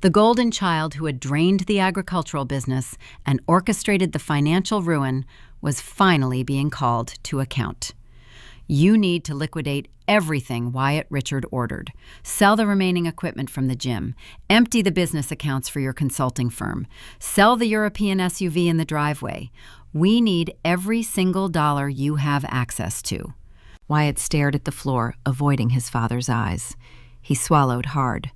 The golden child who had drained the agricultural business and orchestrated the financial ruin was finally being called to account. "You need to liquidate everything Wyatt Richard ordered. Sell the remaining equipment from the gym. Empty the business accounts for your consulting firm. Sell the European SUV in the driveway. We need every single dollar you have access to." Wyatt stared at the floor, avoiding his father's eyes. He swallowed hard.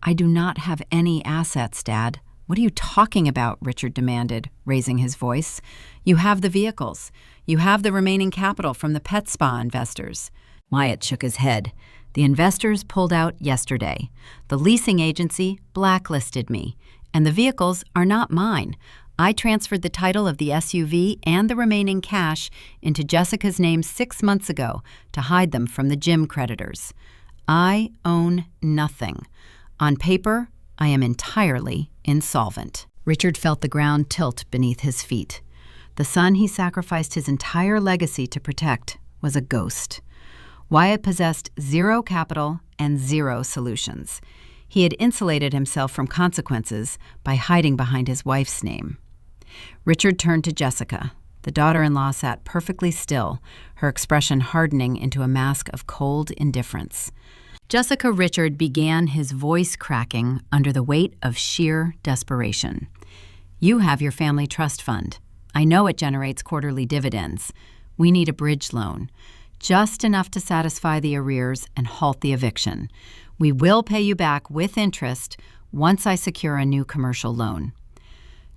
"I do not have any assets, Dad." "What are you talking about?" Richard demanded, raising his voice. "You have the vehicles. You have the remaining capital from the pet spa investors." Wyatt shook his head. The investors pulled out yesterday. The leasing agency blacklisted me. And the vehicles are not mine. I transferred the title of the SUV and the remaining cash into Jessica's name 6 months ago to hide them from the gym creditors. I own nothing. On paper, I am entirely insolvent. Richard felt the ground tilt beneath his feet. The son he sacrificed his entire legacy to protect was a ghost. Wyatt possessed zero capital and zero solutions. He had insulated himself from consequences by hiding behind his wife's name. Richard turned to Jessica. The daughter-in-law sat perfectly still, her expression hardening into a mask of cold indifference. Jessica Richard began, his voice cracking under the weight of sheer desperation. You have your family trust fund. I know it generates quarterly dividends. We need a bridge loan, just enough to satisfy the arrears and halt the eviction. We will pay you back with interest once I secure a new commercial loan.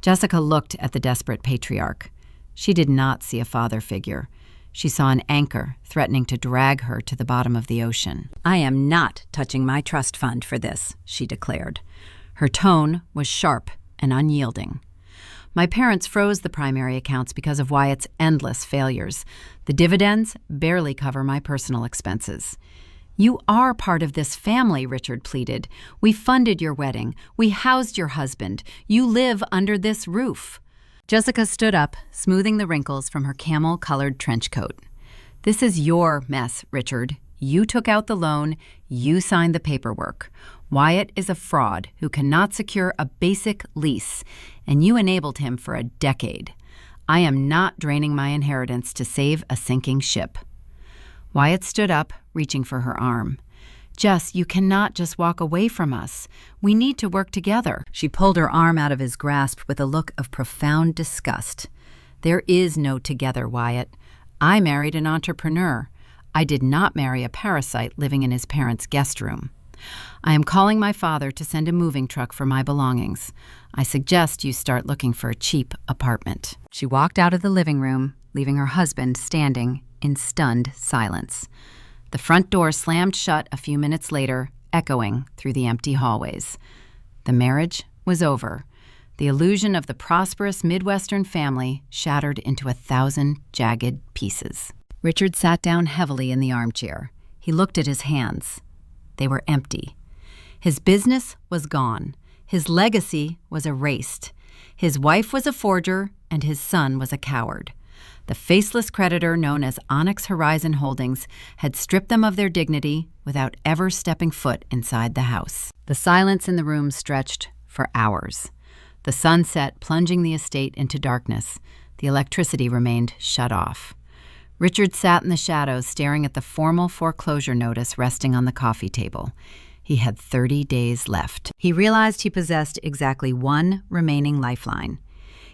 Jessica looked at the desperate patriarch. She did not see a father figure. She saw an anchor threatening to drag her to the bottom of the ocean. I am not touching my trust fund for this, she declared. Her tone was sharp and unyielding. My parents froze the primary accounts because of Wyatt's endless failures. The dividends barely cover my personal expenses. You are part of this family, Richard pleaded. We funded your wedding. We housed your husband. You live under this roof. Jessica stood up, smoothing the wrinkles from her camel-colored trench coat. This is your mess, Richard. You took out the loan. You signed the paperwork. Wyatt is a fraud who cannot secure a basic lease, and you enabled him for a decade. I am not draining my inheritance to save a sinking ship. Wyatt stood up, reaching for her arm. Jess, you cannot just walk away from us. We need to work together. She pulled her arm out of his grasp with a look of profound disgust. There is no together, Wyatt. I married an entrepreneur. I did not marry a parasite living in his parents' guest room. I am calling my father to send a moving truck for my belongings. I suggest you start looking for a cheap apartment. She walked out of the living room, leaving her husband standing in stunned silence. The front door slammed shut a few minutes later, echoing through the empty hallways. The marriage was over. The illusion of the prosperous Midwestern family shattered into 1,000 jagged pieces. Richard sat down heavily in the armchair. He looked at his hands. They were empty. His business was gone. His legacy was erased. His wife was a forger, and his son was a coward. The faceless creditor known as Onyx Horizon Holdings had stripped them of their dignity without ever stepping foot inside the house. The silence in the room stretched for hours. The sun set, plunging the estate into darkness. The electricity remained shut off. Richard sat in the shadows, staring at the formal foreclosure notice resting on the coffee table. He had 30 days left. He realized he possessed exactly one remaining lifeline.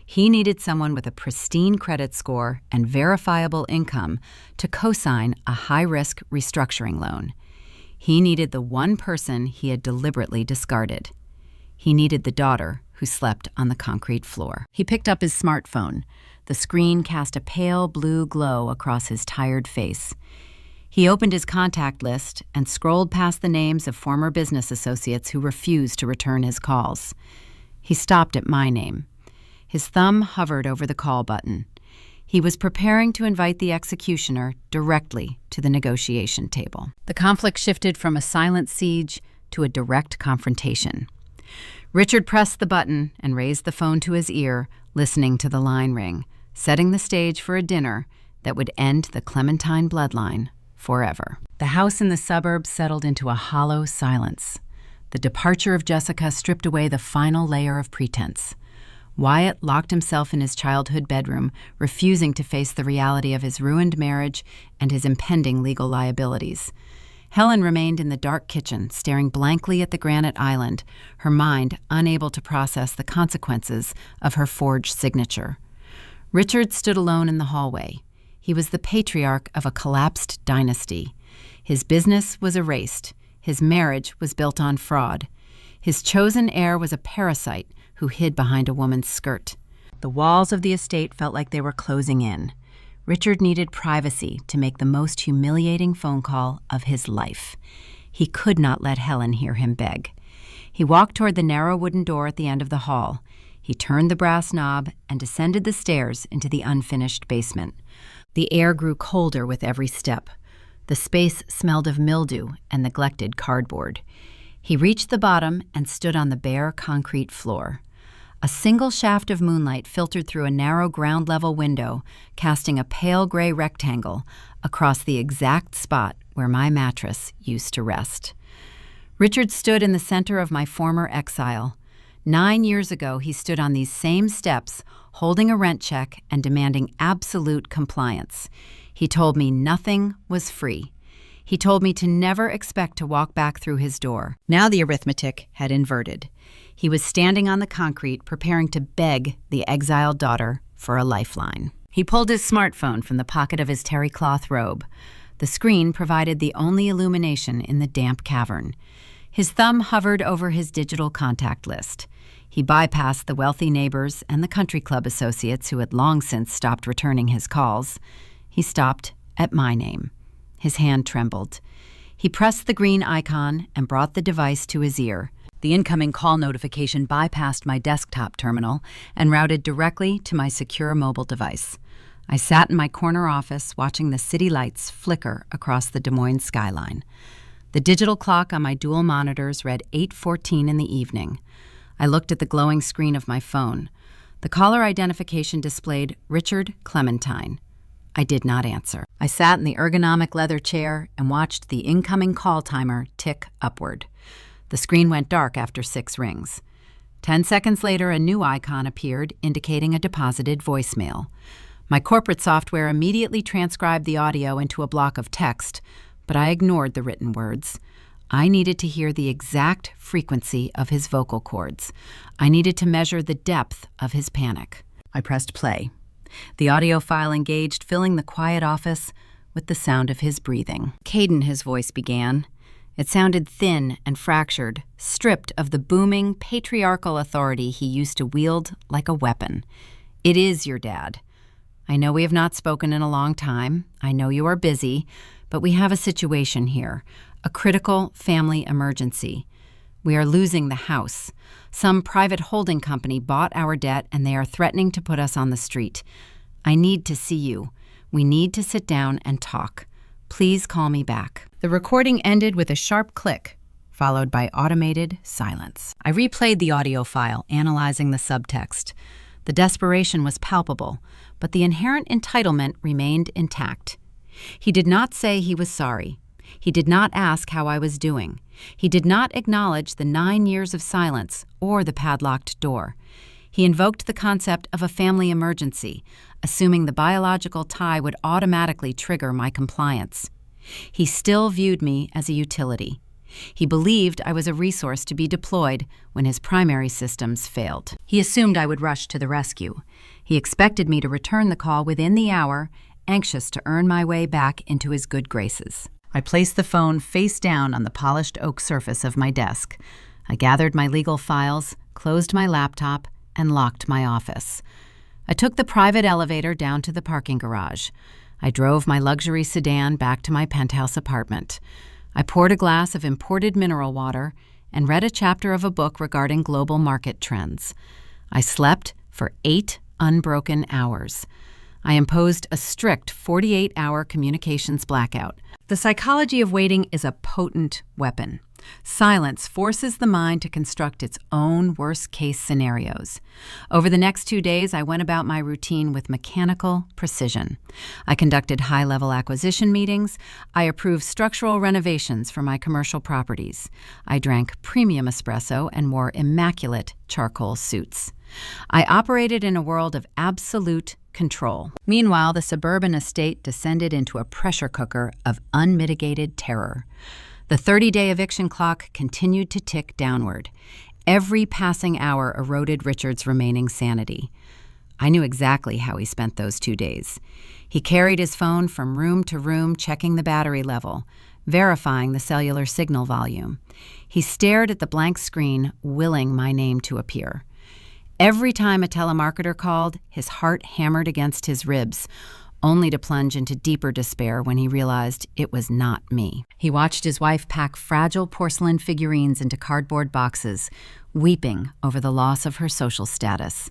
He needed someone with a pristine credit score and verifiable income to co-sign a high-risk restructuring loan. He needed the one person he had deliberately discarded. He needed the daughter who slept on the concrete floor. He picked up his smartphone. The screen cast a pale blue glow across his tired face. He opened his contact list and scrolled past the names of former business associates who refused to return his calls. He stopped at my name. His thumb hovered over the call button. He was preparing to invite the executioner directly to the negotiation table. The conflict shifted from a silent siege to a direct confrontation. Richard pressed the button and raised the phone to his ear, listening to the line ring, setting the stage for a dinner that would end the Clementine bloodline forever. The house in the suburbs settled into a hollow silence. The departure of Jessica stripped away the final layer of pretense. Wyatt locked himself in his childhood bedroom, refusing to face the reality of his ruined marriage and his impending legal liabilities. Helen remained in the dark kitchen, staring blankly at the granite island, her mind unable to process the consequences of her forged signature. Richard stood alone in the hallway. He was the patriarch of a collapsed dynasty. His business was erased. His marriage was built on fraud. His chosen heir was a parasite who hid behind a woman's skirt. The walls of the estate felt like they were closing in. Richard needed privacy to make the most humiliating phone call of his life. He could not let Helen hear him beg. He walked toward the narrow wooden door at the end of the hall. He turned the brass knob and descended the stairs into the unfinished basement. The air grew colder with every step. The space smelled of mildew and neglected cardboard. He reached the bottom and stood on the bare concrete floor. A single shaft of moonlight filtered through a narrow ground-level window, casting a pale gray rectangle across the exact spot where my mattress used to rest. Richard stood in the center of my former exile. 9 years ago, he stood on these same steps, holding a rent check and demanding absolute compliance. He told me nothing was free. He told me to never expect to walk back through his door. Now the arithmetic had inverted. He was standing on the concrete, preparing to beg the exiled daughter for a lifeline. He pulled his smartphone from the pocket of his terry cloth robe. The screen provided the only illumination in the damp cavern. His thumb hovered over his digital contact list. He bypassed the wealthy neighbors and the country club associates who had long since stopped returning his calls. He stopped at my name. His hand trembled. He pressed the green icon and brought the device to his ear. The incoming call notification bypassed my desktop terminal and routed directly to my secure mobile device. I sat in my corner office watching the city lights flicker across the Des Moines skyline. The digital clock on my dual monitors read 8:14 in the evening. I looked at the glowing screen of my phone. The caller identification displayed Richard Clementine. I did not answer. I sat in the ergonomic leather chair and watched the incoming call timer tick upward. The screen went dark after 6 rings. 10 seconds later, a new icon appeared indicating a deposited voicemail. My corporate software immediately transcribed the audio into a block of text, but I ignored the written words. I needed to hear the exact frequency of his vocal cords. I needed to measure the depth of his panic. I pressed play. The audio file engaged, filling the quiet office with the sound of his breathing. Caden, his voice began. It sounded thin and fractured, stripped of the booming, patriarchal authority he used to wield like a weapon. "It is your dad. I know we have not spoken in a long time. I know you are busy, but we have a situation here, a critical family emergency. We are losing the house. Some private holding company bought our debt and they are threatening to put us on the street. I need to see you. We need to sit down and talk. Please call me back." The recording ended with a sharp click, followed by automated silence. I replayed the audio file, analyzing the subtext. The desperation was palpable, but the inherent entitlement remained intact. He did not say he was sorry. He did not ask how I was doing. He did not acknowledge the 9 years of silence or the padlocked door. He invoked the concept of a family emergency, assuming the biological tie would automatically trigger my compliance. He still viewed me as a utility. He believed I was a resource to be deployed when his primary systems failed. He assumed I would rush to the rescue. He expected me to return the call within the hour, anxious to earn my way back into his good graces. I placed the phone face down on the polished oak surface of my desk. I gathered my legal files, closed my laptop, and locked my office. I took the private elevator down to the parking garage. I drove my luxury sedan back to my penthouse apartment. I poured a glass of imported mineral water and read a chapter of a book regarding global market trends. I slept for 8 unbroken hours. I imposed a strict 48-hour communications blackout. The psychology of waiting is a potent weapon. Silence forces the mind to construct its own worst-case scenarios. Over the next 2 days, I went about my routine with mechanical precision. I conducted high-level acquisition meetings. I approved structural renovations for my commercial properties. I drank premium espresso and wore immaculate charcoal suits. I operated in a world of absolute control. Meanwhile, the suburban estate descended into a pressure cooker of unmitigated terror. The 30-day eviction clock continued to tick downward. Every passing hour eroded Richard's remaining sanity. I knew exactly how he spent those 2 days. He carried his phone from room to room, checking the battery level, verifying the cellular signal volume. He stared at the blank screen, willing my name to appear. Every time a telemarketer called, his heart hammered against his ribs. only to plunge into deeper despair when he realized it was not me. He watched his wife pack fragile porcelain figurines into cardboard boxes, weeping over the loss of her social status.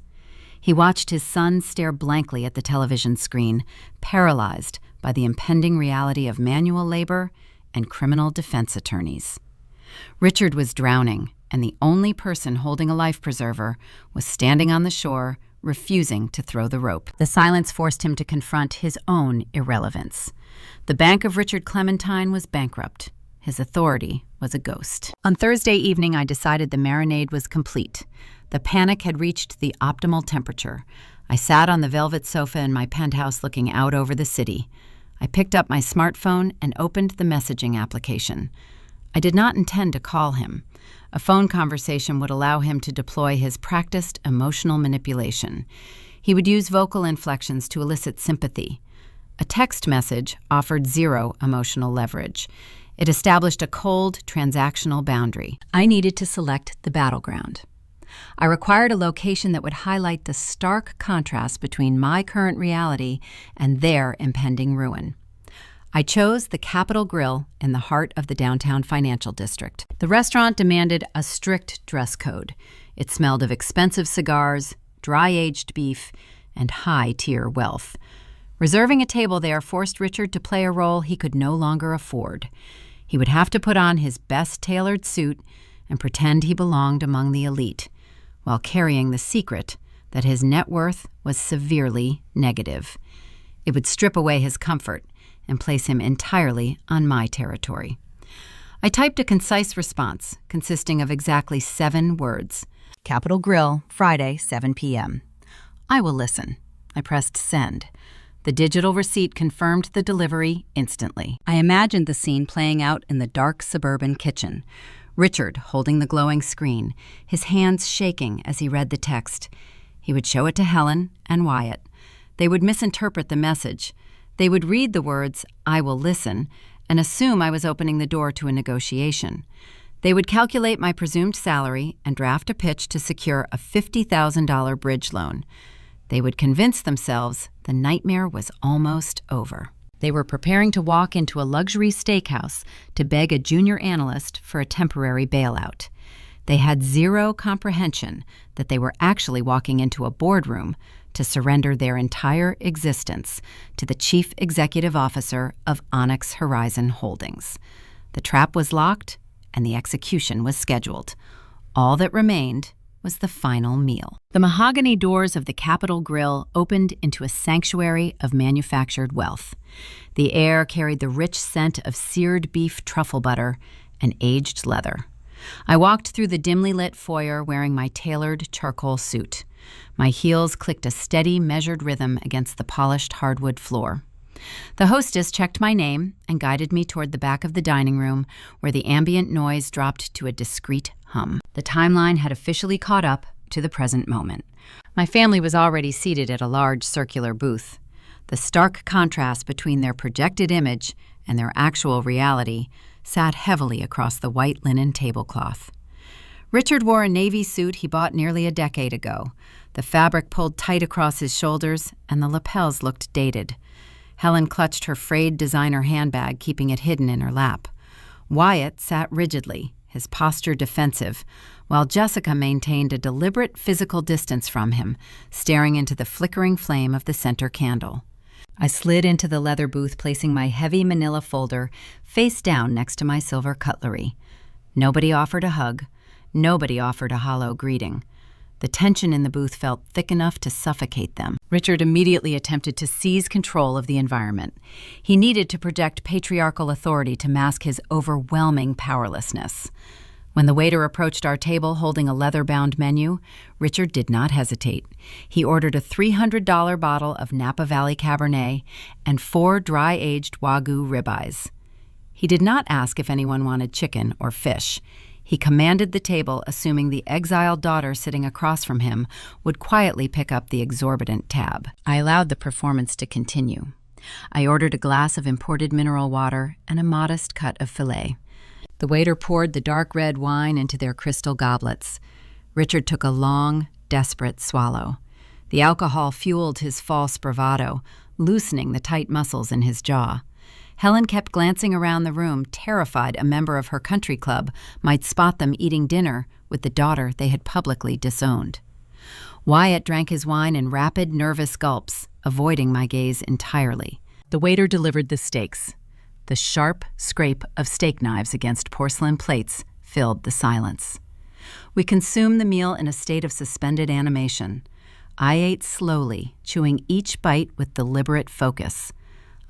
He watched his son stare blankly at the television screen, paralyzed by the impending reality of manual labor and criminal defense attorneys. Richard was drowning, and the only person holding a life preserver was standing on the shore, refusing to throw the rope. The silence forced him to confront his own irrelevance. The Bank of Richard Clementine was bankrupt. His authority was a ghost. On Thursday evening, I decided the marinade was complete. The panic had reached the optimal temperature. I sat on the velvet sofa in my penthouse looking out over the city. I picked up my smartphone and opened the messaging application. I did not intend to call him. A phone conversation would allow him to deploy his practiced emotional manipulation. He would use vocal inflections to elicit sympathy. A text message offered zero emotional leverage. It established a cold, transactional boundary. I needed to select the battleground. I required a location that would highlight the stark contrast between my current reality and their impending ruin. I chose the Capitol Grill in the heart of the downtown financial district. The restaurant demanded a strict dress code. It smelled of expensive cigars, dry-aged beef, and high-tier wealth. Reserving a table there forced Richard to play a role he could no longer afford. He would have to put on his best tailored suit and pretend he belonged among the elite, while carrying the secret that his net worth was severely negative. It would strip away his comfort and place him entirely on my territory. I typed a concise response consisting of exactly 7 words. Capitol Grill, Friday, 7 p.m. I will listen. I pressed send. The digital receipt confirmed the delivery instantly. I imagined the scene playing out in the dark suburban kitchen. Richard holding the glowing screen, his hands shaking as he read the text. He would show it to Helen and Wyatt. They would misinterpret the message. They would read the words, I will listen, and assume I was opening the door to a negotiation. They would calculate my presumed salary and draft a pitch to secure a $50,000 bridge loan. They would convince themselves the nightmare was almost over. They were preparing to walk into a luxury steakhouse to beg a junior analyst for a temporary bailout. They had zero comprehension that they were actually walking into a boardroom to surrender their entire existence to the chief executive officer of Onyx Horizon Holdings. The trap was locked, and the execution was scheduled. All that remained was the final meal. The mahogany doors of the Capitol Grill opened into a sanctuary of manufactured wealth. The air carried the rich scent of seared beef truffle butter and aged leather. I walked through the dimly lit foyer wearing my tailored charcoal suit. My heels clicked a steady, measured rhythm against the polished hardwood floor. The hostess checked my name and guided me toward the back of the dining room, where the ambient noise dropped to a discreet hum. The timeline had officially caught up to the present moment. My family was already seated at a large circular booth. The stark contrast between their projected image and their actual reality sat heavily across the white linen tablecloth. Richard wore a navy suit he bought nearly a decade ago. The fabric pulled tight across his shoulders, and the lapels looked dated. Helen clutched her frayed designer handbag, keeping it hidden in her lap. Wyatt sat rigidly, his posture defensive, while Jessica maintained a deliberate physical distance from him, staring into the flickering flame of the center candle. I slid into the leather booth, placing my heavy manila folder face down next to my silver cutlery. Nobody offered a hug. Nobody offered a hollow greeting. The tension in the booth felt thick enough to suffocate them. Richard immediately attempted to seize control of the environment. He needed to project patriarchal authority to mask his overwhelming powerlessness. When the waiter approached our table holding a leather-bound menu, Richard did not hesitate. He ordered a $300 bottle of Napa Valley Cabernet and 4 dry-aged Wagyu ribeyes. He did not ask if anyone wanted chicken or fish. He commanded the table, assuming the exiled daughter sitting across from him would quietly pick up the exorbitant tab. I allowed the performance to continue. I ordered a glass of imported mineral water and a modest cut of filet. The waiter poured the dark red wine into their crystal goblets. Richard took a long, desperate swallow. The alcohol fueled his false bravado, loosening the tight muscles in his jaw. Helen kept glancing around the room, terrified a member of her country club might spot them eating dinner with the daughter they had publicly disowned. Wyatt drank his wine in rapid, nervous gulps, avoiding my gaze entirely. The waiter delivered the steaks. The sharp scrape of steak knives against porcelain plates filled the silence. We consumed the meal in a state of suspended animation. I ate slowly, chewing each bite with deliberate focus.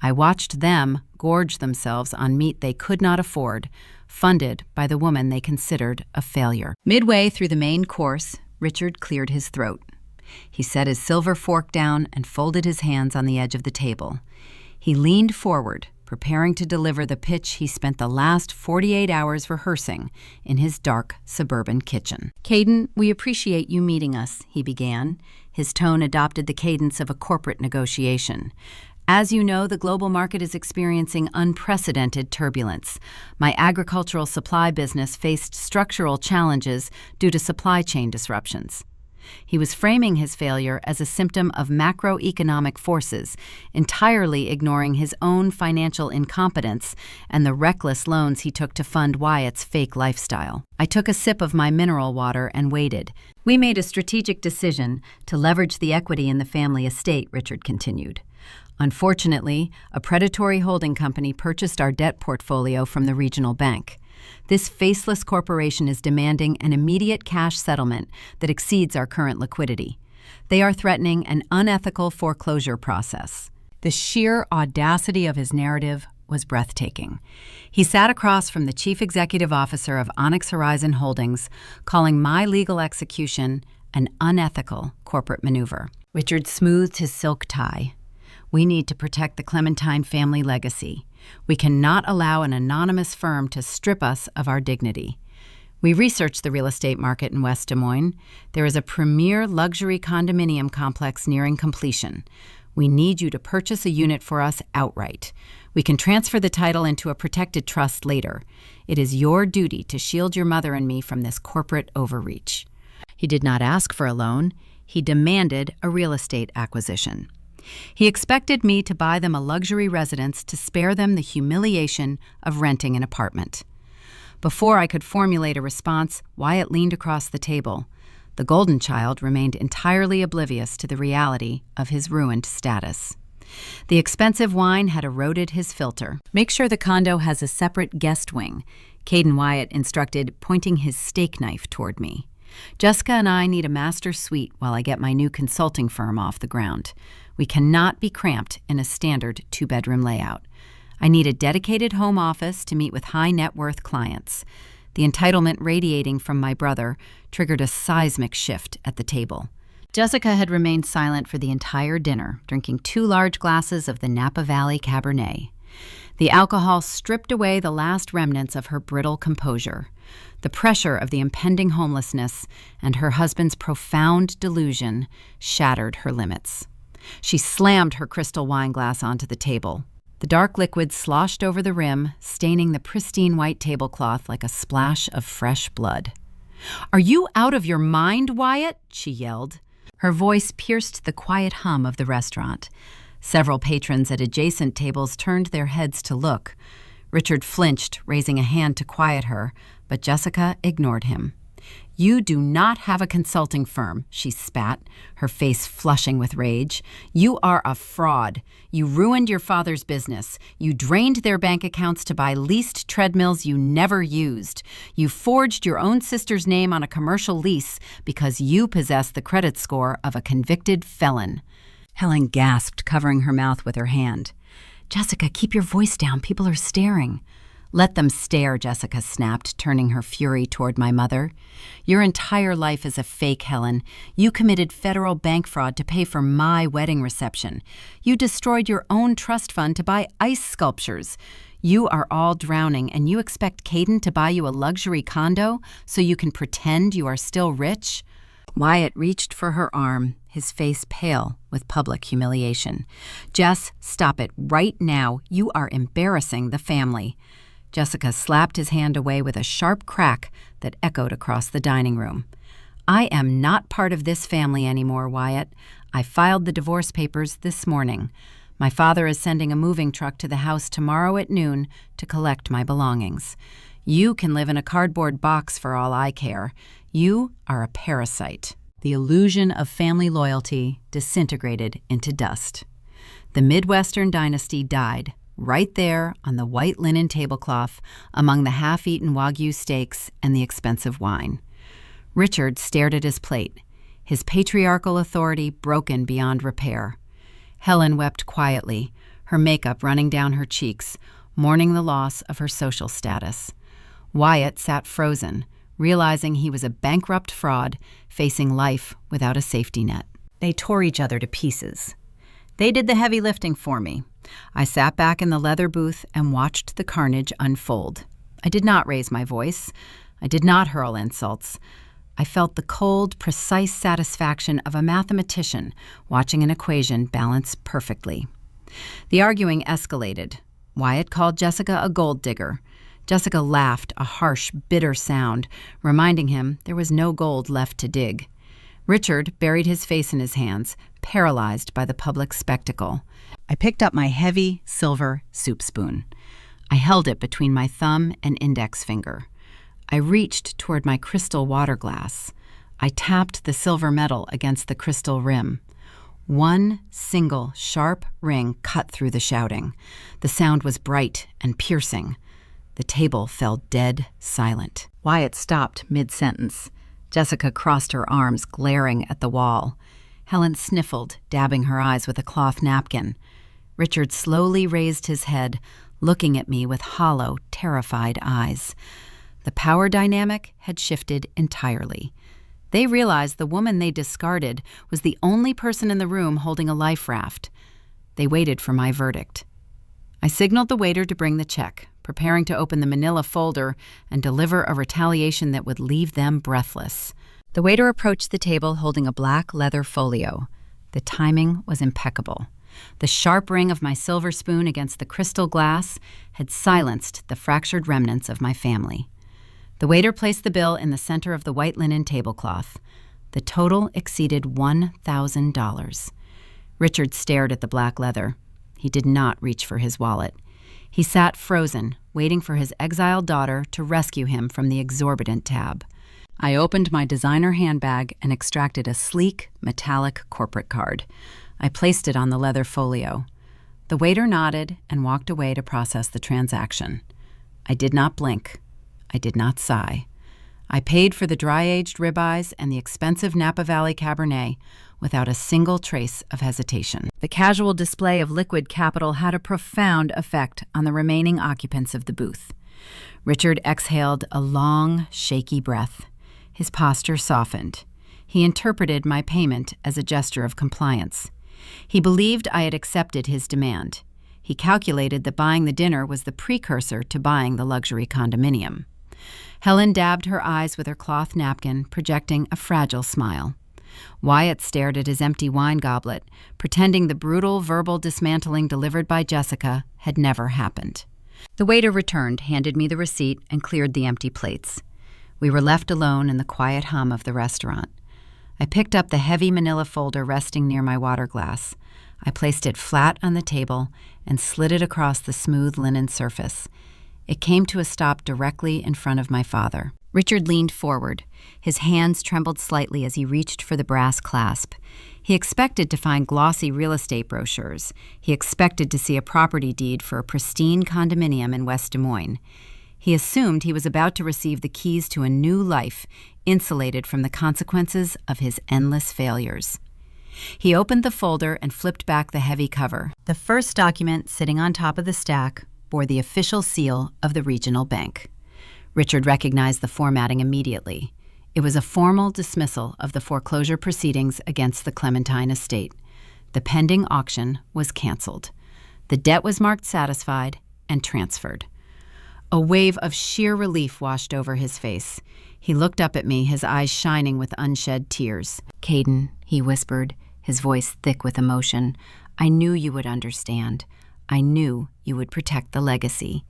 I watched them gorge themselves on meat they could not afford, funded by the woman they considered a failure. Midway through the main course, Richard cleared his throat. He set his silver fork down and folded his hands on the edge of the table. He leaned forward, preparing to deliver the pitch he spent the last 48 hours rehearsing in his dark suburban kitchen. "Caden, we appreciate you meeting us," he began. His tone adopted the cadence of a corporate negotiation. "As you know, the global market is experiencing unprecedented turbulence. My agricultural supply business faced structural challenges due to supply chain disruptions." He was framing his failure as a symptom of macroeconomic forces, entirely ignoring his own financial incompetence and the reckless loans he took to fund Wyatt's fake lifestyle. I took a sip of my mineral water and waited. "We made a strategic decision to leverage the equity in the family estate," Richard continued. "Unfortunately, a predatory holding company purchased our debt portfolio from the regional bank. This faceless corporation is demanding an immediate cash settlement that exceeds our current liquidity. They are threatening an unethical foreclosure process." The sheer audacity of his narrative was breathtaking. He sat across from the chief executive officer of Onyx Horizon Holdings, calling my legal execution an unethical corporate maneuver. Richard smoothed his silk tie. "We need to protect the Clementine family legacy. We cannot allow an anonymous firm to strip us of our dignity. We researched the real estate market in West Des Moines. There is a premier luxury condominium complex nearing completion. We need you to purchase a unit for us outright. We can transfer the title into a protected trust later. It is your duty to shield your mother and me from this corporate overreach." He did not ask for a loan. He demanded a real estate acquisition. He expected me to buy them a luxury residence to spare them the humiliation of renting an apartment. Before I could formulate a response, Wyatt leaned across the table. The golden child remained entirely oblivious to the reality of his ruined status. The expensive wine had eroded his filter. "Make sure the condo has a separate guest wing," Caden Wyatt instructed, pointing his steak knife toward me. "Jessica and I need a master suite while I get my new consulting firm off the ground. We cannot be cramped in a standard 2-bedroom layout. I need a dedicated home office to meet with high net worth clients." The entitlement radiating from my brother triggered a seismic shift at the table. Jessica had remained silent for the entire dinner, drinking 2 large glasses of the Napa Valley Cabernet. The alcohol stripped away the last remnants of her brittle composure. The pressure of the impending homelessness and her husband's profound delusion shattered her limits. She slammed her crystal wine glass onto the table. The dark liquid sloshed over the rim, staining the pristine white tablecloth like a splash of fresh blood. "Are you out of your mind, Wyatt?" she yelled. Her voice pierced the quiet hum of the restaurant. Several patrons at adjacent tables turned their heads to look. Richard flinched, raising a hand to quiet her, but Jessica ignored him. "You do not have a consulting firm," she spat, her face flushing with rage. "You are a fraud. You ruined your father's business. You drained their bank accounts to buy leased treadmills you never used. You forged your own sister's name on a commercial lease because you possess the credit score of a convicted felon." Helen gasped, covering her mouth with her hand. "Jessica, keep your voice down. People are staring." "Let them stare," Jessica snapped, turning her fury toward my mother. "Your entire life is a fake, Helen. You committed federal bank fraud to pay for my wedding reception. You destroyed your own trust fund to buy ice sculptures. You are all drowning, and you expect Caden to buy you a luxury condo so you can pretend you are still rich?" Wyatt reached for her arm, his face pale with public humiliation. "Jess, stop it right now. You are embarrassing the family." Jessica slapped his hand away with a sharp crack that echoed across the dining room. "I am not part of this family anymore, Wyatt. I filed the divorce papers this morning. My father is sending a moving truck to the house tomorrow at noon to collect my belongings. You can live in a cardboard box for all I care. You are a parasite." The illusion of family loyalty disintegrated into dust. The Midwestern dynasty died right there on the white linen tablecloth among the half-eaten Wagyu steaks and the expensive wine. Richard stared at his plate, his patriarchal authority broken beyond repair. Helen wept quietly, her makeup running down her cheeks, mourning the loss of her social status. Wyatt sat frozen, realizing he was a bankrupt fraud facing life without a safety net. They tore each other to pieces. They did the heavy lifting for me. I sat back in the leather booth and watched the carnage unfold. I did not raise my voice. I did not hurl insults. I felt the cold, precise satisfaction of a mathematician watching an equation balance perfectly. The arguing escalated. Wyatt called Jessica a gold digger. Jessica laughed, a harsh, bitter sound, reminding him there was no gold left to dig. Richard buried his face in his hands, paralyzed by the public spectacle. I picked up my heavy, silver soup spoon. I held it between my thumb and index finger. I reached toward my crystal water glass. I tapped the silver metal against the crystal rim. One single, sharp ring cut through the shouting. The sound was bright and piercing. The table fell dead silent. Wyatt stopped mid-sentence. Jessica crossed her arms, glaring at the wall. Helen sniffled, dabbing her eyes with a cloth napkin. Richard slowly raised his head, looking at me with hollow, terrified eyes. The power dynamic had shifted entirely. They realized the woman they discarded was the only person in the room holding a life raft. They waited for my verdict. I signaled the waiter to bring the check, preparing to open the manila folder and deliver a retaliation that would leave them breathless. The waiter approached the table holding a black leather folio. The timing was impeccable. The sharp ring of my silver spoon against the crystal glass had silenced the fractured remnants of my family. The waiter placed the bill in the center of the white linen tablecloth. The total exceeded $1,000. Richard stared at the black leather. He did not reach for his wallet. He sat frozen, waiting for his exiled daughter to rescue him from the exorbitant tab. I opened my designer handbag and extracted a sleek, metallic corporate card. I placed it on the leather folio. The waiter nodded and walked away to process the transaction. I did not blink. I did not sigh. I paid for the dry-aged ribeyes and the expensive Napa Valley Cabernet without a single trace of hesitation. The casual display of liquid capital had a profound effect on the remaining occupants of the booth. Richard exhaled a long, shaky breath. His posture softened. He interpreted my payment as a gesture of compliance. He believed I had accepted his demand. He calculated that buying the dinner was the precursor to buying the luxury condominium. Helen dabbed her eyes with her cloth napkin, projecting a fragile smile. Wyatt stared at his empty wine goblet, pretending the brutal verbal dismantling delivered by Jessica had never happened. The waiter returned, handed me the receipt, and cleared the empty plates. We were left alone in the quiet hum of the restaurant. I picked up the heavy manila folder resting near my water glass. I placed it flat on the table and slid it across the smooth linen surface. It came to a stop directly in front of my father. Richard leaned forward. His hands trembled slightly as he reached for the brass clasp. He expected to find glossy real estate brochures. He expected to see a property deed for a pristine condominium in West Des Moines. He assumed he was about to receive the keys to a new life, insulated from the consequences of his endless failures. He opened the folder and flipped back the heavy cover. The first document sitting on top of the stack bore the official seal of the regional bank. Richard recognized the formatting immediately. It was a formal dismissal of the foreclosure proceedings against the Clementine estate. The pending auction was canceled. The debt was marked satisfied and transferred. A wave of sheer relief washed over his face. He looked up at me, his eyes shining with unshed tears. "Caden," he whispered, his voice thick with emotion, "I knew you would understand. I knew you would protect the legacy.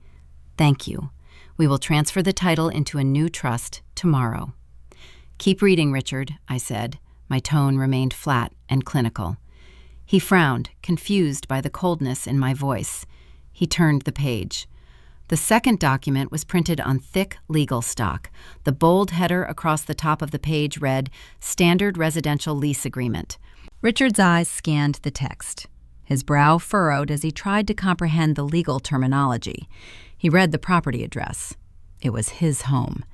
Thank you. We will transfer the title into a new trust tomorrow." "Keep reading, Richard," I said. My tone remained flat and clinical. He frowned, confused by the coldness in my voice. He turned the page. The second document was printed on thick legal stock. The bold header across the top of the page read, "Standard Residential Lease Agreement." Richard's eyes scanned the text. His brow furrowed as he tried to comprehend the legal terminology. He read the property address. It was his home.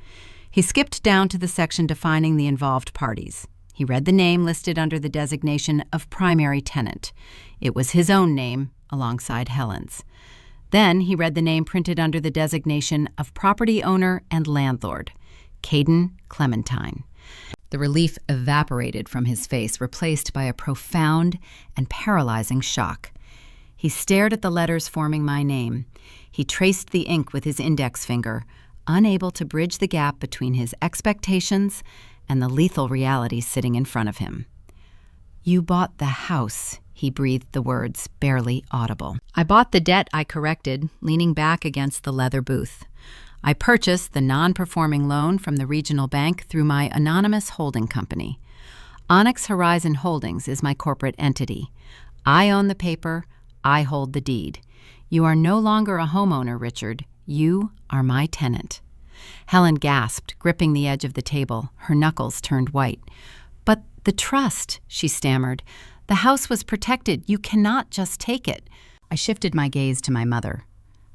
He skipped down to the section defining the involved parties. He read the name listed under the designation of primary tenant. It was his own name alongside Helen's. Then he read the name printed under the designation of property owner and landlord, Caden Clementine. The relief evaporated from his face, replaced by a profound and paralyzing shock. He stared at the letters forming my name. He traced the ink with his index finger, unable to bridge the gap between his expectations and the lethal reality sitting in front of him. "You bought the house," he breathed the words, barely audible. "I bought the debt," I corrected, leaning back against the leather booth. "I purchased the non-performing loan from the regional bank through my anonymous holding company. Onyx Horizon Holdings is my corporate entity. I own the paper. I hold the deed. You are no longer a homeowner, Richard. You are my tenant." Helen gasped, gripping the edge of the table. Her knuckles turned white. "But the trust," she stammered. "The house was protected. You cannot just take it." I shifted my gaze to my mother.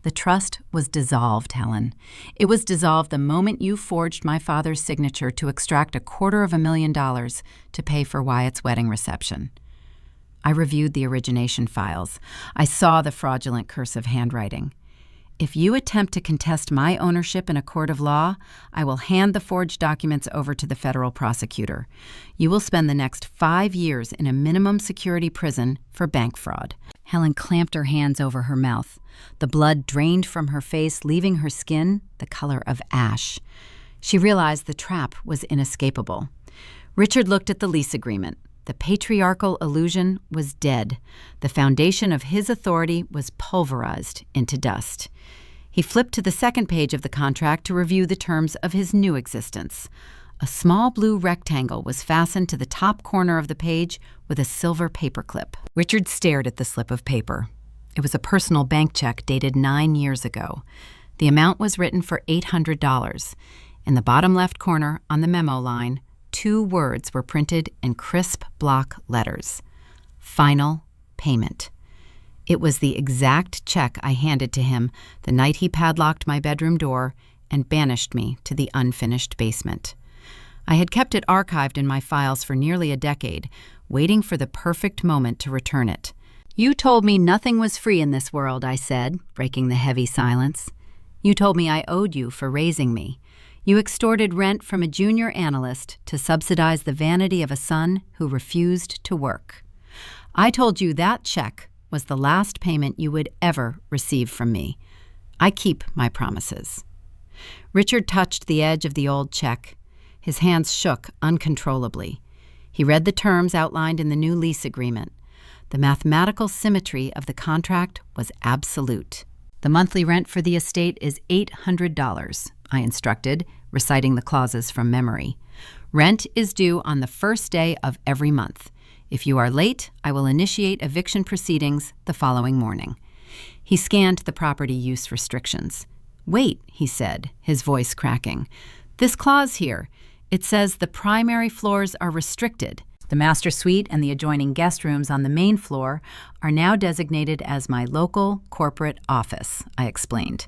"The trust was dissolved, Helen. It was dissolved the moment you forged my father's signature to extract $250,000 to pay for Wyatt's wedding reception." I reviewed the origination files. I saw the fraudulent cursive handwriting. "If you attempt to contest my ownership in a court of law, I will hand the forged documents over to the federal prosecutor. You will spend the next 5 years in a minimum security prison for bank fraud." Helen clamped her hands over her mouth. The blood drained from her face, leaving her skin the color of ash. She realized the trap was inescapable. Richard looked at the lease agreement. The patriarchal illusion was dead. The foundation of his authority was pulverized into dust. He flipped to the second page of the contract to review the terms of his new existence. A small blue rectangle was fastened to the top corner of the page with a silver paperclip. Richard stared at the slip of paper. It was a personal bank check dated 9 years ago. The amount was written for $800. In the bottom left corner, on the memo line, 2 words were printed in crisp block letters: "Final payment." It was the exact check I handed to him the night he padlocked my bedroom door and banished me to the unfinished basement. I had kept it archived in my files for nearly a decade, waiting for the perfect moment to return it. "You told me nothing was free in this world," I said, breaking the heavy silence. "You told me I owed you for raising me. You extorted rent from a junior analyst to subsidize the vanity of a son who refused to work. I told you that check was the last payment you would ever receive from me. I keep my promises." Richard touched the edge of the old check. His hands shook uncontrollably. He read the terms outlined in the new lease agreement. The mathematical symmetry of the contract was absolute. "The monthly rent for the estate is $800, I instructed, reciting the clauses from memory. "Rent is due on the first day of every month. If you are late, I will initiate eviction proceedings the following morning." He scanned the property use restrictions. "Wait," he said, his voice cracking. "This clause here, it says the primary floors are restricted. The master suite and the adjoining guest rooms on the main floor are now designated as my local corporate office," I explained.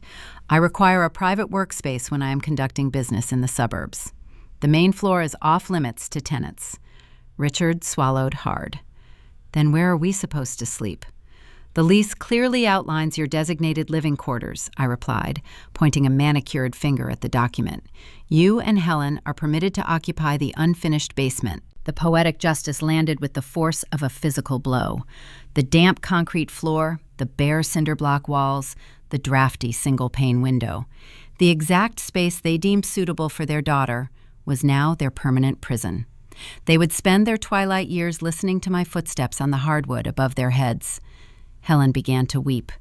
"I require a private workspace when I am conducting business in the suburbs. The main floor is off limits to tenants." Richard swallowed hard. "Then where are we supposed to sleep?" "The lease clearly outlines your designated living quarters," I replied, pointing a manicured finger at the document. "You and Helen are permitted to occupy the unfinished basement." The poetic justice landed with the force of a physical blow. The damp concrete floor, the bare cinder block walls, the drafty single-pane window. The exact space they deemed suitable for their daughter was now their permanent prison. They would spend their twilight years listening to my footsteps on the hardwood above their heads. Helen began to weep.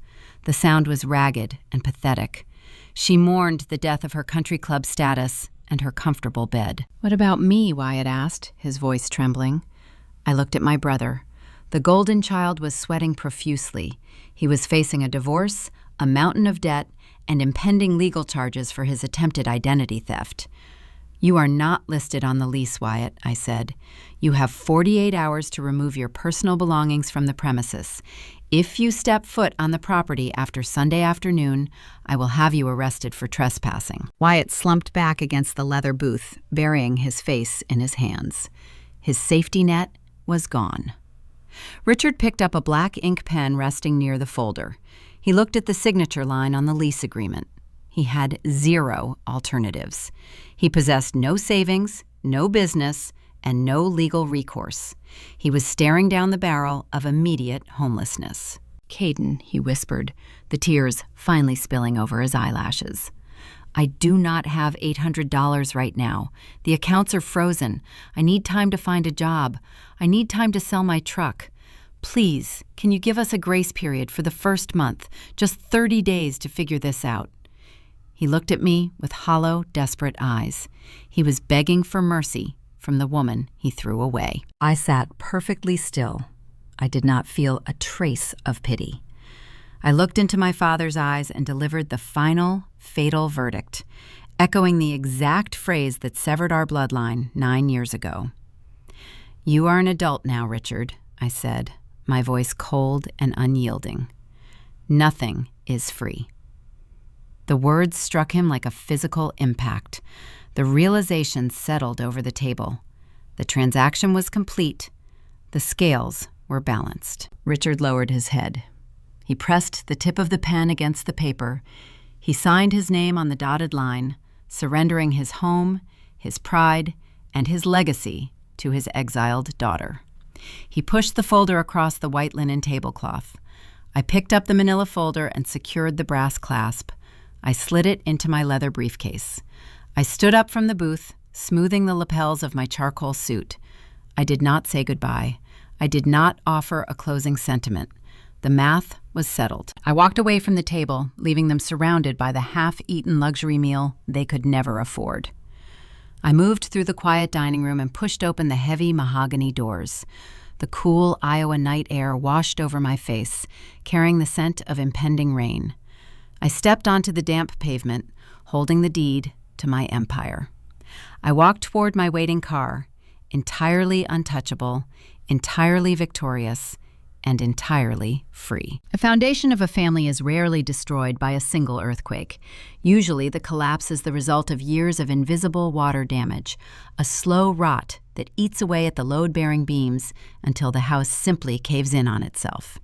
The sound was ragged and pathetic. She mourned the death of her country club status and her comfortable bed. "What about me?" Wyatt asked, his voice trembling. I looked at my brother. The golden child was sweating profusely. He was facing a divorce, a mountain of debt, and impending legal charges for his attempted identity theft. "You are not listed on the lease, Wyatt," I said. "You have 48 hours to remove your personal belongings from the premises. If you step foot on the property after Sunday afternoon, I will have you arrested for trespassing." Wyatt slumped back against the leather booth, burying his face in his hands. His safety net was gone. Richard picked up a black ink pen resting near the folder. He looked at the signature line on the lease agreement. He had 0 alternatives. He possessed no savings, no business, and no legal recourse. He was staring down the barrel of immediate homelessness. "Caden," he whispered, the tears finally spilling over his eyelashes. "I do not have $800 right now. The accounts are frozen. I need time to find a job. I need time to sell my truck. Please, can you give us a grace period for the first month, just 30 days to figure this out?" He looked at me with hollow, desperate eyes. He was begging for mercy from the woman he threw away. I sat perfectly still. I did not feel a trace of pity. I looked into my father's eyes and delivered the final, fatal verdict, echoing the exact phrase that severed our bloodline 9 years ago. "You are an adult now, Richard," I said, my voice cold and unyielding. "Nothing is free." The words struck him like a physical impact. The realization settled over the table. The transaction was complete. The scales were balanced. Richard lowered his head. He pressed the tip of the pen against the paper. He signed his name on the dotted line, surrendering his home, his pride, and his legacy to his exiled daughter. He pushed the folder across the white linen tablecloth. I picked up the manila folder and secured the brass clasp. I slid it into my leather briefcase. I stood up from the booth, smoothing the lapels of my charcoal suit. I did not say goodbye. I did not offer a closing sentiment. The math was settled. I walked away from the table, leaving them surrounded by the half-eaten luxury meal they could never afford. I moved through the quiet dining room and pushed open the heavy mahogany doors. The cool Iowa night air washed over my face, carrying the scent of impending rain. I stepped onto the damp pavement, holding the deed to my empire. I walked toward my waiting car, entirely untouchable, entirely victorious, and entirely free. The foundation of a family is rarely destroyed by a single earthquake. Usually, the collapse is the result of years of invisible water damage, a slow rot that eats away at the load-bearing beams until the house simply caves in on itself.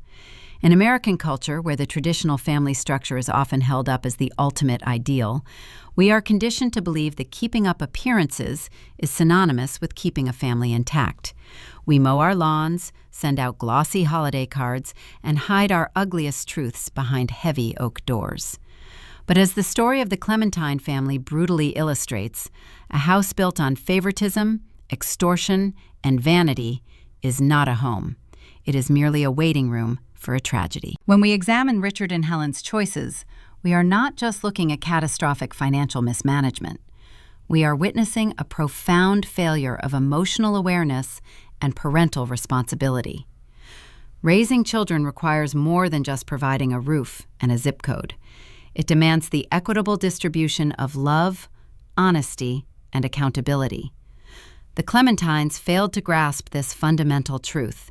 In American culture, where the traditional family structure is often held up as the ultimate ideal, we are conditioned to believe that keeping up appearances is synonymous with keeping a family intact. We mow our lawns, send out glossy holiday cards, and hide our ugliest truths behind heavy oak doors. But as the story of the Clementine family brutally illustrates, a house built on favoritism, extortion, and vanity is not a home. It is merely a waiting room for a tragedy. When we examine Richard and Helen's choices, we are not just looking at catastrophic financial mismanagement. We are witnessing a profound failure of emotional awareness and parental responsibility. Raising children requires more than just providing a roof and a zip code. It demands the equitable distribution of love, honesty, and accountability. The Clementines failed to grasp this fundamental truth.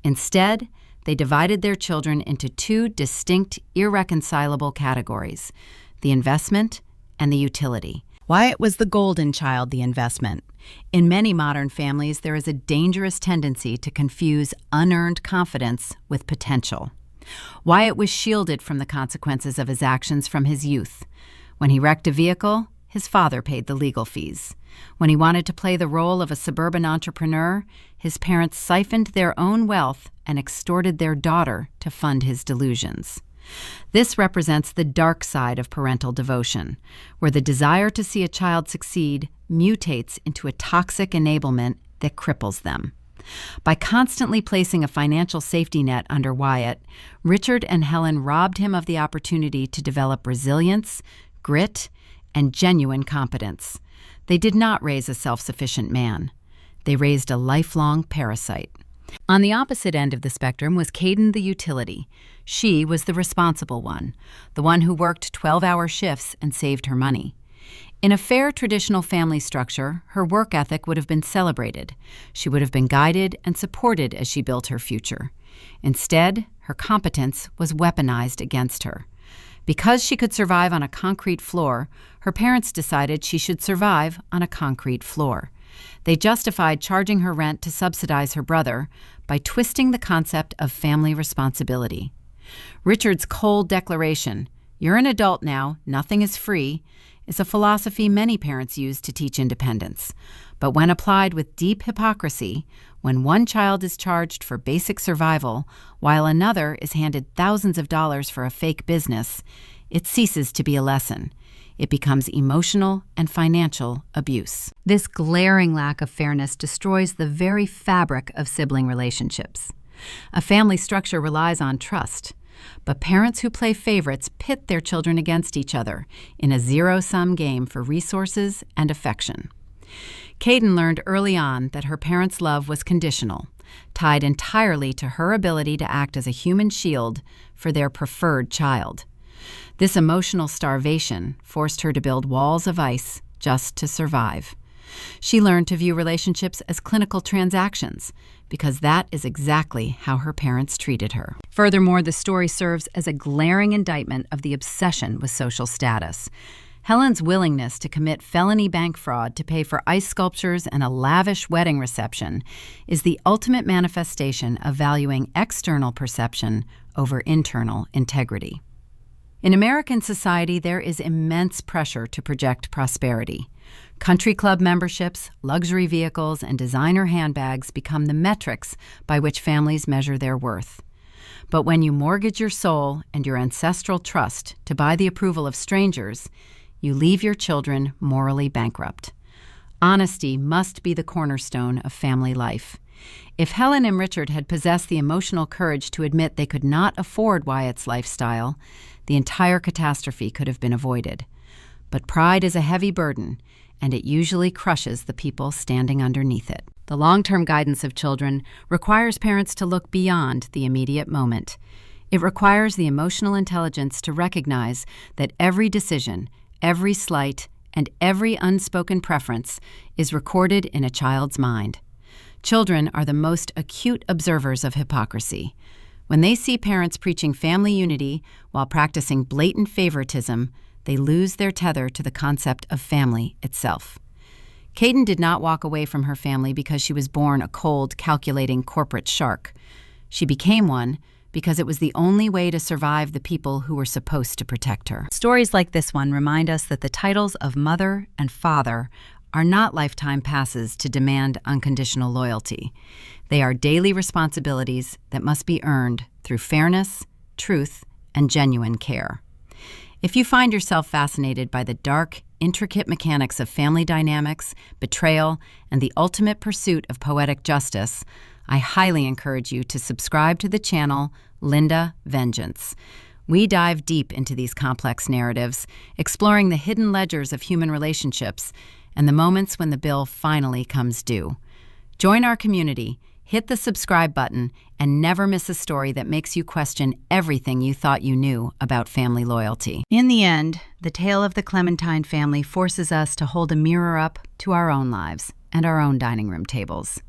Instead, they divided their children into two distinct, irreconcilable categories: the investment and the utility. Wyatt was the golden child, the investment. In many modern families, there is a dangerous tendency to confuse unearned confidence with potential. Wyatt was shielded from the consequences of his actions from his youth. When he wrecked a vehicle, his father paid the legal fees. When he wanted to play the role of a suburban entrepreneur, his parents siphoned their own wealth and extorted their daughter to fund his delusions. This represents the dark side of parental devotion, where the desire to see a child succeed mutates into a toxic enablement that cripples them. By constantly placing a financial safety net under Wyatt, Richard and Helen robbed him of the opportunity to develop resilience, grit, and genuine competence. They did not raise a self-sufficient man. They raised a lifelong parasite. On the opposite end of the spectrum was Caden the utility. She was the responsible one, the one who worked 12-hour shifts and saved her money. In a fair traditional family structure, her work ethic would have been celebrated. She would have been guided and supported as she built her future. Instead, her competence was weaponized against her. Because she could survive on a concrete floor, her parents decided she should survive on a concrete floor. They justified charging her rent to subsidize her brother by twisting the concept of family responsibility. Richard's cold declaration, "You're an adult now, nothing is free," is a philosophy many parents use to teach independence. But when applied with deep hypocrisy, when one child is charged for basic survival while another is handed thousands of dollars for a fake business, it ceases to be a lesson. It becomes emotional and financial abuse. This glaring lack of fairness destroys the very fabric of sibling relationships. A family structure relies on trust, but parents who play favorites pit their children against each other in a zero-sum game for resources and affection. Caden learned early on that her parents' love was conditional, tied entirely to her ability to act as a human shield for their preferred child. This emotional starvation forced her to build walls of ice just to survive. She learned to view relationships as clinical transactions, because that is exactly how her parents treated her. Furthermore, the story serves as a glaring indictment of the obsession with social status. Helen's willingness to commit felony bank fraud to pay for ice sculptures and a lavish wedding reception is the ultimate manifestation of valuing external perception over internal integrity. In American society, there is immense pressure to project prosperity. Country club memberships, luxury vehicles, and designer handbags become the metrics by which families measure their worth. But when you mortgage your soul and your ancestral trust to buy the approval of strangers, you leave your children morally bankrupt. Honesty must be the cornerstone of family life. If Helen and Richard had possessed the emotional courage to admit they could not afford Wyatt's lifestyle, the entire catastrophe could have been avoided. But pride is a heavy burden, and it usually crushes the people standing underneath it. The long-term guidance of children requires parents to look beyond the immediate moment. It requires the emotional intelligence to recognize that every decision, every slight, and every unspoken preference is recorded in a child's mind. Children are the most acute observers of hypocrisy. When they see parents preaching family unity while practicing blatant favoritism, they lose their tether to the concept of family itself. Caden did not walk away from her family because she was born a cold, calculating corporate shark. She became one because it was the only way to survive the people who were supposed to protect her. Stories like this one remind us that the titles of mother and father are not lifetime passes to demand unconditional loyalty. They are daily responsibilities that must be earned through fairness, truth, and genuine care. If you find yourself fascinated by the dark, intricate mechanics of family dynamics, betrayal, and the ultimate pursuit of poetic justice, I highly encourage you to subscribe to the channel Linda Vengeance. We dive deep into these complex narratives, exploring the hidden ledgers of human relationships and the moments when the bill finally comes due. Join our community, hit the subscribe button, and never miss a story that makes you question everything you thought you knew about family loyalty. In the end, the tale of the Clementine family forces us to hold a mirror up to our own lives and our own dining room tables.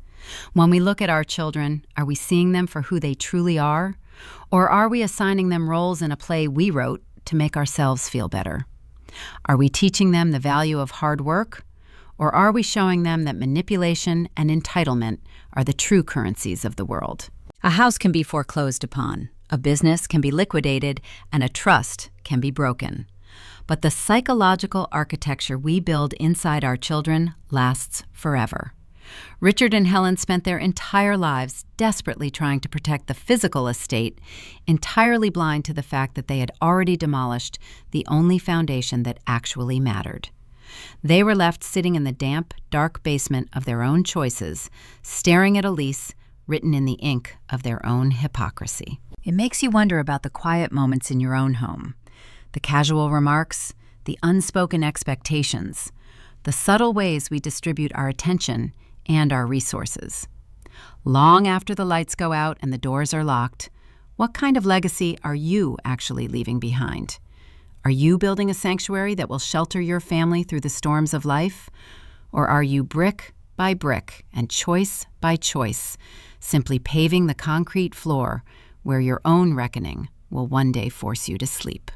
When we look at our children, are we seeing them for who they truly are? Or are we assigning them roles in a play we wrote to make ourselves feel better? Are we teaching them the value of hard work? Or are we showing them that manipulation and entitlement are the true currencies of the world? A house can be foreclosed upon, a business can be liquidated, and a trust can be broken. But the psychological architecture we build inside our children lasts forever. Richard and Helen spent their entire lives desperately trying to protect the physical estate, entirely blind to the fact that they had already demolished the only foundation that actually mattered. They were left sitting in the damp, dark basement of their own choices, staring at a lease written in the ink of their own hypocrisy. It makes you wonder about the quiet moments in your own home, the casual remarks, the unspoken expectations, the subtle ways we distribute our attention and our resources. Long after the lights go out and the doors are locked, what kind of legacy are you actually leaving behind? Are you building a sanctuary that will shelter your family through the storms of life? Or are you brick by brick and choice by choice, simply paving the concrete floor where your own reckoning will one day force you to sleep?